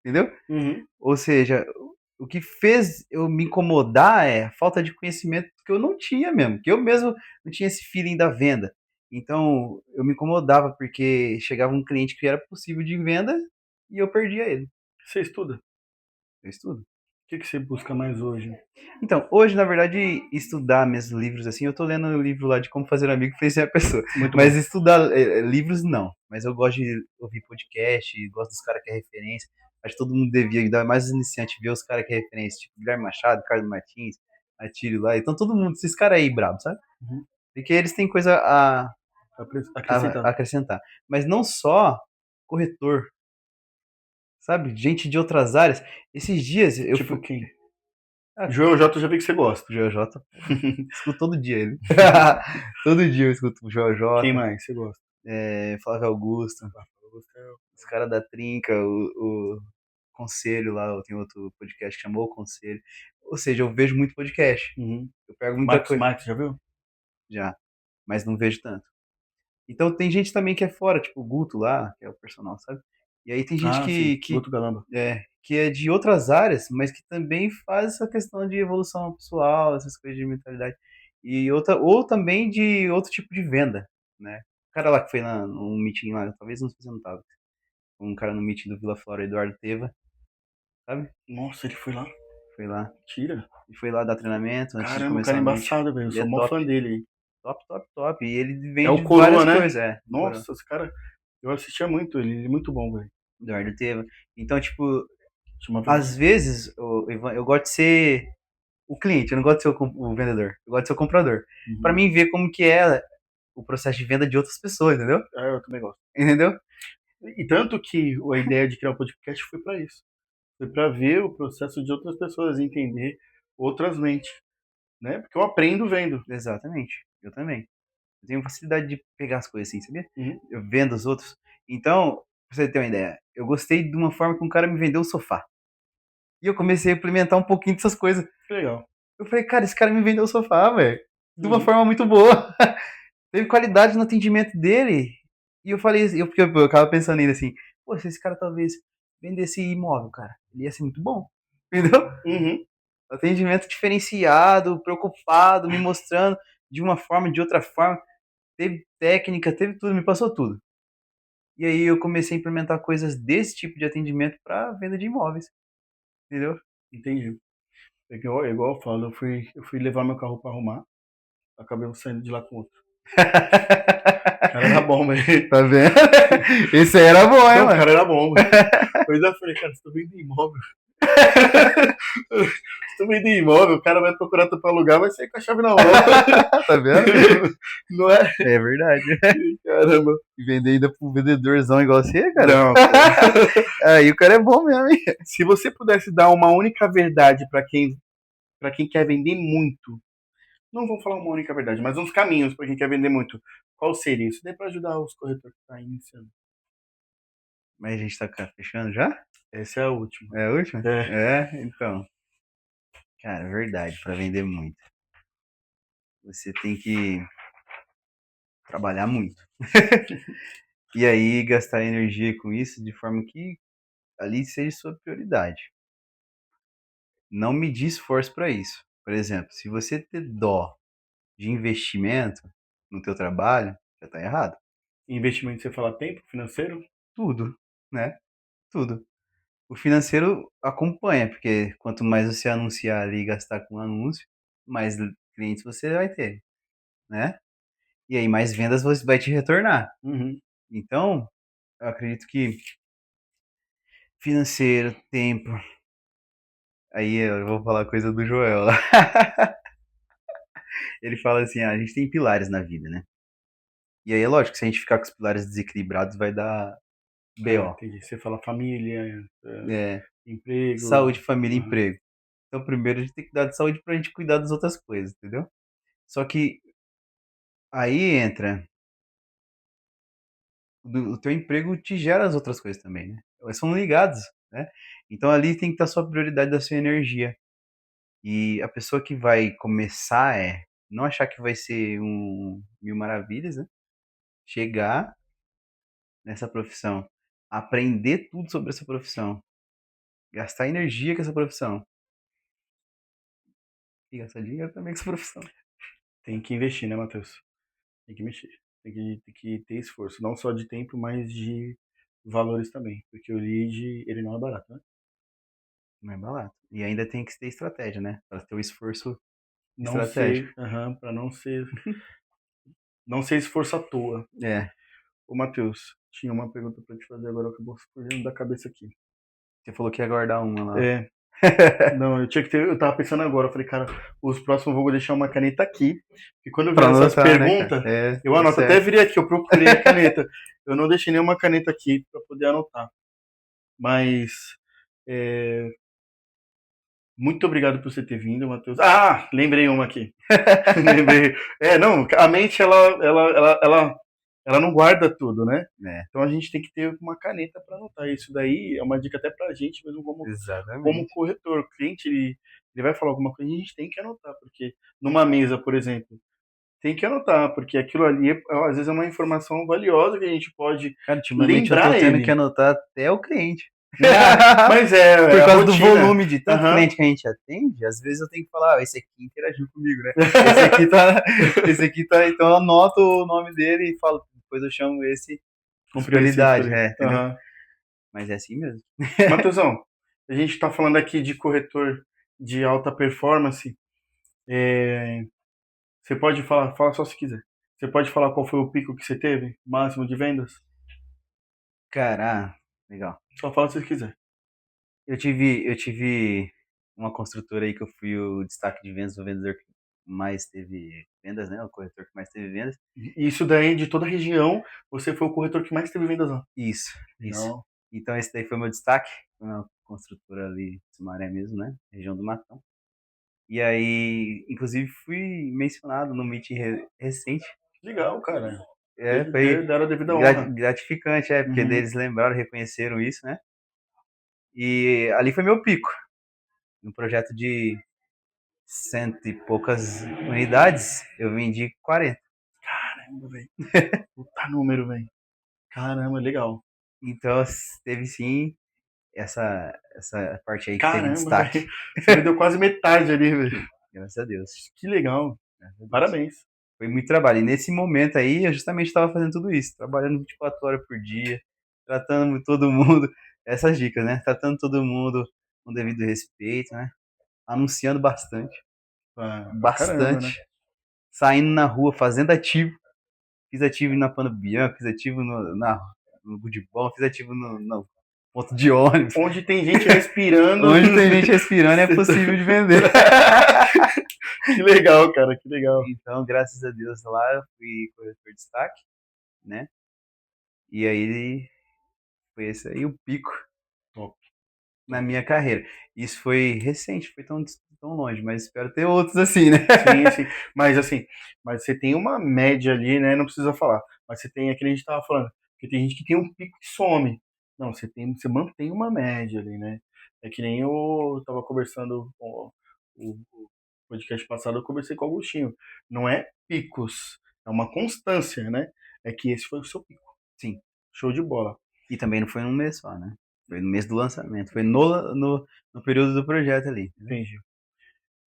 entendeu? Uhum. Ou seja, o que fez eu me incomodar é a falta de conhecimento que eu não tinha mesmo, que eu mesmo não tinha esse feeling da venda. Então, eu me incomodava porque chegava um cliente que era possível de venda e eu perdia ele. Você estuda? O Eu estudo. que você busca mais hoje? Então, hoje, na verdade, estudar mesmo livros assim, eu tô lendo um livro lá de como fazer um amigo e influenciar a pessoa. Muito Mas bom. estudar livros, não. Mas eu gosto de ouvir podcast, gosto dos caras que é referência. Acho que todo mundo devia, ainda mais os iniciantes, ver os caras que é referência, tipo Guilherme Machado, Carlos Martins, Atílio lá. Então todo mundo, esses caras aí brabo, sabe? Uhum. Porque eles têm coisa a Acrescentar. acrescentar. Mas não só corretor, sabe? Gente de outras áreas. Esses dias eu Tipo fui. quem? Ah, Joel J, eu já vi que você gosta. JJ, escuto todo dia ele. Todo dia eu escuto o Quem JJ, mais você gosta? Flávio Augusto, Eu gosto. os caras da Trinca, o Conselho lá, tem outro podcast que chamou O Conselho. Ou seja, eu vejo muito podcast. Uhum. Eu pego muita Marcos coisa Marques, já viu? já, mas não vejo tanto. Então tem gente também que é fora, tipo o Guto lá, que é o personal, sabe? E aí tem gente Ah, sim. Guto Galamba. que é de outras áreas, mas que também faz essa questão de evolução pessoal, essas coisas de mentalidade. E outra, ou também de outro tipo de venda, né? O cara lá que foi lá num meeting lá, talvez não sei se você não tava. Um cara no meeting do Vila Flora, Eduardo Teva, sabe? Nossa, ele foi lá. Foi lá. Tira. E foi lá dar treinamento antes de Caramba, o começar cara é o meeting. embaçado, velho. Eu Ele sou é mó top. fã dele. Top, top, top. E ele É o vende Coroa, várias né? coisas, é. Nossa, esse cara. Eu assistia muito ele é muito bom, velho. Eduardo Teva. Então, tipo, Chama ver. às vezes, Ivan, eu gosto de ser o cliente, eu não gosto de ser o vendedor, eu gosto de ser o comprador. Pra Uhum. mim ver como que é o processo de venda de outras pessoas, entendeu? Ah, eu também gosto. Entendeu? E tanto que a ideia de criar o podcast foi pra isso. Foi pra ver o processo de outras pessoas, entender outras mentes, né? Porque eu aprendo vendo. Exatamente. Eu também. Eu tenho facilidade de pegar as coisas assim, sabia? Uhum. Eu vendo os outros. Então, pra você ter uma ideia, eu gostei de uma forma que um cara me vendeu um sofá. E eu comecei a implementar um pouquinho dessas coisas. Que legal. Eu falei, cara, esse cara me vendeu o sofá, velho. De uma Uhum. forma muito boa. Teve qualidade no atendimento dele. E eu falei, porque eu acaba pensando ainda assim, pô, se esse cara talvez vendesse imóvel, cara, ele ia ser muito bom. Entendeu? Uhum. Atendimento diferenciado, preocupado, me mostrando de uma forma, de outra forma. Teve técnica, teve tudo, me passou tudo. E aí eu comecei a implementar coisas desse tipo de atendimento para venda de imóveis. Entendeu? Entendi. É igual eu falo, eu fui levar meu carro pra arrumar, acabei saindo de lá com outro. O cara era bom, velho. Tá vendo? Esse aí era bom, hein, Não, o mano? cara era bom, velho. Pois eu falei, cara, você tá vendo imóvel? Se tu vender imóvel, o cara vai procurar tu pra alugar, vai sair com a chave na mão. Tá vendo? Não é? É verdade. Caramba. E vender ainda pro vendedorzão igual você, cara. Não, pô. Aí o cara é bom mesmo, hein? Se você pudesse dar uma única verdade para quem quer vender muito, não vamos falar uma única verdade, mas uns caminhos para quem quer vender muito, qual seria? Isso daí para ajudar os corretores que estão iniciando. Mas a gente tá fechando já? Essa é a última. É a última? É. É, então. Cara, é verdade, pra vender muito. Você tem que trabalhar muito. E aí gastar energia com isso de forma que ali seja sua prioridade. Não medir esforço para isso. Por exemplo, se você ter dó de investimento no teu trabalho, já tá errado. Investimento, você fala tempo, financeiro? Tudo, né? Tudo. O financeiro acompanha, porque quanto mais você anunciar ali e gastar com anúncio, mais clientes você vai ter, né? E aí mais vendas vai te retornar. Uhum. Então, eu acredito que financeiro, tempo. Aí eu vou falar coisa do Joel lá. Ele fala assim: a gente tem pilares na vida, né? E aí é lógico que se a gente ficar com os pilares desequilibrados, vai dar Ah, BO. entendi. Você fala família, É, emprego. saúde, família e Aham. emprego. Então, primeiro a gente tem que cuidar de saúde pra gente cuidar das outras coisas, entendeu? Só que aí entra. O teu emprego te gera as outras coisas também, né? Elas são ligados, né? Então ali tem que estar a sua prioridade da sua energia. E a pessoa que vai começar não achar que vai ser um mil maravilhas, né? Chegar nessa profissão, aprender tudo sobre essa profissão, gastar energia com essa profissão e gastar dinheiro também com essa profissão. Tem que investir, né, Matheus? Tem que mexer. Tem que ter esforço, não só de tempo, mas de valores também. Porque o lead, ele não é barato, né? Não é barato. E ainda tem que ter estratégia, né? Para ter o esforço Não estratégico. ser, para não ser esforço à toa. É. Ô, Matheus, tinha uma pergunta para te fazer agora, acabou fugindo da cabeça aqui. Você falou que ia guardar uma lá. É, não, eu tinha que ter, eu tava pensando agora, eu falei, cara, os próximos eu vou deixar uma caneta aqui, e quando eu Pra vier essas anotar, né, cara? perguntas, É, eu tá anoto, até certo. virei aqui, eu procurei a caneta, eu não deixei nenhuma caneta aqui para poder anotar, mas é, muito obrigado por você ter vindo, Matheus. Ah, lembrei uma aqui. Lembrei. É, não, a mente ela não guarda tudo, né? É, Então a gente tem que ter uma caneta para anotar. Isso daí é uma dica até para a gente mesmo como exatamente. corretor. O cliente ele vai falar alguma coisa, a gente tem que anotar, porque numa mesa, por exemplo, tem que anotar, porque aquilo ali às vezes é uma informação valiosa que a gente pode Cara, ultimamente eu tô lembrar tendo que ele. anotar até o cliente. Mas é Por a causa do rotina. volume de tanto Aham. cliente que a gente atende, às vezes eu tenho que falar, esse aqui interagiu comigo, né? Esse aqui tá, esse aqui tá, então eu anoto o nome dele e falo, depois eu chamo esse Com de prioridade prioridade, ali. entendeu? Aham. Mas é assim mesmo. Matheusão, a gente está falando aqui de corretor de alta performance. É, você pode falar, fala só se quiser. Você pode falar qual foi o pico que você teve, máximo de vendas? Cara, legal. Só fala se você quiser. Eu tive uma construtora aí que eu fui o destaque de vendas, o vendedor que mais teve vendas, né? O corretor que mais teve vendas. E isso daí, de toda a região, você foi o corretor que mais teve vendas lá. Isso, isso. Legal. Então esse daí foi meu destaque, foi uma construtora ali, Sumaré mesmo, né? Região do Matão. E aí, inclusive, fui mencionado no meet recente. Legal, cara. Foi Deram a devida honra. gratificante, porque Uhum. eles lembraram, reconheceram isso, né? E ali foi meu pico. No projeto de cento e poucas unidades, eu vendi 40. Caramba, velho. Puta número, velho. Caramba, legal. Então, teve sim essa parte aí que teve Caramba, destaque. velho. Você me deu quase metade ali, velho. Graças a Deus. Que legal. Graças a Deus. Parabéns. Foi muito trabalho. E nesse momento aí, eu justamente estava fazendo tudo isso, trabalhando 24 horas por dia, tratando todo mundo, essas dicas, né? Tratando todo mundo com devido respeito, né? Anunciando bastante, Pra caramba, bastante, né? saindo na rua, fazendo ativo. Fiz ativo na Pano Bianco, fiz ativo no Good Bom, fiz ativo no ponto de ônibus. Onde tem gente respirando. Onde tem gente respirando é possível de vender. Que legal, cara, que legal. Então, graças a Deus, lá eu fui corretor de destaque, né? E aí foi esse aí o pico Top, na top. minha carreira. Isso foi recente, foi tão longe, mas espero ter outros assim, né? Sim, sim. Mas assim, mas você tem uma média ali, né? Não precisa falar. Mas você tem aquele que a gente tava falando. Porque tem gente que tem um pico que some. Não, você mantém uma média ali, né? É que nem eu tava conversando com o podcast passado, eu conversei com o Agostinho. Não é picos, é uma constância, né? É que esse foi o seu pico. Sim. Show de bola. E também não foi num mês só, né? Foi no mês do lançamento, foi no período do projeto ali. Entendeu? Entendi.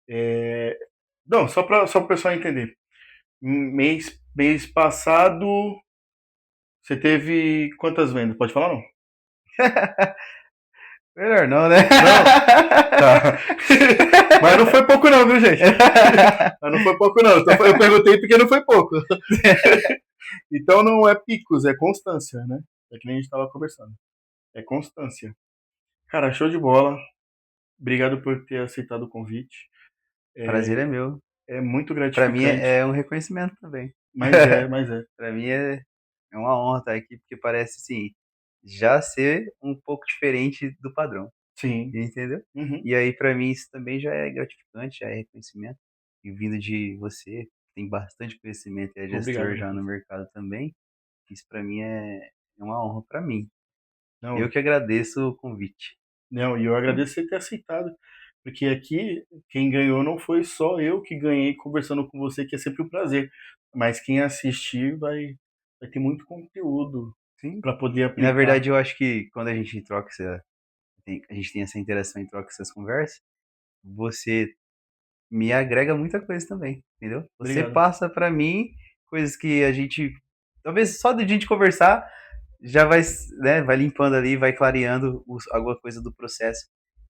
É, não, só para o pessoal entender. Mês passado, você teve quantas vendas? Pode falar, não? Melhor não, né? Tá. Mas não foi pouco não, viu, gente? Mas não foi pouco não. Então, eu perguntei porque não foi pouco. Então não é picos, é constância, né? É que nem a gente tava conversando. É constância. Cara, show de bola. Obrigado por ter aceitado o convite. Prazer é meu. É muito Pra mim gratificante. é um reconhecimento também. Mas é. Pra mim é uma honra estar aqui, porque parece, assim, já ser um pouco diferente do padrão, Sim. entendeu? Uhum. E aí, pra mim, isso também já é gratificante, já é reconhecimento. E vindo de você, que tem bastante conhecimento e é Obrigado, gestor já no Matheus. mercado também, isso pra mim é uma honra pra mim. Eu Não, que agradeço o convite. não, e eu agradeço você ter aceitado. Porque aqui, quem ganhou não foi só eu que ganhei conversando com você, que é sempre um prazer. Mas quem assistir vai ter muito conteúdo Sim. para poder E na aplicar. verdade eu acho que quando a gente troca a gente tem essa interação e troca essas conversas, você me agrega muita coisa também, entendeu? Você Obrigado. passa pra mim coisas que a gente, talvez só de a gente conversar, já vai, né, vai limpando ali, vai clareando alguma coisa do processo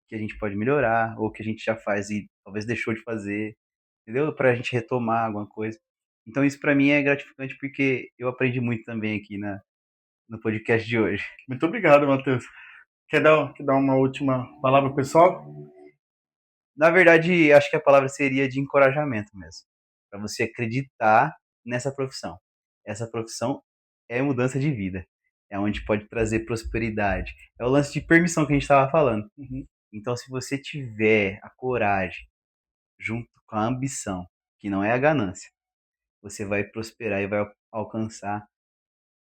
que a gente pode melhorar, ou que a gente já faz e talvez deixou de fazer, entendeu? Pra gente retomar alguma coisa. Então isso pra mim é gratificante porque eu aprendi muito também aqui no podcast de hoje. Muito obrigado, Matheus. Quer dar uma última palavra, pessoal? Na verdade, acho que a palavra seria de encorajamento mesmo, para você acreditar nessa profissão. Essa profissão é mudança de vida, é onde pode trazer prosperidade. É o lance de permissão que a gente estava falando. Uhum. Então, se você tiver a coragem, junto com a ambição, que não é a ganância, você vai prosperar e vai alcançar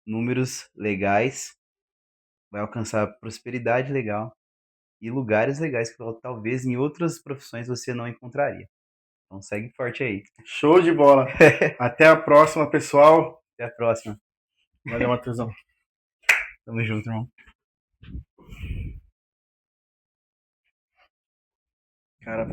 números legais, vai alcançar prosperidade legal e lugares legais que talvez em outras profissões você não encontraria. Então segue forte aí. Show de bola. Até a próxima, pessoal. Até a próxima. Valeu, Matheusão. Tamo junto, irmão. Cara,